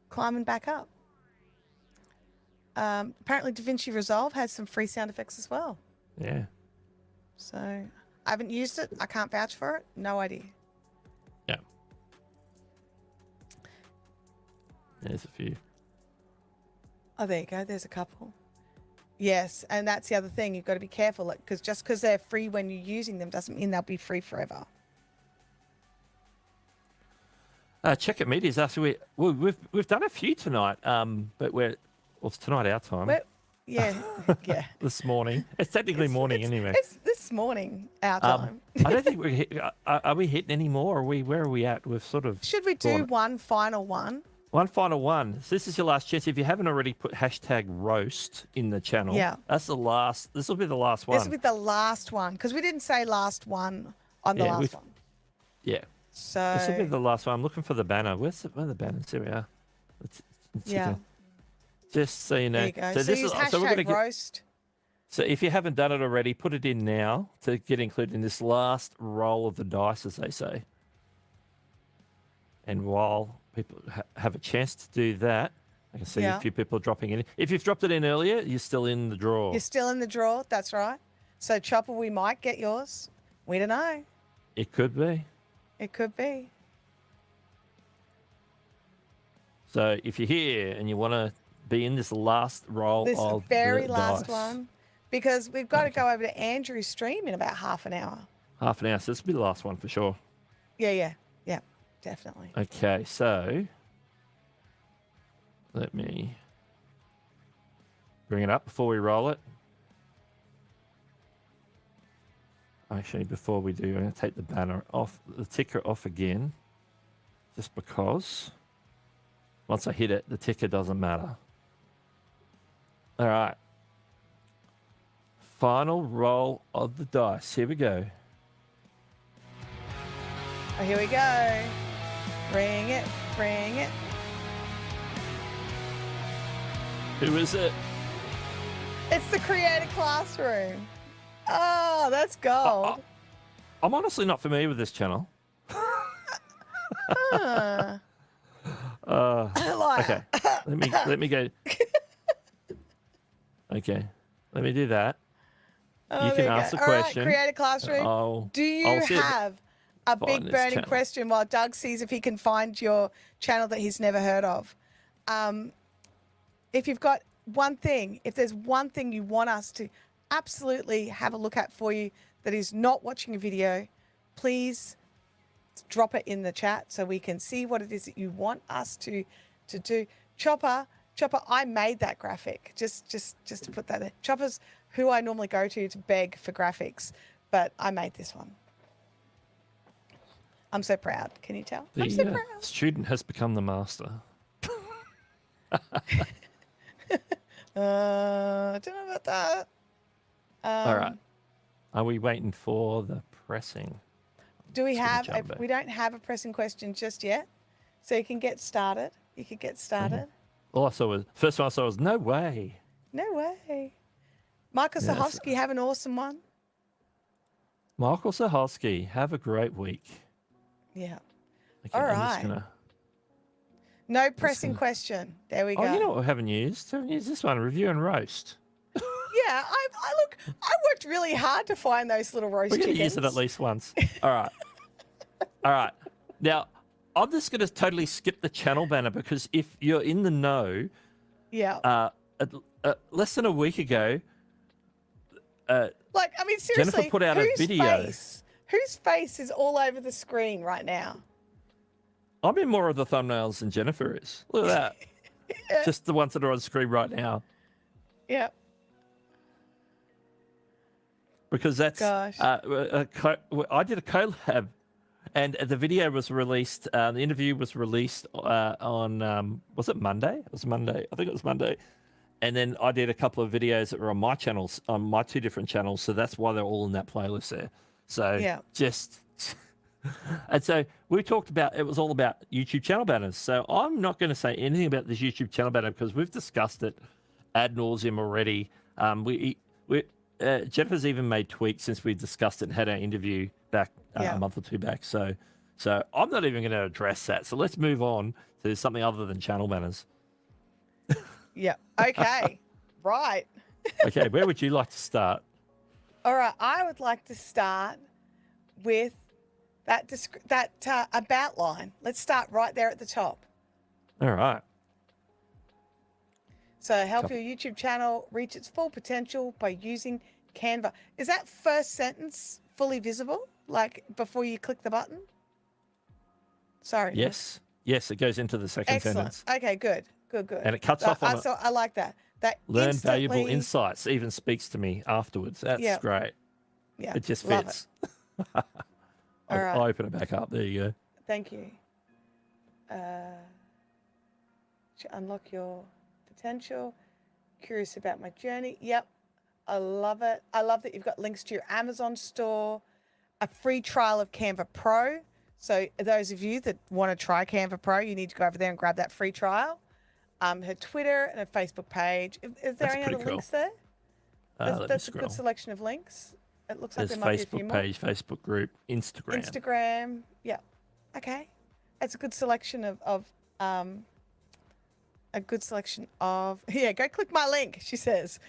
Climbing back up. Apparently DaVinci Resolve has some free sound effects as well. Yeah. So I haven't used it. I can't vouch for it. No idea. Yeah. There's a few. Oh, there you go. There's a couple. Yes, and that's the other thing. You've got to be careful, because just because they're free when you're using them doesn't mean they'll be free forever. Check It Media's after we've done a few tonight, but it's tonight our time. Yeah. This morning. It's technically morning anyway. It's this morning our time. I don't think are we hitting any more? Where are we at? We've sort of. Should we do one final one? One final one. So this is your last chance. If you haven't already put #roast in the channel, that's the last. This will be the last one. This will be the last one, because we didn't say last one on the last one. Yeah. So this will be the last one. I'm looking for the banner. Where are the banners? Here we are. Just so you know. There you go. So this is so we're going to roast. So if you haven't done it already, put it in now to get included in this last roll of the dice, as they say. And while people have a chance to do that, I can see a few people dropping in. If you've dropped it in earlier, you're still in the draw. You're still in the draw. That's right. So Chopper, we might get yours. We don't know. It could be. It could be. So if you're here and you want to be in this last roll This of very the last dice, one, because we've got to go over to Andrew's stream in about half an hour. half an hour. So this will be the last one for sure. Yeah, definitely. Okay, so let me bring it up before we roll it. Actually, before we do, I'm going to take the banner off, the ticker off again, just because once I hit it, the ticker doesn't matter. All right. Final roll of the dice. Here we go. Oh, here we go. Bring it, bring it. Who is it? It's the Creator Classroom. Oh, that's gold. I'm honestly not familiar with this channel. Huh. Okay, let me go. Okay, let me do that. Oh, You can there ask the go. All right, question. Creator Classroom. Do you I'll see if- have a find big this burning channel. question while Doug sees if he can find your channel that he's never heard of? If you've got one thing, if there's one thing you want us to absolutely have a look at for you that is not watching a video, please drop it in the chat so we can see what it is that you want us to do. Chopper, I made that graphic. Just to put that there. Chopper's who I normally go to beg for graphics, but I made this one. I'm so proud. Can you tell? I'm so proud. Student has become the master. I don't know about that. All right. Are we waiting for the pressing? Do we Just gonna have? jump back. We don't have a pressing question just yet, so you can get started. You can get started. All I saw was first one I saw was no way. No way. Michael Yes. Sahovsky, have an awesome one. Michael Sahovsky, have a great week. Yeah. Okay, All I'm just right. gonna... No pressing gonna- question. There we go. Oh, you know what we haven't used? Haven't used this one, review and roast. Yeah, I look. I worked really hard to find those little roast We're going chickens. to use it at least once. All right. All right. Now, I'm just going to totally skip the channel banner because if you're in the know, Yeah. less than a week ago, Like, I mean, seriously, Jennifer put out a video. Whose face is all over the screen right now? I'm in more of the thumbnails than Jennifer is. Look at that. Just the ones that are on screen right now. Yeah. Because that's Gosh. I did a collab, and the video was released. The interview was released on was it Monday? It was Monday. I think it was Monday. And then I did a couple of videos that were on my channels, on my two different channels. So that's why they're all in that playlist there. So Yeah. just and so we talked about it was all about YouTube channel banners. So I'm not going to say anything about this YouTube channel banner because we've discussed it ad nauseum already. Jennifer's even made tweaks since we discussed it and had our interview back a month or two back. So I'm not even going to address that. So let's move on to something other than channel banners. Yeah. Okay. Right. Okay, where would you like to start? All right. I would like to start with that about line. Let's start right there at the top. All right. So help your YouTube channel reach its full potential by using Canva. Is that first sentence fully visible, like before you click the button? Sorry. Yes. Yes, it goes into the second Excellent. sentence. Okay, good. And it cuts off on so I like that. That learn instantly, valuable insights, even speaks to me afterwards. That's great. Yeah. It just love fits. All right. I'll open it back up. There you go. Thank you. To unlock your potential. Curious about my journey. Yep. I love it. I love that you've got links to your Amazon store, a free trial of Canva Pro. So those of you that want to try Canva Pro, you need to go over there and grab that free trial. Her Twitter and her Facebook page. Is there That's any other pretty cool. links there? Let me That's a scroll. good selection of links. It looks like There's there might be a few Facebook more. page, Facebook group, Instagram. Instagram. Yeah. Okay. That's a good selection of a good selection of yeah, go click my link, she says.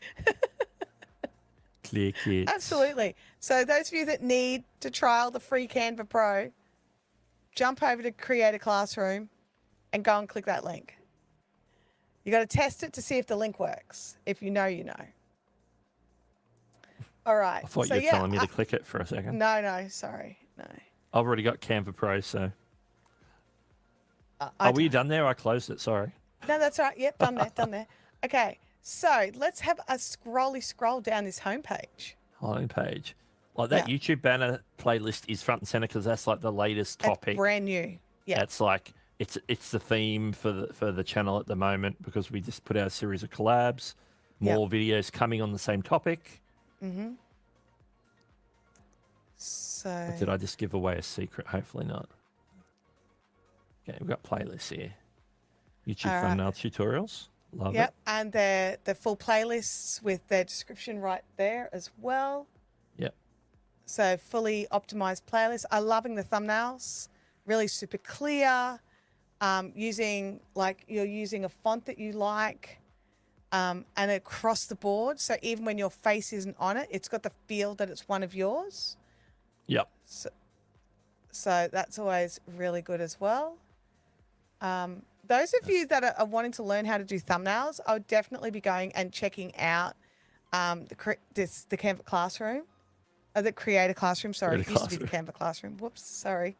Clear kits. Absolutely. So those of you that need to trial the free Canva Pro, jump over to Create a Classroom and go and click that link. You got to test it to see if the link works. If you know, you know. All right. I thought so you were yeah, telling me to click it for a second. No, sorry. No. I've already got Canva Pro, so. I Are we done there? I closed it, sorry. No, that's all right. Yep, done there. Okay, so let's have a scroll down this homepage. Homepage. Like that Yeah. YouTube banner playlist is front and center because that's like the latest That's topic. brand new. Yeah. That's like it's the theme for the channel at the moment because we just put out a series of collabs, more videos coming on the same topic. Mm-hmm. So. Or did I just give away a secret? Hopefully not. Okay, we've got playlists here. YouTube All right. thumbnail tutorials. Love Yep, it. and the full playlists with their description right there as well. Yep. So fully optimized playlist. I'm loving the thumbnails. Really super clear. Using you're using a font that you like, and across the board. So even when your face isn't on it, it's got the feel that it's one of yours. Yep. So that's always really good as well. Those of you that are wanting to learn how to do thumbnails, I would definitely be going and checking out the Canva Classroom, the Creator Classroom. Sorry, it used to be the Canva Classroom. Whoops, sorry.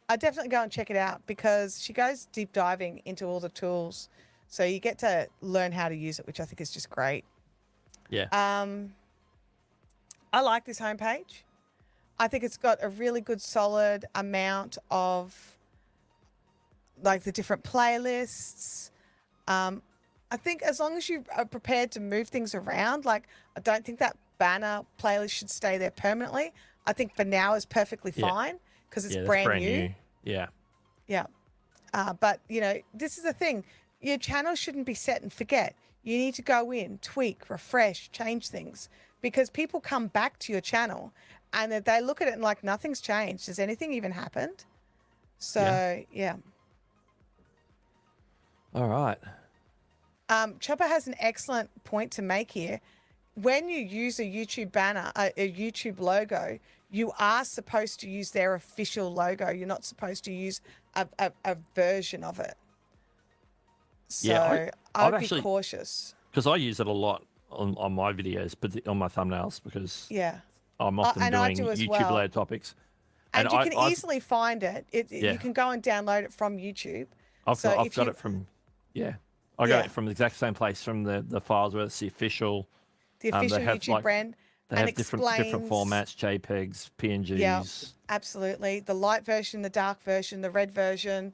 I'd definitely go and check it out because she goes deep diving into all the tools, so you get to learn how to use it, which I think is just great. Yeah. I like this homepage. I think it's got a really good, solid amount of like the different playlists. I think as long as you are prepared to move things around, like I don't think that banner playlist should stay there permanently. I think for now is perfectly fine because it's brand new. Yeah. Yeah. But, you know, this is the thing. Your channel shouldn't be set and forget. You need to go in, tweak, refresh, change things because people come back to your channel and they look at it and like nothing's changed. Has anything even happened? So, yeah. All right. Chopper has an excellent point to make here. When you use a YouTube banner, a YouTube logo, you are supposed to use their official logo. You're not supposed to use a version of it. So I would be cautious. Because I use it a lot on my videos, but on my thumbnails because I'm often doing YouTube-related topics. And you can easily find it. You can go and download it from YouTube. I've got it from, I got it from the exact same place, from the files where it's the official YouTube brand. They have different formats, JPEGs, PNGs. Yeah, absolutely. The light version, the dark version, the red version.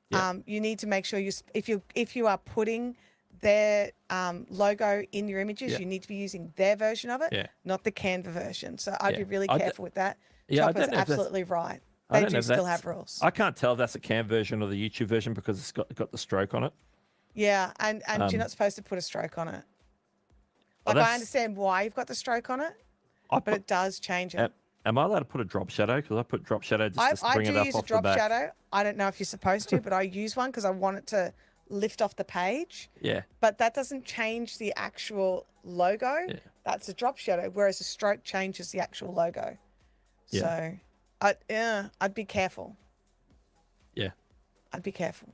Yeah. You need to make sure if you are putting their logo in your images, you need to be using their version of it, not the Canva version. So I'd be really careful with that. Chopper's absolutely right. They do still have rules. I can't tell if that's a Canva version or the YouTube version because it's got the stroke on it. Yeah, and you're not supposed to put a stroke on it. Like I understand why you've got the stroke on it, but it does change it. Am I allowed to put a drop shadow? Because I put drop shadow just to bring it up off the back. I do use a drop shadow. I don't know if you're supposed to, but I use one because I want it to lift off the page. Yeah. But that doesn't change the actual logo. Yeah. That's a drop shadow, whereas a stroke changes the actual logo. Yeah. So I'd be careful. Yeah. I'd be careful.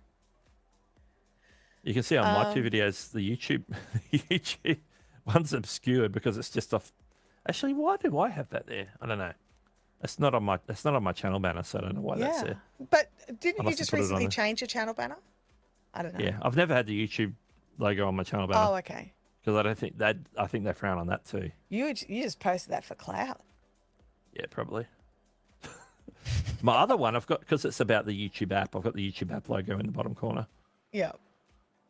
You can see on my two videos, the YouTube one's obscured because it's just off. Actually, why do I have that there? I don't know. It's not on my channel banner, so I don't know why that's there. But didn't you just recently change your channel banner? I don't know. Yeah, I've never had the YouTube logo on my channel banner. Oh, okay. Because I think they frown on that too. You just posted that for clout. Yeah, probably. My other one I've got, because it's about the YouTube app. I've got the YouTube app logo in the bottom corner. Yeah.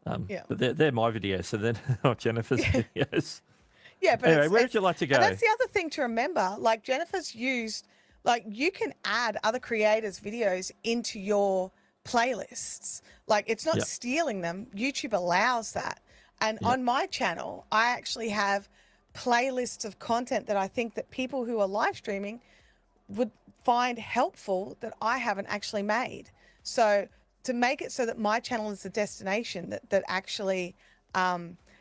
But they're my videos, so they're not Jennifer's videos. Yeah, but anyway, where would you like to go? And that's the other thing to remember. Like Jennifer's used, like you can add other creators' videos into your playlists. Like it's not stealing them. YouTube allows that. And on my channel, I actually have playlists of content that I think that people who are live streaming would find helpful that I haven't actually made. So to make it so that my channel is the destination that actually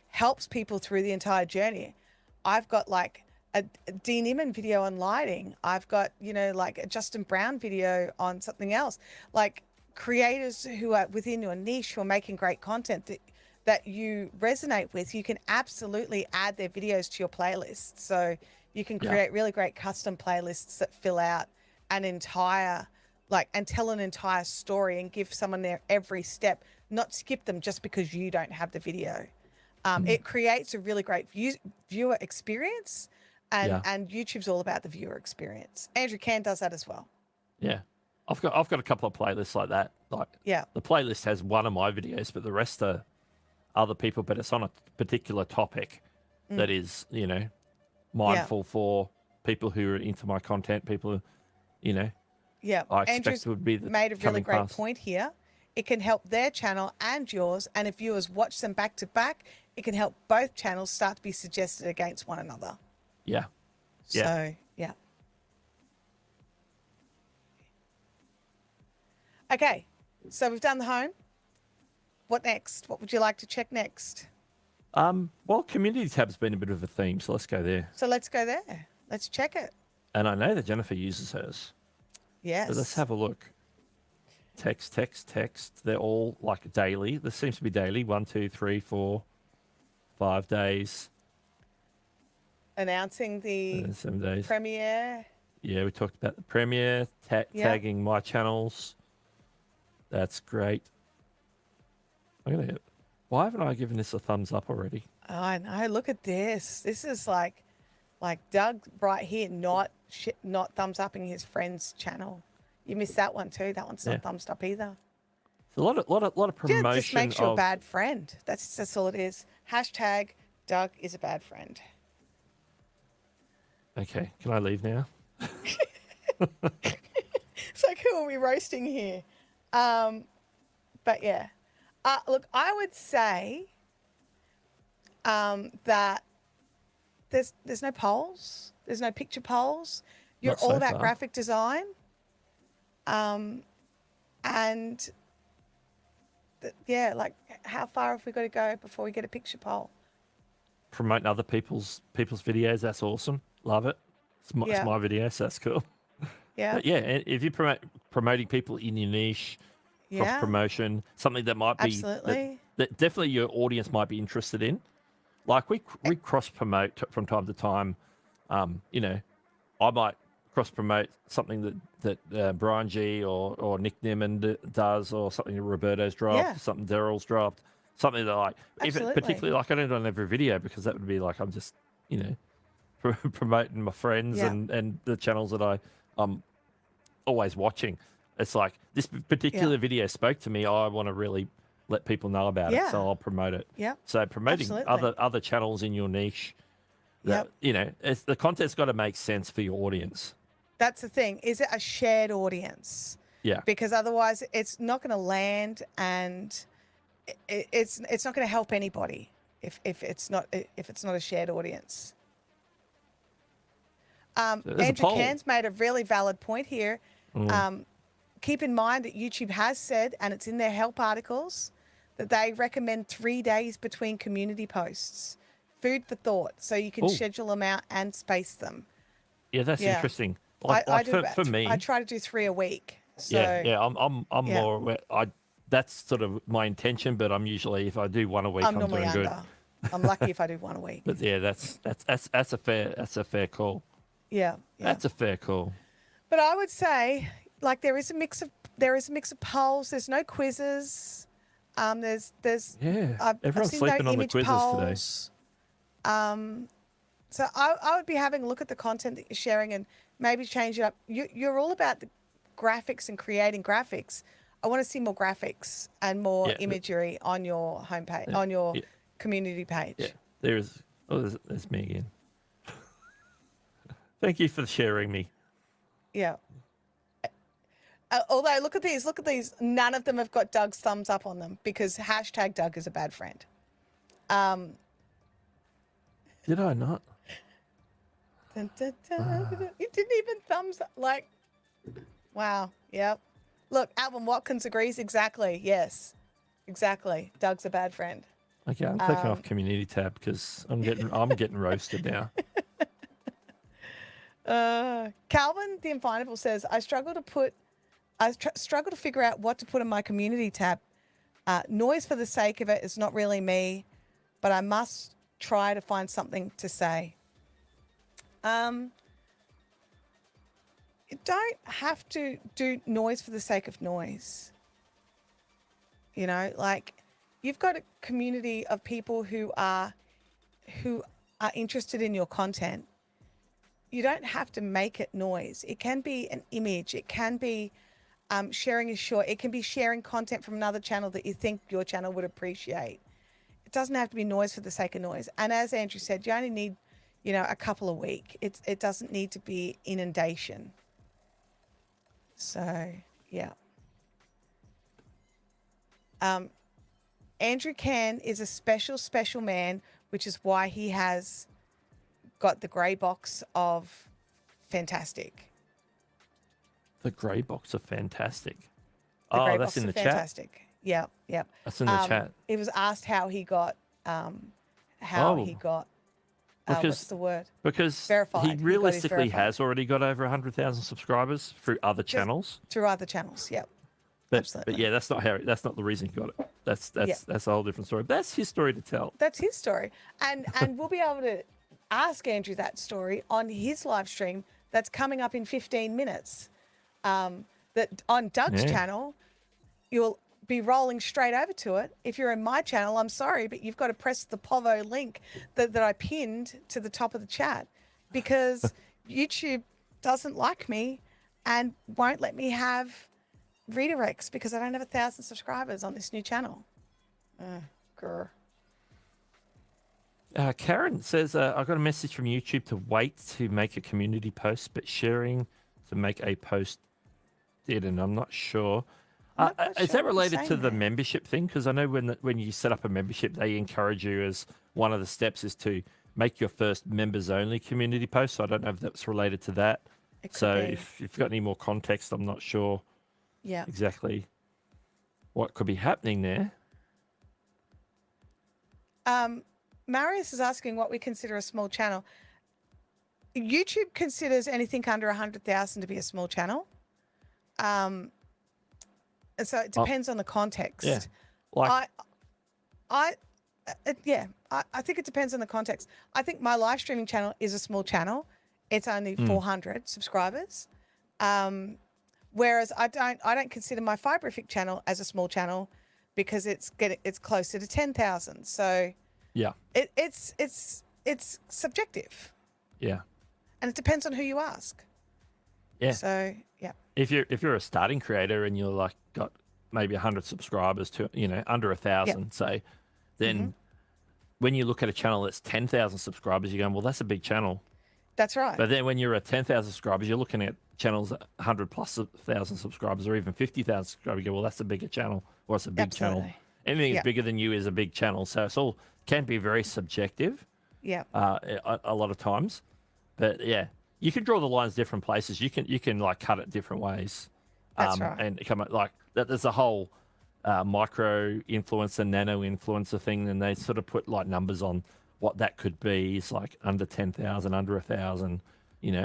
helps people through the entire journey, I've got like a Dean Iman video on lighting. I've got, like a Justin Brown video on something else. Like creators who are within your niche who are making great content that you resonate with, you can absolutely add their videos to your playlist. So you can create really great custom playlists that fill out an entire, and tell an entire story and give someone their every step, not skip them just because you don't have the video. It creates a really great viewer experience, and YouTube's all about the viewer experience. Andrew Can does that as well. Yeah. I've got a couple of playlists like that. The playlist has one of my videos, but the rest are other people, but it's on a particular topic that is, mindful for people who are into my content, people who, Yeah, I expect Andrew's would be made a really great past. point here. It can help their channel and yours, and if viewers watch them back to back, it can help both channels start to be suggested against one another. Yeah. So, yeah. Okay, so we've done the home. What next? What would you like to check next? Well, community tab's been a bit of a theme, so let's go there. So let's go there. Let's check it. And I know that Jennifer uses hers. Yes. So let's have a look. Text. They're all like daily. This seems to be daily. 1, 2, 3, 4, 5 days. Announcing the 7 days. premiere. Yeah, we talked about the premiere, tagging my channels. That's great. Why haven't I given this a thumbs up already? Oh, I know. Look at this. This is like Doug right here, not thumbs upping his friend's channel. You missed that one too. That one's not thumbs up either. It's a lot of promotion. Yeah, just makes you a bad friend. That's all it is. Hashtag Doug is a bad friend. Okay, can I leave now? It's like, who are we roasting here? But yeah. Look, I would say that there's no polls. There's no picture polls. You're Not so all about far. graphic design. And how far have we got to go before we get a picture poll? Promoting other people's videos, that's awesome. Love it. It's my video, so that's cool. Yeah. But yeah, and if you're promoting people in your niche, cross promotion, something that might be Absolutely. that definitely your audience might be interested in. Like we cross promote from time to time. I might cross promote something that Brian G or Nick Nimmin does, or something that Roberto's dropped, something Daryl's dropped, something that Absolutely. particularly I don't do it on every video because that would be like I'm just promoting my friends and the channels that I'm always watching. It's like this particular video spoke to me. I want to really let people know about it, so I'll promote it. Yeah. So promoting other channels in your niche, that the content's got to make sense for your audience. That's the thing. Is it a shared audience? Yeah. Because otherwise, it's not going to land, and it's not going to help anybody if it's not a shared audience. Andrew Cairns made a really valid point here. Keep in mind that YouTube has said, and it's in their help articles, that they recommend 3 days between community posts. Food for thought, so you can schedule them out and space them. Yeah, that's interesting. I do for me, I try to do 3 a week. So, I'm more aware. That's sort of my intention, but I'm usually, if I do one a week, I'm normally doing good. under. I'm lucky if I do 1 a week. But yeah, that's a fair call. Yeah. That's a fair call. But I would say, there is a mix of polls. There's no quizzes. There's I've everyone's seen sleeping no on the image quizzes polls. So I would be having a look at the content that you're sharing and maybe change it up. You're all about the graphics and creating graphics. I want to see more graphics and more imagery on your homepage, on your community page. Yeah, there's me again. Thank you for sharing me. Yeah. Although, look at these. None of them have got Doug's thumbs up on them because hashtag Doug is a bad friend. Did I not? Dun, dun, dun. You didn't even thumbs up. Wow. Yep. Look, Alvin Watkins agrees. Exactly. Yes. Exactly. Doug's a bad friend. Okay, I'm clicking off community tab because I'm getting roasted now. Calvin the Infinable says, I struggle to figure out what to put in my community tab. Noise for the sake of it is not really me, but I must try to find something to say. You don't have to do noise for the sake of noise. You know, like you've got a community of people who are interested in your content. You don't have to make it noise. It can be an image. It can be sharing a short. It can be sharing content from another channel that you think your channel would appreciate. It doesn't have to be noise for the sake of noise. And as Andrew said, you only need, a couple a week. It doesn't need to be inundation. So, yeah. Andrew Can is a special man, which is why he has got the grey box of fantastic. The grey box of fantastic. The grey that's box in the of chat. fantastic. Yep. That's in the chat. It was asked how he got, what's the word? Because Verified. he realistically has already got over 100,000 subscribers through other channels. Through other channels, yep. But yeah, that's not the reason he got it. That's a whole different story. But that's his story to tell. That's his story. And we'll be able to ask Andrew that story on his live stream that's coming up in 15 minutes. That on Doug's channel, you'll be rolling straight over to it. If you're in my channel, I'm sorry, but you've got to press the Povo link that I pinned to the top of the chat, because YouTube doesn't like me and won't let me have redirects because I don't have 1,000 subscribers on this new channel. Grr. Karen says, I got a message from YouTube to wait to make a community post, but sharing to make a post did, and I'm not sure. Is that related to the membership thing? Because I know when you set up a membership, they encourage you as one of the steps is to make your first members-only community post. So I don't know if that's related to that. So if you've got any more context, I'm not sure exactly what could be happening there. Marius is asking what we consider a small channel. YouTube considers anything under 100,000 to be a small channel. And so it depends on the context. Yeah. Like, I think it depends on the context. I think my live streaming channel is a small channel. It's only 400 subscribers. Whereas I don't consider my Fiberific channel as a small channel because it's closer to 10,000. So yeah, it's subjective. Yeah. And it depends on who you ask. Yeah. So yeah. If you're a starting creator and you're like got maybe 100 subscribers to under 1,000, say, then when you look at a channel that's 10,000 subscribers, you're going, well, that's a big channel. That's right. But then when you're at 10,000 subscribers, you're looking at channels at 100 plus 1,000 subscribers or even 50,000 subscribers. You go, well, that's a bigger channel or it's a big channel. Anything that's bigger than you is a big channel. So it's all can be very subjective. Yeah. A lot of times, but yeah. You can draw the lines different places. You can like cut it different ways. That's right. And come like that. There's a whole micro influencer, nano influencer thing, and they sort of put like numbers on what that could be. It's like under 10,000, under 1,000,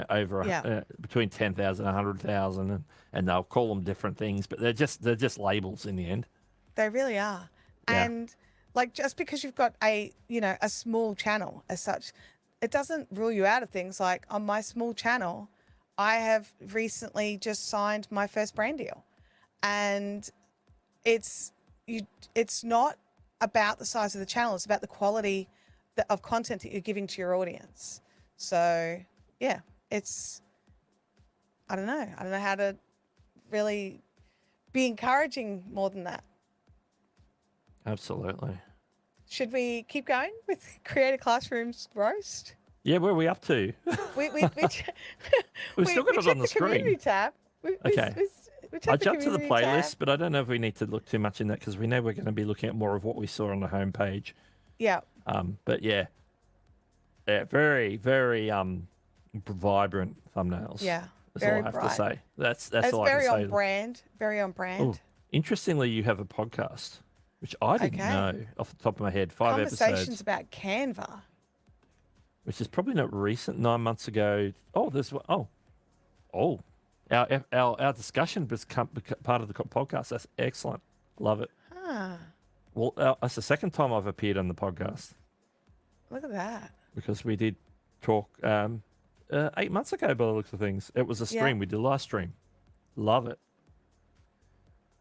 over between 10,000 and 100,000, and they'll call them different things, but they're just labels in the end. They really are. Yeah. And like just because you've got a small channel as such, it doesn't rule you out of things. Like on my small channel, I have recently just signed my first brand deal, and it's not about the size of the channel. It's about the quality of content that you're giving to your audience. So yeah, I don't know how to really be encouraging more than that. Absolutely. Should we keep going with Creator Classroom's roast? Yeah, where are we up to? We've still got it on the screen. Community tab. Okay. I jumped to the playlist, tab. but I don't know if we need to look too much in that because we know we're going to be looking at more of what we saw on the homepage. Yeah. But yeah, very, very vibrant thumbnails. Yeah. That's very all I have bright. to say. That's it's all I can very say. on brand. Very on brand. Ooh, interestingly, you have a podcast, which I didn't know off the top of my head. 5 Conversations episodes. about Canva. which is probably not recent. 9 months ago. Oh, there's oh, our discussion become part of the podcast. That's excellent. Love it. Ah, Well, that's the second time I've appeared on the podcast look at that. because we did talk 8 months ago by the looks of things. It was a stream. Yeah. We did a live stream. Love it.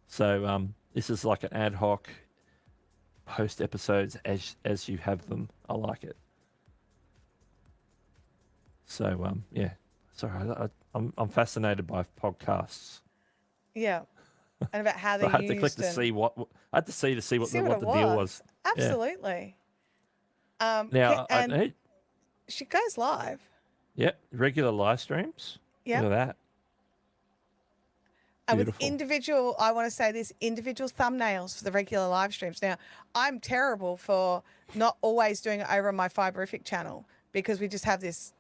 So this is like an ad hoc post episodes as you have them. I like it. So yeah. Sorry, I'm fascinated by podcasts. Yeah. And about how So they're I had to click to see what I had to see what See the, what what it the deal was. Absolutely. Now, And she goes live. yeah, regular live streams. Yeah. Look at that. And with Beautiful. I want to say this, individual thumbnails for the regular live streams. Now, I'm terrible for not always doing it over on my Fiberific channel because we just have this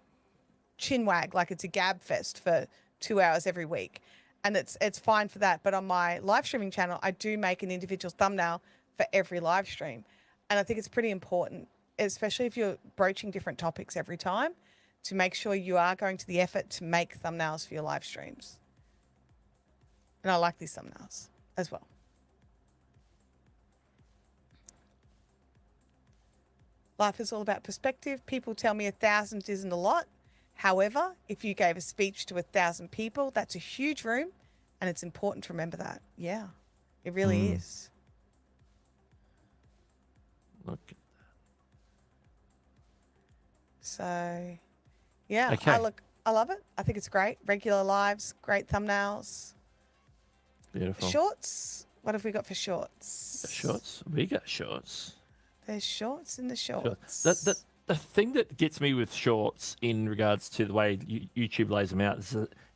chin wag, like it's a gab fest for 2 hours every week. And it's fine for that. But on my live streaming channel, I do make an individual thumbnail for every live stream. And I think it's pretty important, especially if you're broaching different topics every time, to make sure you are going to the effort to make thumbnails for your live streams. And I like these thumbnails as well. Life is all about perspective. People tell me 1,000 isn't a lot. However, if you gave a speech to 1,000 people, that's a huge room. And it's important to remember that. Yeah, it really is. Look at So, yeah, Okay. I love it. I think it's great. Regular lives, great thumbnails. beautiful. Shorts. What have we got for shorts? Shorts. We got shorts. There's shorts in the Shorts. shorts. The thing that gets me with shorts in regards to the way YouTube lays them out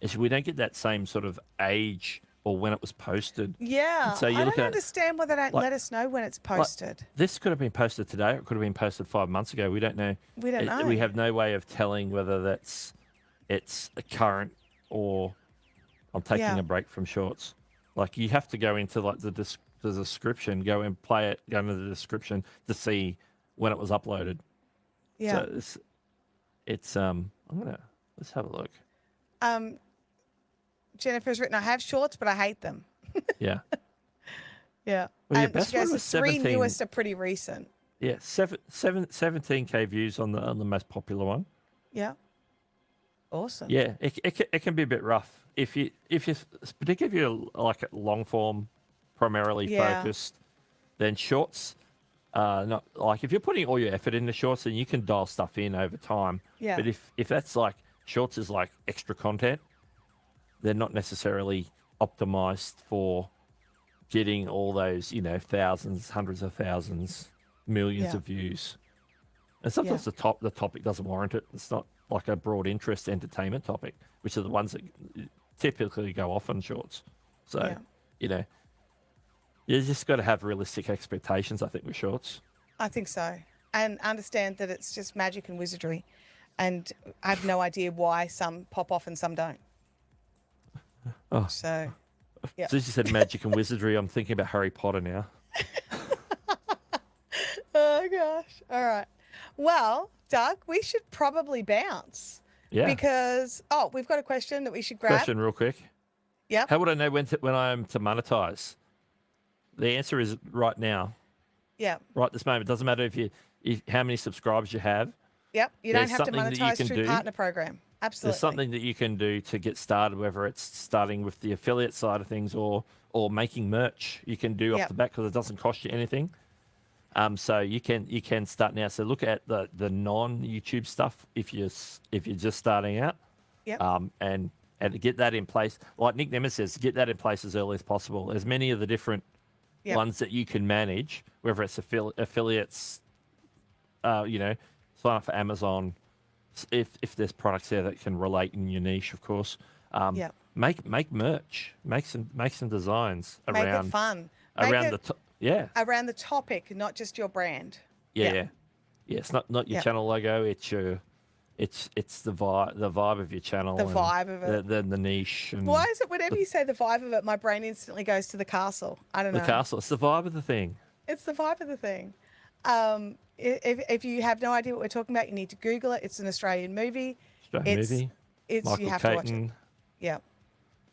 is we don't get that same sort of age or when it was posted. Yeah, So you're I looking don't at, understand why they don't like- let us know when it's posted. This could have been posted today. Or it could have been posted 5 months ago. We don't know. We don't know. We have no way of telling whether it's a current or I'm taking Yeah. a break from shorts. Like you have to go into like the description, go and play it, go into the description to see when it was uploaded. Yeah. So let's have a look. Jennifer's written, I have shorts, but I hate them. Yeah. Yeah. Well, your And best she goes, one the was 3 17. newest are pretty recent. Yeah, 17K views on the most popular one. Yeah. Awesome. Yeah, it can be a bit rough if you particularly if you're like long form, primarily Yeah. focused, then shorts. Not like if you're putting all your effort into shorts, then you can dial stuff in over time. Yeah. But if that's like shorts is like extra content, they're not necessarily optimized for getting all those thousands, hundreds of thousands, millions Yeah. of views. And sometimes the topic doesn't warrant it. It's not like a broad interest entertainment topic, which are the ones that typically go off on shorts. So, Yeah. you just got to have realistic expectations, I think, with shorts. I think so. And understand that it's just magic and wizardry. And I have no idea why some pop off and some don't. Oh. So, yeah. So you said magic and wizardry. I'm thinking about Harry Potter now. Oh, gosh. All right. Well, Doug, we should probably bounce. Yeah. Because, we've got a question that we should grab. Question real quick. Yep. How would I know when I'm to monetize? The answer is right now, Yeah. right this moment. It doesn't matter if how many subscribers you have. Yep. You don't There's have to something that you monetize can through do. partner program. Absolutely. There's something that you can do to get started, whether it's starting with the affiliate side of things or making merch. You can do off Yep. the bat because it doesn't cost you anything. So you can start now. So look at the non-YouTube stuff if you're just starting out. Yep. And get that in place. Like Nick Nemes says, get that in place as early as possible. As many of the different Yep. ones that you can manage, whether it's affiliates, sign up for Amazon. If there's products there that can relate in your niche, of course. Yep. Make merch. Make some designs Make around it fun. Make around it around the topic, not just your brand. Yeah. It's not your Yeah. channel logo. It's the vibe of your channel. The and vibe of it. The niche. And Why is it whenever you say the vibe of it, my brain instantly goes to the castle? I don't know. the castle. It's the vibe of the thing. It's the vibe of the thing. if you have no idea what we're talking about, you need to Google it. It's an Australian movie. Australian movie. It's Michael you have to watch it. Caton. Yeah,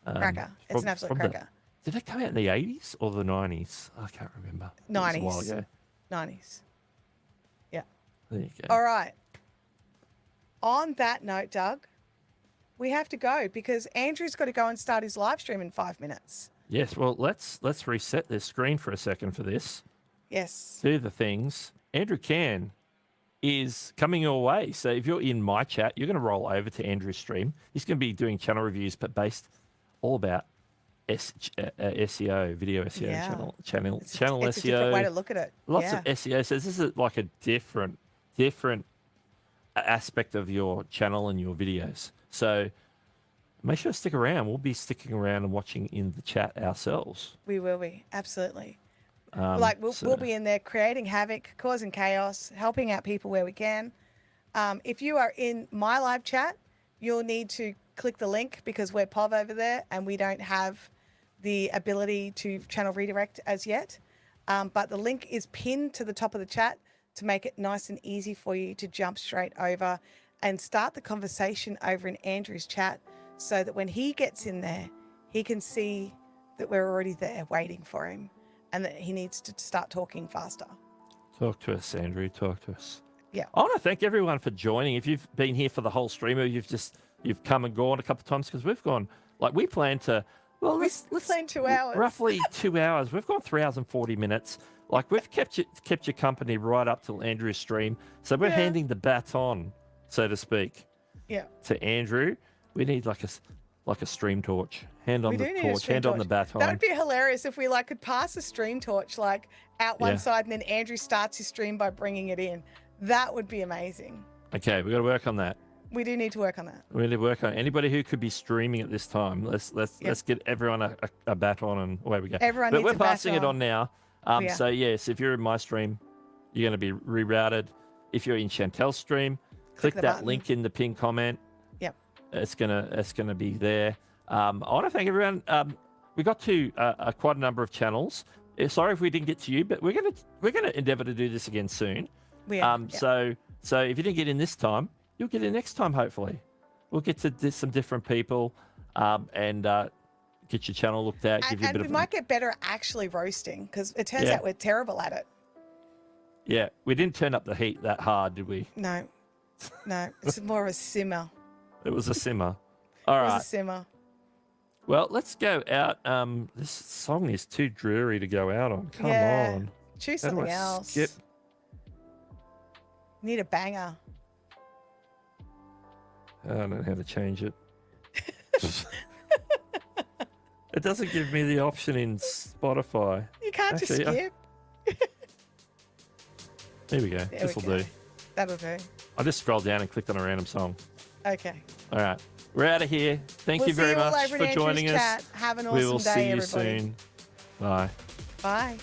cracker. It's an absolute cracker. Did it come out in the 80s or the 90s? I can't remember. It was a while 90s. ago. 90s. Yeah. There you go. All right. On that note, Doug, we have to go because Andrew's got to go and start his live stream in 5 minutes. Yes, well, let's reset this screen for a second for this. Yes. Do the things. Andrew Can is coming your way. So if you're in my chat, you're going to roll over to Andrew's stream. He's going to be doing channel reviews, but based all about SEO, video SEO, Yeah. channel It's SEO. a different way to look at it. Lots of SEO. So this is like a different aspect of your channel and your videos. So make sure to stick around. We'll be sticking around and watching in the chat ourselves. We will be. Absolutely. So- We'll be in there creating havoc, causing chaos, helping out people where we can. If you are in my live chat, you'll need to click the link because we're POV over there and we don't have the ability to channel redirect as yet. But the link is pinned to the top of the chat to make it nice and easy for you to jump straight over and start the conversation over in Andrew's chat so that when he gets in there, he can see that we're already there waiting for him and that he needs to start talking faster. Talk to us, Andrew. Talk to us. Yeah. I want to thank everyone for joining. If you've been here for the whole stream or you've come and gone a couple of times because we've gone, like we plan to, well, let's plan 2 hours. Roughly 2 hours. We've gone 3 hours and 40 minutes. Like we've kept you company right up till Andrew's stream. So we're handing the baton, so to speak, to Andrew. We need like a stream torch. Hand on the torch, hand on the baton. That would be hilarious if we could pass a stream torch out one side and then Andrew starts his stream by bringing it in. That would be amazing. Okay, we've got to work on that. We do need to work on that. We need to work on anybody who could be streaming at this time. Let's get everyone a baton and away we go. Everyone but needs we're a passing it baton. on now. So yes, if you're in my stream, you're going to be rerouted. If you're in Chantelle's stream, click the that button. link in the pinned comment. Yep. It's gonna be there. I want to thank everyone. We got to quite a number of channels. Sorry if we didn't get to you, but we're gonna endeavour to do this again soon. We are. So if you didn't get in this time, you'll get in next time. Hopefully, we'll get to some different people and get your channel looked at. Give you a bit we of. might get better at actually roasting because it turns out we're terrible at it. Yeah, we didn't turn up the heat that hard, did we? No, it's more of a simmer. It was a simmer. All It right. was a simmer. Well, let's go out. This song is too dreary to go out on. Come on. Choose How do something I else. skip? Need a banger. I don't know how to change it. It doesn't give me the option in Spotify. You can't just Actually, skip. Here we go. There This we will go. do. That'll do. I just scrolled down and clicked on a random song. Okay. All right. We're out of here. Thank you very much for joining us. Have an We awesome will day, see you everybody. soon. Bye. Bye.